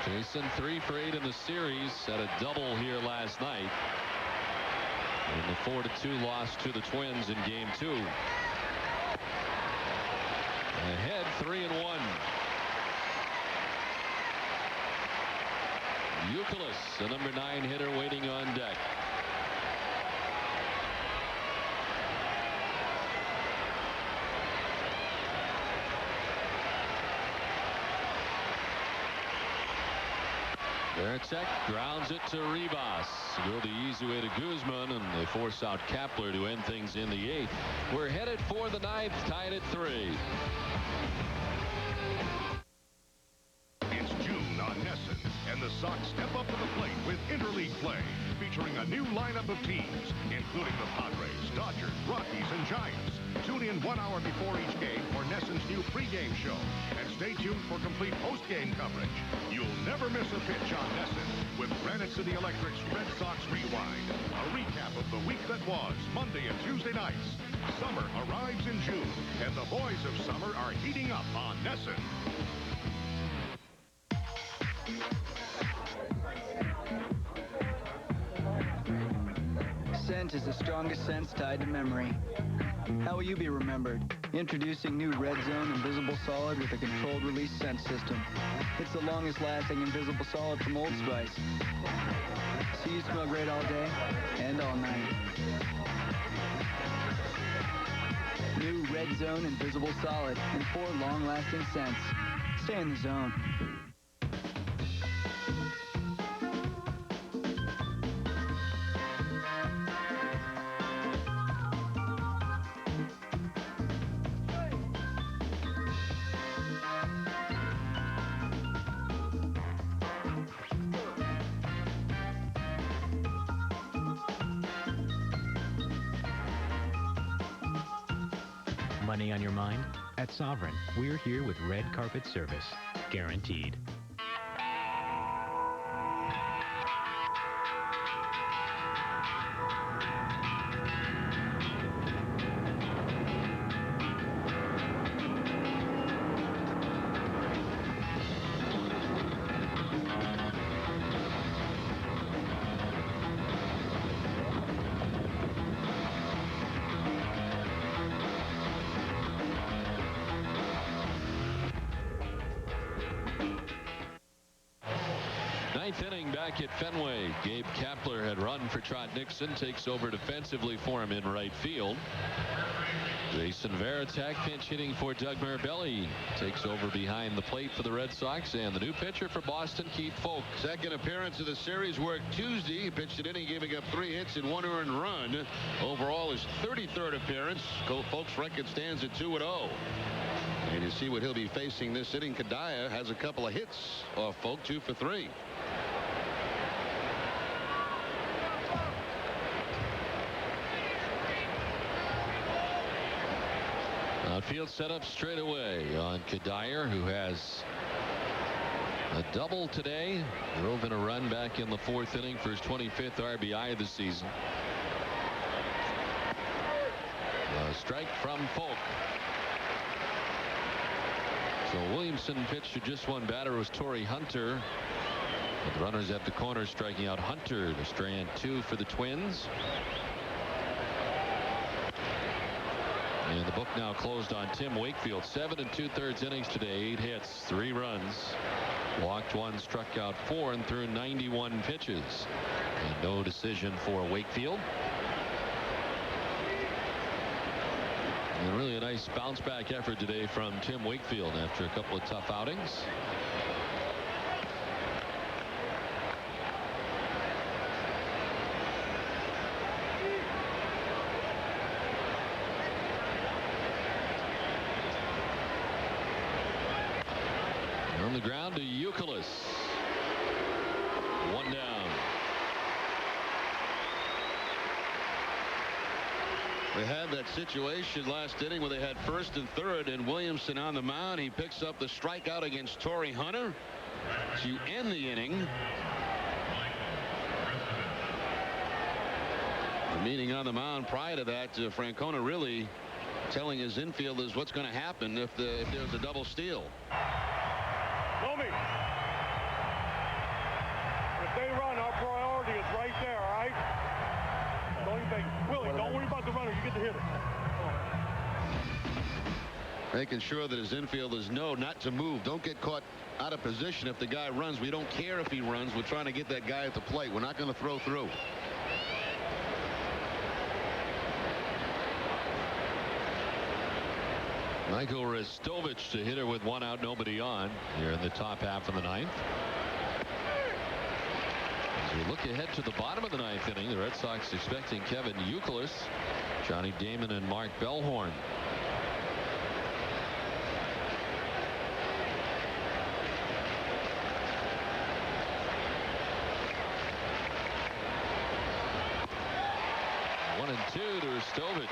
Jason 3 for 8 in the series, had a double here last night in the 4-2 loss to the Twins in game 2. Ahead 3-1. Youkilis, the number 9 hitter, waiting on deck. Varitek grounds it to Rivas. Go the easy way to Guzman, and they force out Kapler to end things in the 8th. We're headed for the 9th, tied at 3. It's June on NESN, and the Sox step up to the plate with interleague play, featuring a new lineup of teams, including the Padres, Dodgers, Rockies, and Giants. Tune in 1 hour before each game for NESN's new pregame show, and stay tuned for complete postgame coverage. You'll never miss a pitch on NESN with Granite City Electric's Red Sox Rewind, a recap of the week that was, Monday and Tuesday nights, Summer arrives in June, and the boys of summer are heating up on Nessun. Scent is the strongest sense tied to memory. How will you be remembered? Introducing new Red Zone Invisible Solid with a controlled release scent system. It's the longest lasting invisible solid from Old Spice. So you smell great all day and all night. New Red Zone Invisible Solid in 4 long-lasting scents. Stay in the zone. Money on your mind? At Sovereign, we're here with red carpet service. Guaranteed. Ninth inning back at Fenway. Gabe Kapler had run for Trot Nixon, takes over defensively for him in right field. Jason Varitek pinch hitting for Doug Mirabelli, takes over behind the plate for the Red Sox, and the new pitcher for Boston, Keith Folk. Second appearance of the series worked Tuesday. He pitched an inning, giving up 3 hits and 1 earned run. Overall, his 33rd appearance. Folk's record stands at 2-0. And you see what he'll be facing this inning. Kadaya has a couple of hits off Folk, 2 for 3. Outfield set up straight away on Kadire, who has a double today. Drove in a run back in the 4th inning for his 25th RBI of the season. A strike from Folk. So Williamson pitched to just one batter. Was Torrey Hunter. But the runners at the corner striking out Hunter to strand 2 for the Twins. And the book now closed on Tim Wakefield. 7 2/3 innings today. 8 hits, 3 runs. Walked 1, struck out 4, and threw 91 pitches. And no decision for Wakefield. And really a nice bounce back effort today from Tim Wakefield after a couple of tough outings. On the ground to Youkilis. 1 down. They had that situation last inning where they had 1st and 3rd, and Williamson on the mound. He picks up the strikeout against Torrey Hunter to end the inning. The meeting on the mound prior to that, Francona really telling his infielders what's going to happen if there's a double steal. Lomi, if they run, our priority is right there, all right? Don't even think. Willie, don't worry about the runner. You get the hitter. Making sure that his infielders know not to move. Don't get caught out of position if the guy runs. We don't care if he runs. We're trying to get that guy at the plate. We're not going to throw through. Michael Restovich to hit her with 1 out, nobody on here in the top half of the 9th. As we look ahead to the bottom of the 9th inning, the Red Sox expecting Kevin Youkilis, Johnny Damon, and Mark Bellhorn. One and 2 to Restovich.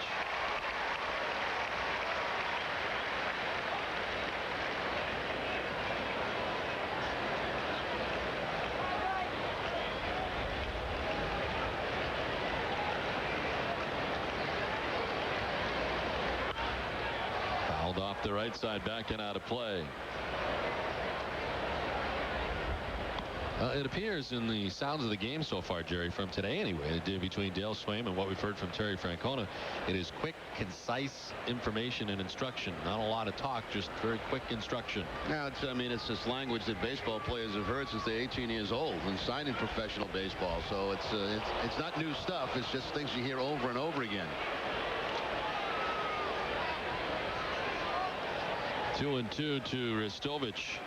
Wakefield off the right side, backing out of play. It appears in the sounds of the game so far, Jerry, from today anyway, between Dale Swaim and what we've heard from Terry Francona, it is quick, concise information and instruction. Not a lot of talk, just very quick instruction. Now, it's this language that baseball players have heard since they're 18 years old and signed in professional baseball. So it's not new stuff. It's just things you hear over and over again. 2-2 to Ristovich.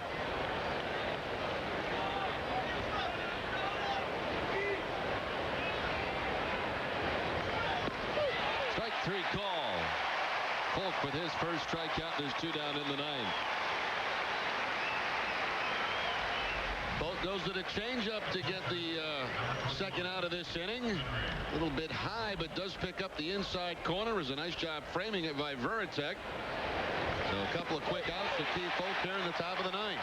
Strike 3 call. Polk with his first strikeout. There's 2 down in the 9th. Both goes to the changeup to get the second out of this inning. A little bit high, but does pick up the inside corner. It was a nice job framing it by Varitek. So a couple of quick outs to Keith Polk here in the top of the 9th.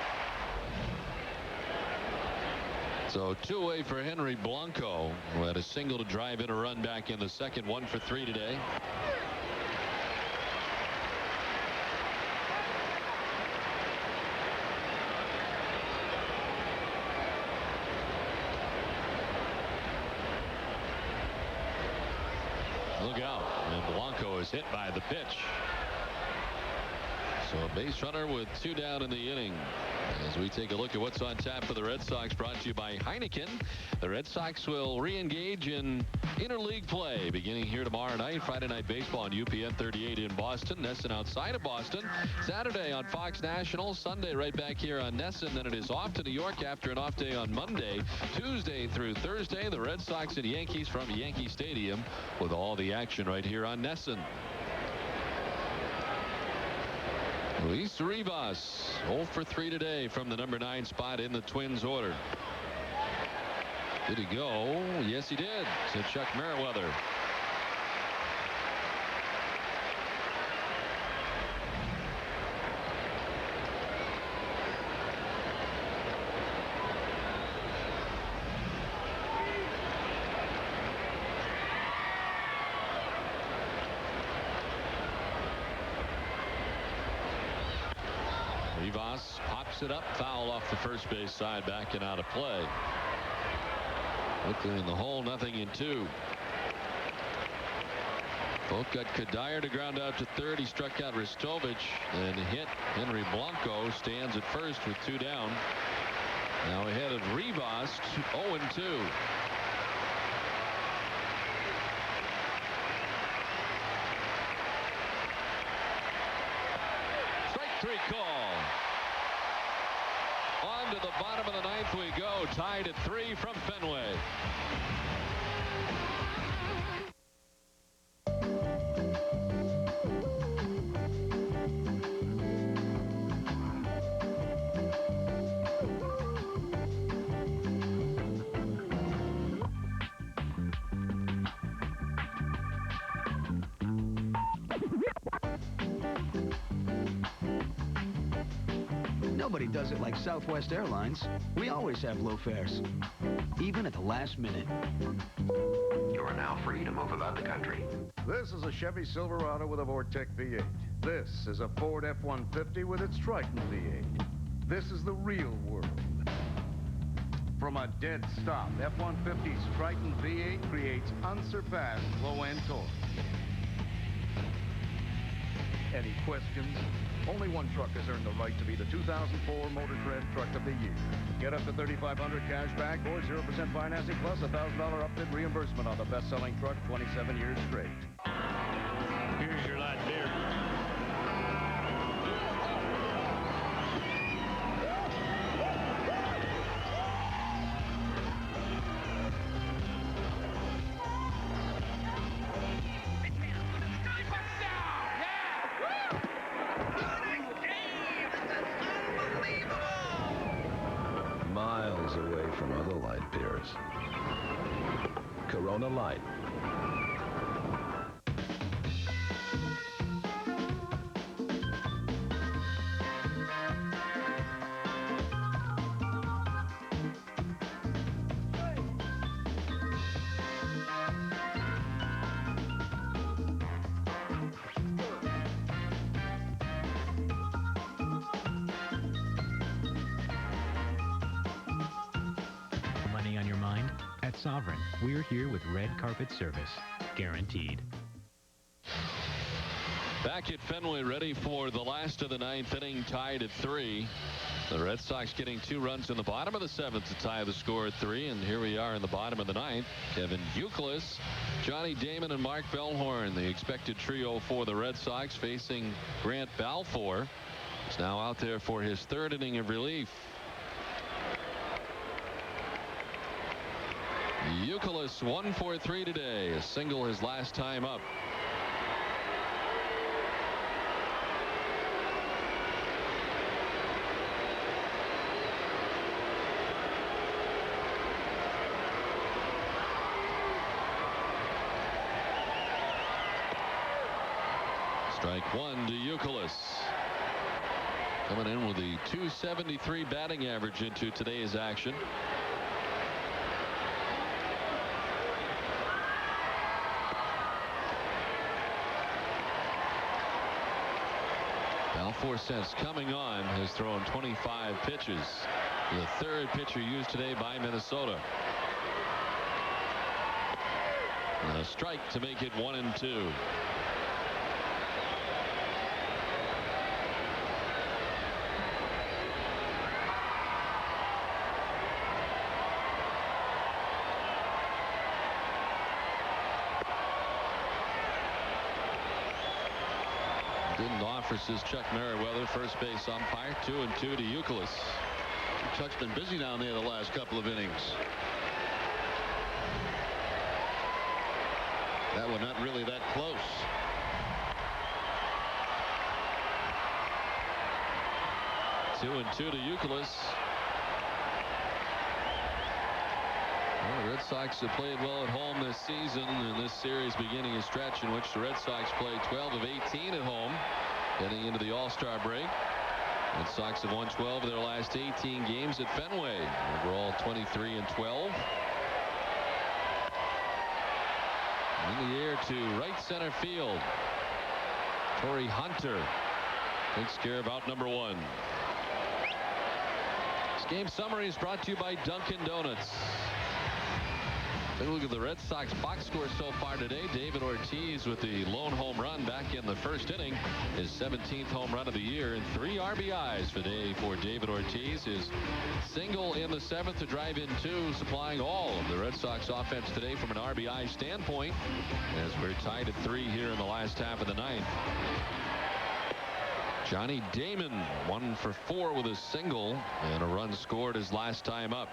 So 2 away for Henry Blanco, who had a single to drive in a run back in the second. 1 for 3 today. Look out, and Blanco is hit by the pitch. So a base runner with 2 down in the inning. As we take a look at what's on tap for the Red Sox, brought to you by Heineken. The Red Sox will re-engage in interleague play beginning here tomorrow night. Friday Night Baseball on UPN 38 in Boston. Nesson outside of Boston. Saturday on Fox National. Sunday right back here on Nesson. Then it is off to New York after an off day on Monday. Tuesday through Thursday, the Red Sox and Yankees from Yankee Stadium with all the action right here on Nesson. Luis Rivas 0 for 3 today from the number 9 spot in the Twins order. Did he go? Yes, he did, said Chuck Merriweather. Rivas pops it up, foul off the first base side, backing out of play. Quickly in the hole, nothing in 2. Polk got Kadire to ground out to third. He struck out Ristovich and hit Henry Blanco. Stands at first with 2 down. Now ahead of Rivas, 0-2. Strike 3 call. On to the bottom of the 9th we go, tied at 3 from Fenway. Nobody does it like Southwest Airlines. We always have low fares, even at the last minute. You are now free to move about the country. This is a Chevy Silverado with a Vortec V8. This is a Ford F-150 with its Triton V8. This is the real world. From a dead stop, F-150's Triton V8 creates unsurpassed low-end torque. Any questions? Only one truck has earned the right to be the 2004 Motor Trend Truck of the Year. Get up to $3,500 cash back or 0% financing plus a $1,000 upfit reimbursement on the best-selling truck 27 years straight. Here's your light beer. Miles away from other light beers. Corona Light. At Sovereign, we're here with red carpet service. Guaranteed. Back at Fenway, ready for the last of the ninth inning, tied at 3. The Red Sox getting 2 runs in the bottom of the 7th to tie the score at 3. And here we are in the bottom of the 9th. Kevin Youkilis, Johnny Damon, and Mark Bellhorn, the expected trio for the Red Sox, facing Grant Balfour. He's now out there for his 3rd inning of relief. Youkilis 1 for 3 today, a single his last time up. Strike 1 to Youkilis. Coming in with the .273 batting average into today's action. Balfour, since coming on, has thrown 25 pitches. The 3rd pitcher used today by Minnesota. And a strike to make it 1-2. Didn't offer, says Chuck Merriweather, first base umpire. 2-2 to Youkilis. Chuck's been busy down there the last couple of innings. That one not really that close. Two to Youkilis. Well, the Red Sox have played well at home this season, and this series beginning a stretch in which the Red Sox played 12 of 18 at home, getting into the All-Star break. Red Sox have won 12 of their last 18 games at Fenway. Overall 23-12. In the air to right center field. Torrey Hunter takes care of out number 1. This game summary is brought to you by Dunkin' Donuts. Take a look at the Red Sox box score so far today. David Ortiz with the lone home run back in the 1st inning. His 17th home run of the year, and 3 RBIs for David Ortiz. His single in the 7th to drive in 2, supplying all of the Red Sox offense today from an RBI standpoint, as we're tied at 3 here in the last half of the 9th. Johnny Damon 1 for 4 with a single and a run scored his last time up.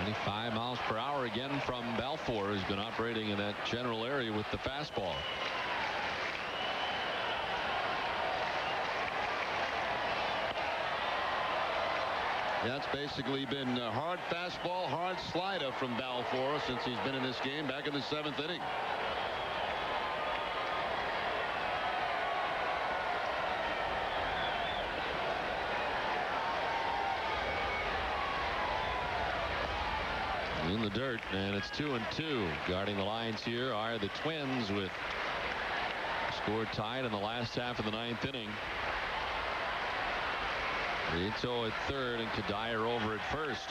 .95 miles per hour again from Balfour, who's been operating in that general area with the fastball. That's basically been a hard fastball, hard slider from Balfour since he's been in this game back in the 7th inning. In the dirt, and it's 2-2. Guarding the lines here are the Twins with score tied in the last half of the 9th inning. Rito at 3rd and Kadire over at 1st.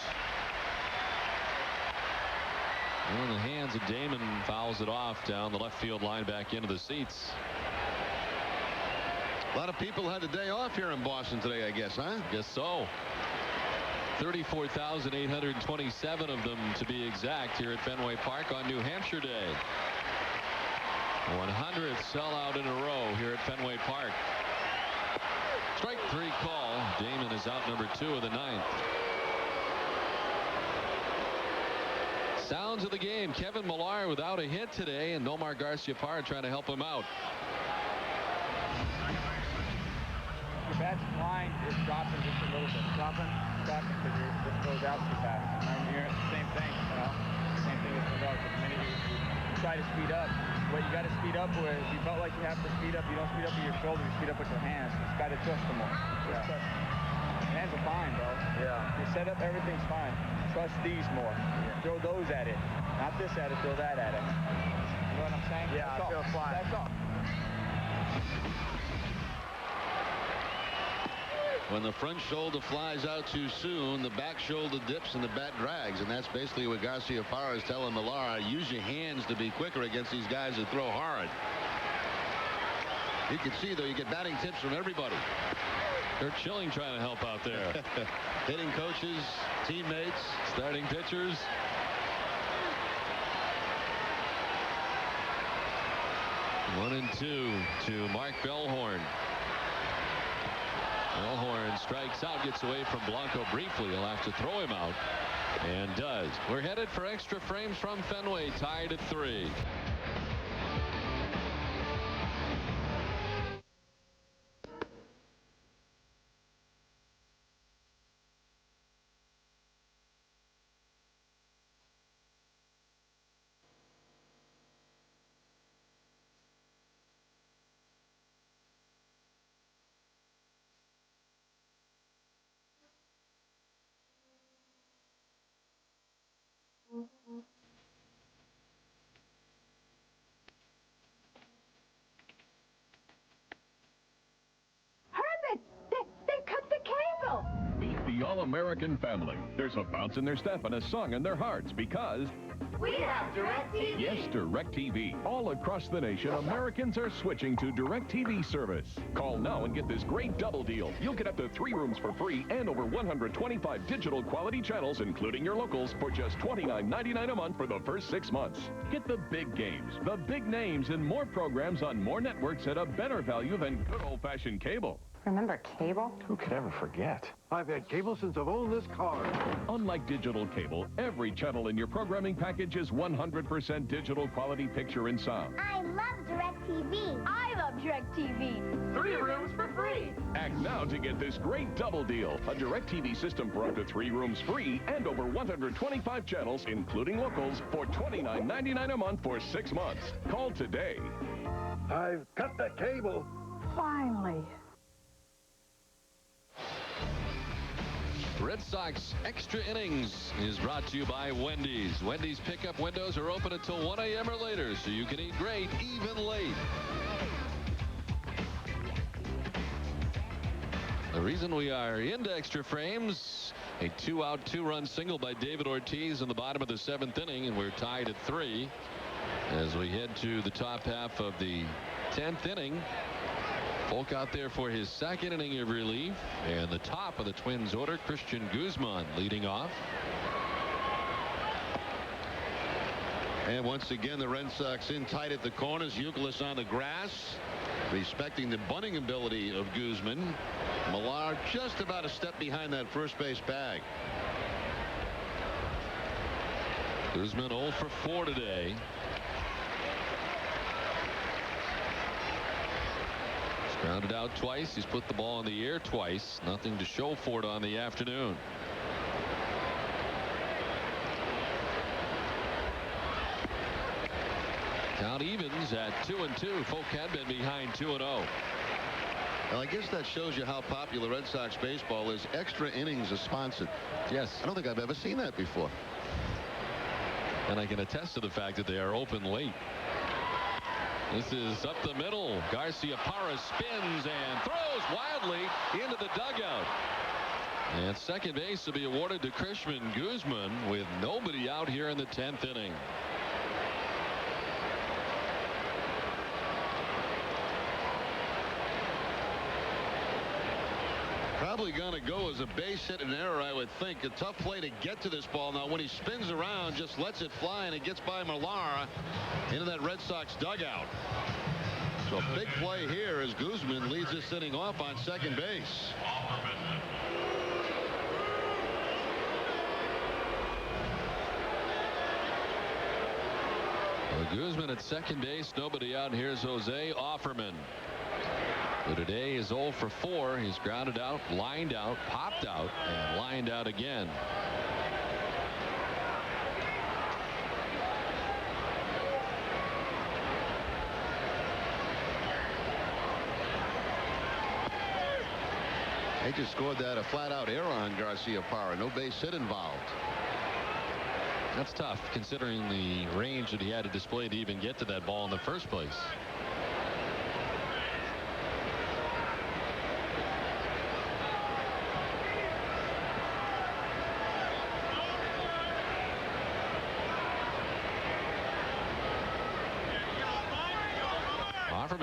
In the hands of Damon, fouls it off down the left field line back into the seats. A lot of people had a day off here in Boston today, I guess, huh? Guess so. 34,827 of them to be exact here at Fenway Park on New Hampshire Day. 100th sellout in a row here at Fenway Park. Strike 3 call. Damon is out number 2 of the 9th. Sounds of the game. Kevin Millar without a hit today, and Nomar Garciaparra trying to help him out. Your bat's line is dropping just a little bit. Dropping because it goes out too fast. And you're the same thing, you know. Same thing with Millar. The minute you try to speed up, what you got to speed up with, if you felt like you have to speed up, you don't speed up with your shoulders, you speed up with your hands. You just got to trust them more. Just trust them. Hands are fine, bro. Yeah. Your setup, everything's fine. Trust these more. Yeah. Throw those at it. Not this at it, throw that at it. You know what I'm saying? Yeah, I feel fine. That's all. When the front shoulder flies out too soon, the back shoulder dips and the bat drags, and that's basically what Garciaparra is telling Millar. Use your hands to be quicker against these guys that throw hard. You can see, though, you get batting tips from everybody. Kurt Schilling trying to help out there. Hitting coaches, teammates, starting pitchers. One and two to Mark Bellhorn. Bellhorn strikes out, gets away from Blanco briefly. He'll have to throw him out, and does. We're headed for extra frames from Fenway, tied at 3. The all-American family. There's a bounce in their step and a song in their hearts because we have DirecTV. Yes, DirecTV. All across the nation, Americans are switching to DirecTV service. Call now and get this great double deal. You'll get up to 3 rooms for free and over 125 digital quality channels, including your locals, for just $29.99 a month for the first 6 months. Get the big games, the big names, and more programs on more networks at a better value than good old-fashioned cable. Remember cable? Who could ever forget? I've had cable since I've owned this car. Unlike digital cable, every channel in your programming package is 100% digital quality picture and sound. I love DirecTV. I love DirecTV. 3 rooms for free. Act now to get this great double deal. A DirecTV system for up to 3 rooms free and over 125 channels, including locals, for $29.99 a month for 6 months. Call today. I've cut the cable. Finally. Red Sox Extra Innings is brought to you by Wendy's. Wendy's pickup windows are open until 1 a.m. or later, so you can eat great even late. The reason we are into extra frames, a 2-out, 2-run single by David Ortiz in the bottom of the 7th inning, and we're tied at 3 as we head to the top half of the 10th inning. Folk out there for his 2nd inning of relief, and the top of the Twins order, Christian Guzman leading off. And once again, the Red Sox in tight at the corners. Youkilis on the grass, respecting the bunting ability of Guzman. Millar just about a step behind that first base bag. Guzman 0 for 4 today. Grounded out twice. He's put the ball in the air twice. Nothing to show for it on the afternoon. Count evens at 2-2. Folk had been behind 2-0. Well, I guess that shows you how popular Red Sox baseball is. Extra innings are sponsored. Yes. I don't think I've ever seen that before. And I can attest to the fact that they are open late. This is up the middle. Garciaparra spins and throws wildly into the dugout. And second base will be awarded to Christian Guzman with nobody out here in the 10th inning. Probably going to go as a base hit and error, I would think. A tough play to get to this ball. Now, when he spins around, just lets it fly, and it gets by Millar into that Red Sox dugout. So a big play here as Guzman leads this inning off on second base. Well, Guzman at second base, nobody out. Here's Jose Offerman, who today is 0 for 4. He's grounded out, lined out, popped out, and lined out again. They just scored that a flat-out error on Garciaparra. No base hit involved. That's tough, considering the range that he had to display to even get to that ball in the first place.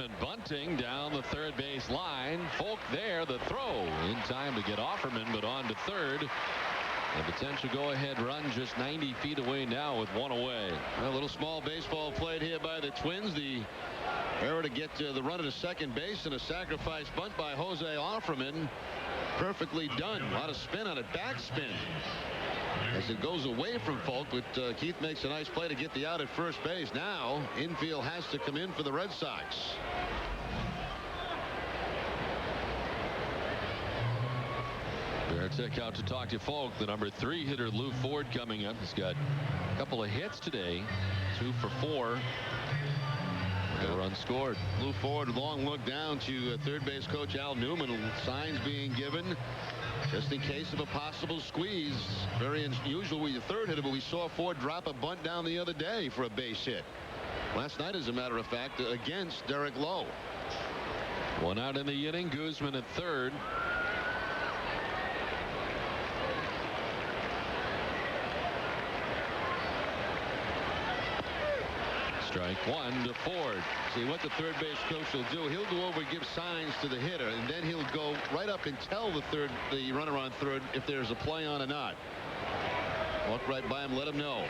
Offerman bunting down the third base line. Folk there, the throw in time to get Offerman, but on to third. A potential go-ahead run just 90 feet away now with one away. A little small baseball played here by the Twins. The error to get the runner to second base and a sacrifice bunt by Jose Offerman. Perfectly done. A lot of spin on it. Backspin as it goes away from Folk, but Keith makes a nice play to get the out at first base. Now infield has to come in for the Red Sox. Radke out to talk to Folk. The number 3 hitter Lou Ford coming up. He's got a couple of hits today. 2 for 4. No run scored. Lou Ford, long look down to third base coach Al Newman. Signs being given just in case of a possible squeeze. Very unusual with the third hitter, but we saw Ford drop a bunt down the other day for a base hit. Last night, as a matter of fact, against Derek Lowe. One out in the inning. Guzman at third. Strike one to Ford. See what the third base coach will do. He'll go over and give signs to the hitter, and then he'll go right up and tell the runner on third if there's a play on or not. Walk right by him, let him know.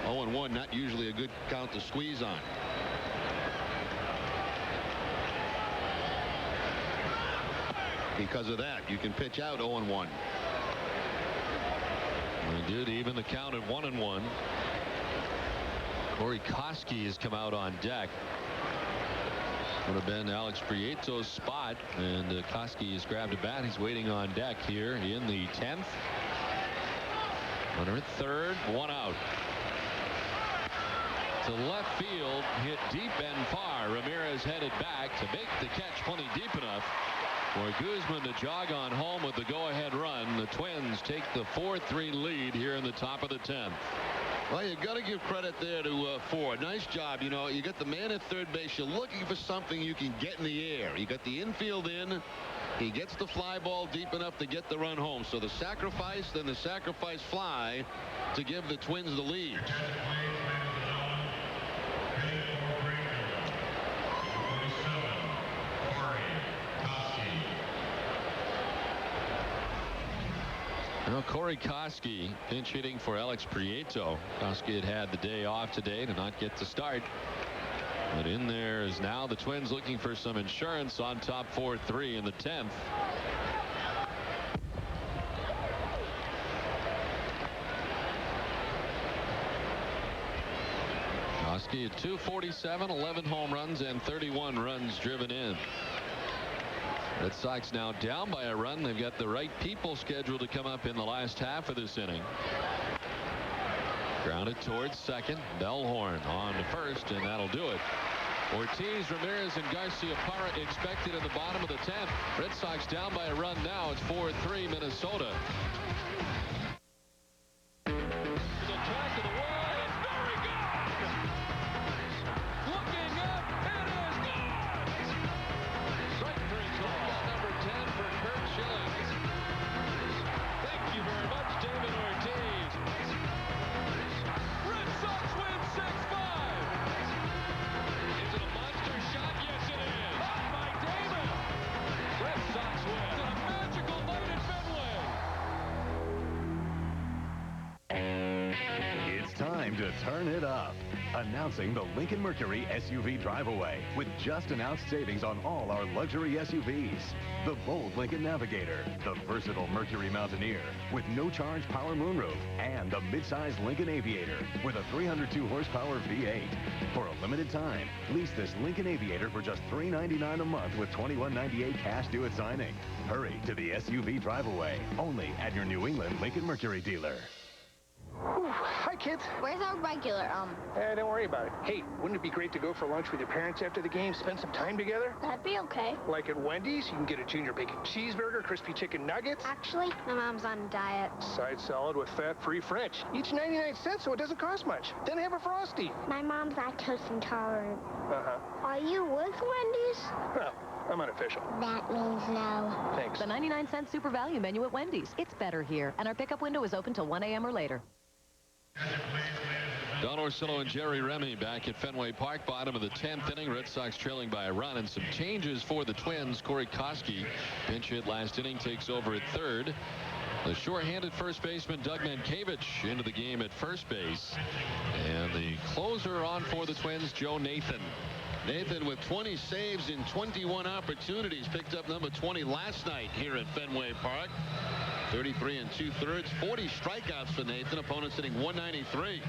0-1, not usually a good count to squeeze on. Because of that, you can pitch out 0-1. He did even the count at 1-1. Corey Koski has come out on deck. Would have been Alex Prieto's spot, and Koski has grabbed a bat. He's waiting on deck here in the 10th. Runner at third, one out. To left field, hit deep and far. Ramirez headed back to make the catch plenty deep enough for Guzman to jog on home with the go-ahead run. The Twins take the 4-3 lead here in the top of the 10th. Well, you got to give credit there to Ford. Nice job. You know, you got the man at third base. You're looking for something you can get in the air. You got the infield in. He gets the fly ball deep enough to get the run home. So the sacrifice, then the sacrifice fly to give the Twins the lead. Well, Corey Koski pinch hitting for Alex Prieto. Koski had the day off today to not get to start. But in there is now the Twins looking for some insurance on top 4-3 in the 10th. Koski at 247, 11 home runs and 31 runs driven in. Red Sox now down by a run. They've got the right people scheduled to come up in the last half of this inning. Grounded towards second. Bellhorn on to first, and that'll do it. Ortiz, Ramirez, and Garcia Parra expected in the bottom of the 10th. Red Sox down by a run now. It's 4-3 Minnesota. To turn it up. Announcing the Lincoln Mercury SUV Drive-Away with just announced savings on all our luxury SUVs. The bold Lincoln Navigator, the versatile Mercury Mountaineer with no-charge power moonroof, and the mid-size Lincoln Aviator with a 302 horsepower V8. For a limited time, lease this Lincoln Aviator for just $399 a month with $21.98 cash due at signing. Hurry to the SUV Drive-Away, only at your New England Lincoln Mercury dealer. Ooh, hi, kids. Where's our regular, Don't worry about it. Hey, wouldn't it be great to go for lunch with your parents after the game, spend some time together? That'd be okay. Like at Wendy's, you can get a junior bacon cheeseburger, crispy chicken nuggets. Actually, my mom's on a diet. Side salad with fat-free French. Each 99 cents, so it doesn't cost much. Then have a Frosty. My mom's lactose intolerant. Uh-huh. Are you with Wendy's? Well, I'm unofficial. That means no. Thanks. The 99-cent super value menu at Wendy's. It's better here, and our pickup window is open till 1 a.m. or later. Don Orsillo and Jerry Remy back at Fenway Park, bottom of the 10th inning. Red Sox trailing by a run, and some changes for the Twins. Corey Koski, pinch hit last inning, takes over at third. The short-handed first baseman Doug Mankiewicz into the game at first base. And the closer on for the Twins, Joe Nathan. Nathan with 20 saves in 21 opportunities, picked up number 20 last night here at Fenway Park. 33 2/3, 40 strikeouts for Nathan. Opponents hitting 193.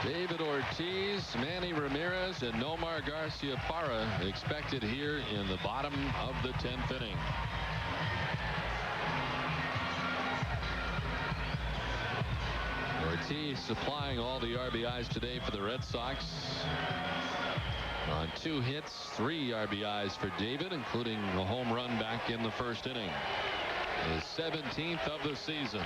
David Ortiz, Manny Ramirez, and Nomar Garciaparra expected here in the bottom of the 10th inning. Ortiz supplying all the RBIs today for the Red Sox. On 2 hits, 3 RBIs for David, including a home run back in the first inning. His 17th of the season.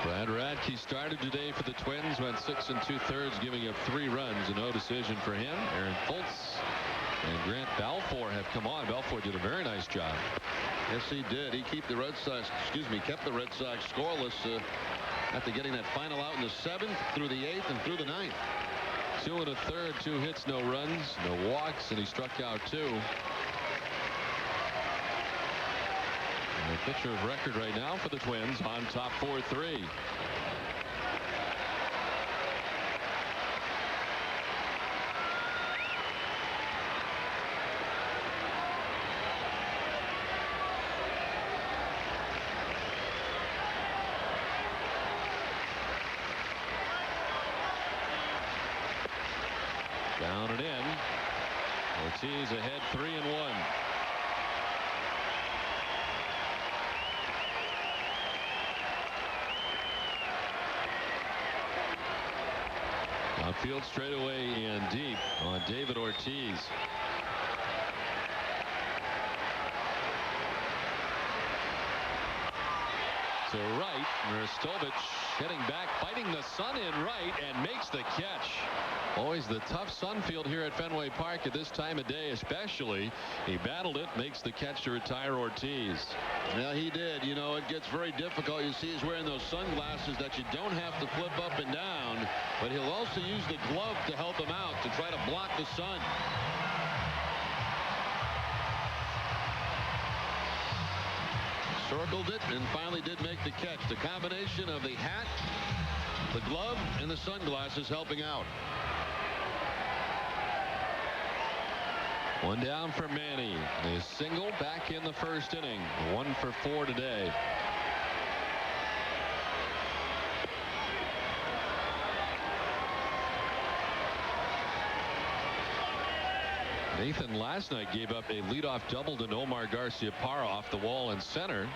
Brad Radke started today for the Twins, went 6 2/3, giving up 3 runs, and no decision for him. Aaron Fultz and Grant Balfour have come on. Balfour did a very nice job. Yes, he did. He kept the Red Sox scoreless after getting that final out in the 7th, through the 8th, and through the 9th. 2 1/3, 2 hits, no runs, no walks, and he struck out 2. The pitcher of record right now for the Twins on top 4-3. Down and in. Ortiz ahead 3-1. Outfield straightaway and deep on David Ortiz. To right, Restovich heading back, fighting the sun in right, and makes the catch. Always the tough sun field here at Fenway Park at this time of day, especially. He battled it, makes the catch to retire Ortiz. Yeah, he did. You know, it gets very difficult. You see he's wearing those sunglasses that you don't have to flip up and down, but he'll also use the glove to help him out, to try to block the sun. Circled it and finally did make the catch. The combination of the hat, the glove, and the sunglasses helping out. One down for Manny. A single back in the first inning. 1 for 4 today. Nathan last night gave up a leadoff double to Nomar Garciaparra off the wall in center.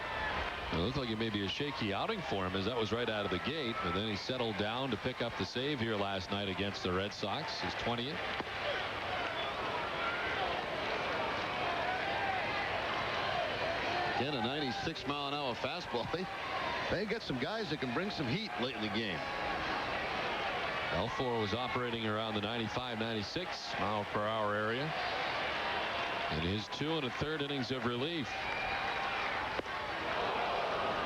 It looked like it may be a shaky outing for him, as that was right out of the gate, but then he settled down to pick up the save here last night against the Red Sox, his 20th. Again, a 96-mile-an-hour fastball. They got some guys that can bring some heat late in the game. Balfour was operating around the 95, 96 mile per hour area in his 2 1/3 innings of relief.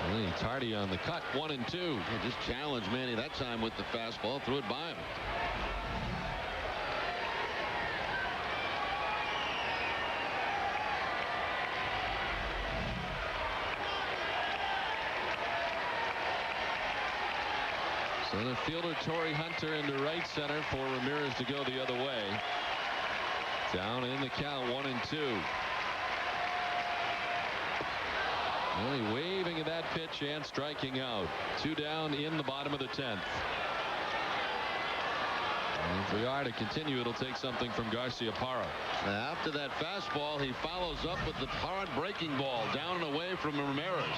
Really tardy on the cut. 1-2. Yeah, just challenged Manny that time with the fastball, threw it by him. Center fielder Torrey Hunter into right center for Ramirez to go the other way. Down in the count, 1-2. Really waving at that pitch and striking out. 2 down in the bottom of the 10th. And if we are to continue, it'll take something from Garciaparra. After that fastball, he follows up with the hard breaking ball down and away from Ramirez.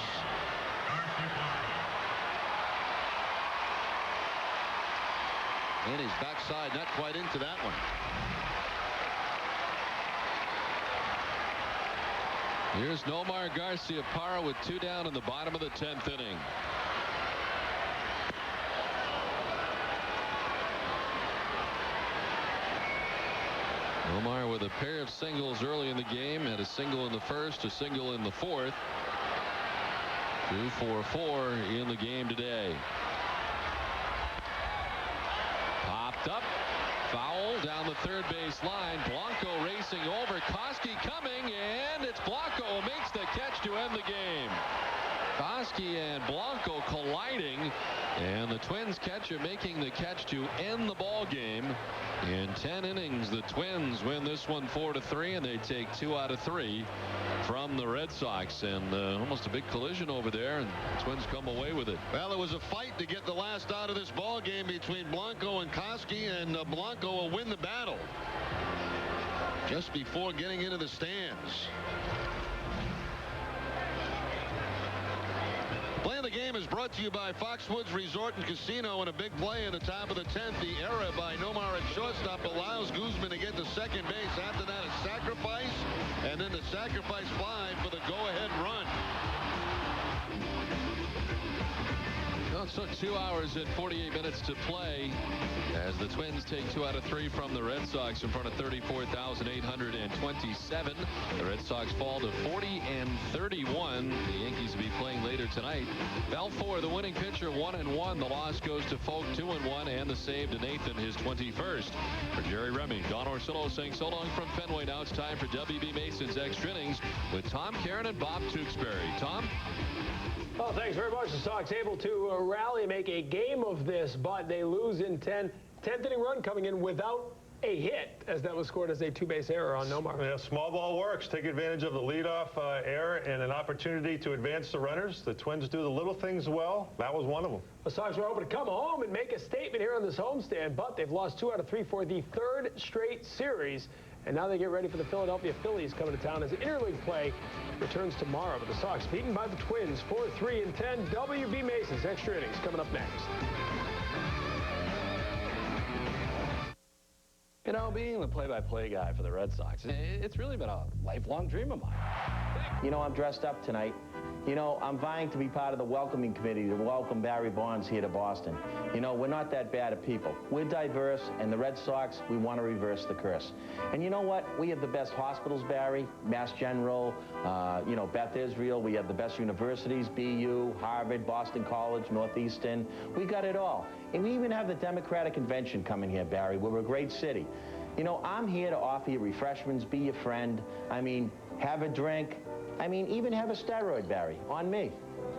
And his backside not quite into that one. Here's Nomar Garciaparra with 2 down in the bottom of the 10th inning. Nomar with a pair of singles early in the game. Had a single in the first, a single in the fourth. 2 for 4 in the game today. Popped up. Foul down the third base line. Blanco racing over. Koski coming, and it's Blanco who makes the catch to end the game. Koski and Blanco colliding, and the Twins catcher making the catch to end the ball game. In 10 innings, the Twins win this one 4-3, and they take 2 out of 3 from the Red Sox. And almost a big collision over there, and the Twins come away with it. Well, it was a fight to get the last out of this ball game between Blanco and Koski, and Blanco will win the battle just before getting into the stands. Play of the game is brought to you by Foxwoods Resort and Casino, and a big play in the top of the 10th. The error by Nomar at shortstop allows Guzman to get to second base. After that, a sacrifice, and then the sacrifice fly for the go-ahead run. Well, it took 2 hours and 48 minutes to play as the Twins take 2 out of 3 from the Red Sox in front of 34,827. The Red Sox fall to 40-31. The Yankees will be playing later tonight. Balfour, the winning pitcher, 1-1. The loss goes to Folk, 2-1, and the save to Nathan, his 21st. For Jerry Remy, Don Orsillo saying so long from Fenway. Now it's time for WB Mason's Extra Innings with Tom Caron and Bob Tewksbury. Tom? Oh, thanks very much. The Sox able to rally and make a game of this, but they lose in 10. 10th inning run coming in without a hit, as that was scored as a two-base error on Nomar. Yeah, small ball works. Take advantage of the leadoff error and an opportunity to advance the runners. The Twins do the little things well. That was one of them. The Sox were hoping to come home and make a statement here on this homestand, but they've lost 2 out of 3 for the 3rd straight series. And now they get ready for the Philadelphia Phillies coming to town as interleague play returns tomorrow. But the Sox beaten by the Twins 4-3-10. WB Mason's Extra Innings coming up next. You know, being the play-by-play guy for the Red Sox, it's really been a lifelong dream of mine. You know, I'm dressed up tonight. You know, I'm vying to be part of the welcoming committee to welcome Barry Bonds here to Boston. You know, we're not that bad of people. We're diverse, and the Red Sox, we want to reverse the curse. And you know what? We have the best hospitals, Barry, Mass General, you know, Beth Israel. We have the best universities, BU, Harvard, Boston College, Northeastern. We got it all. And we even have the Democratic Convention coming here, Barry. We're a great city. You know, I'm here to offer you refreshments, be your friend. I mean, have a drink. I mean, even have a steroid, Barry, on me.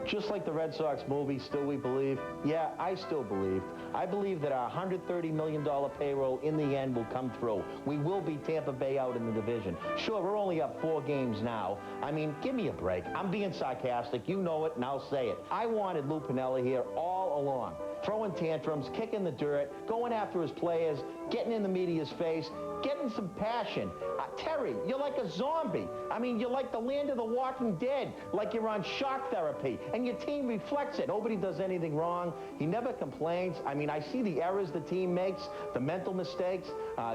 Just like the Red Sox movie, Still We Believe. Yeah, I still believe. I believe that our $130 million payroll in the end will come through. We will beat Tampa Bay out in the division. Sure, we're only up 4 games now. I mean, give me a break. I'm being sarcastic. You know it, and I'll say it. I wanted Lou Piniella here all along. Throwing tantrums, kicking the dirt, going after his players, getting in the media's face, getting some passion. Terry, you're like a zombie. I mean, you're like the land of the walking dead, like you're on shock therapy, and your team reflects it. Nobody does anything wrong. He never complains. I mean, I see the errors the team makes, the mental mistakes,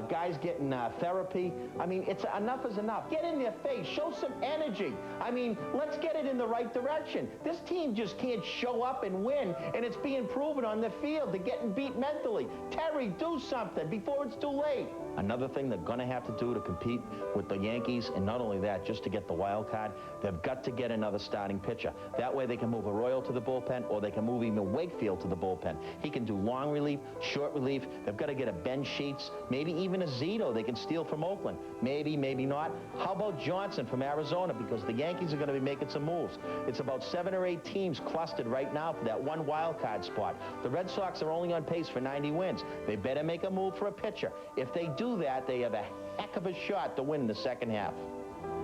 guys getting therapy. I mean, it's enough is enough. Get in their face. Show some energy. I mean, let's get it in the right direction. This team just can't show up and win, and it's being proven on the field. They're getting beat mentally. Terry, do something before it's too late. Another thing they're going to have to do to compete with the Yankees, and not only that, just to get the wild card, they've got to get another starting pitcher. That way they can move Arroyo to the bullpen, or they can move even Wakefield to the bullpen. He can do long relief, short relief. They've got to get a Ben Sheets, maybe even a Zito they can steal from Oakland. Maybe, maybe not. How about Johnson from Arizona? Because the Yankees are going to be making some moves. It's about 7 or 8 teams clustered right now for that one wild card spot. The Red Sox are only on pace for 90 wins. They better make a move for a pitcher. If they do that, they have a heck of a shot to win the second half.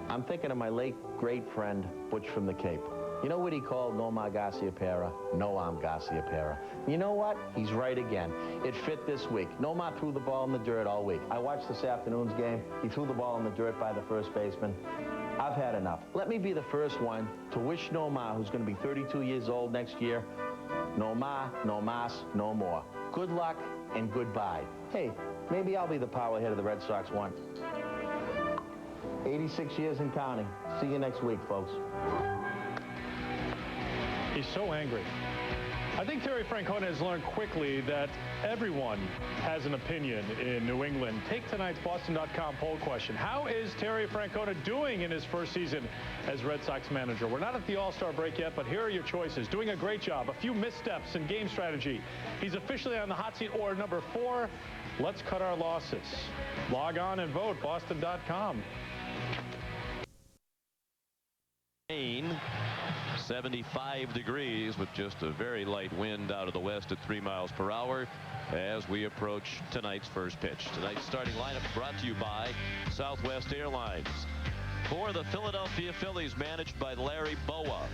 I'm thinking of my late great friend, Butch from the Cape. You know what he called Nomar Garciaparra? Noam Garciaparra. You know what? He's right again. It fit this week. Nomar threw the ball in the dirt all week. I watched this afternoon's game. He threw the ball in the dirt by the first baseman. I've had enough. Let me be the first one to wish Nomar, who's going to be 32 years old next year, no ma, no mas, no more. Good luck and goodbye. Hey, maybe I'll be the power hitter the Red Sox want. 86 years and counting. See you next week, folks. He's so angry. I think Terry Francona has learned quickly that everyone has an opinion in New England. Take tonight's Boston.com poll question. How is Terry Francona doing in his first season as Red Sox manager? We're not at the All-Star break yet, but here are your choices. Doing a great job. A few missteps in game strategy. He's officially on the hot seat. Or number 4, let's cut our losses. Log on and vote. Boston.com. 75 degrees with just a very light wind out of the west at 3 miles per hour as we approach tonight's first pitch. Tonight's starting lineup brought to you by Southwest Airlines. For the Philadelphia Phillies, managed by Larry Bowa.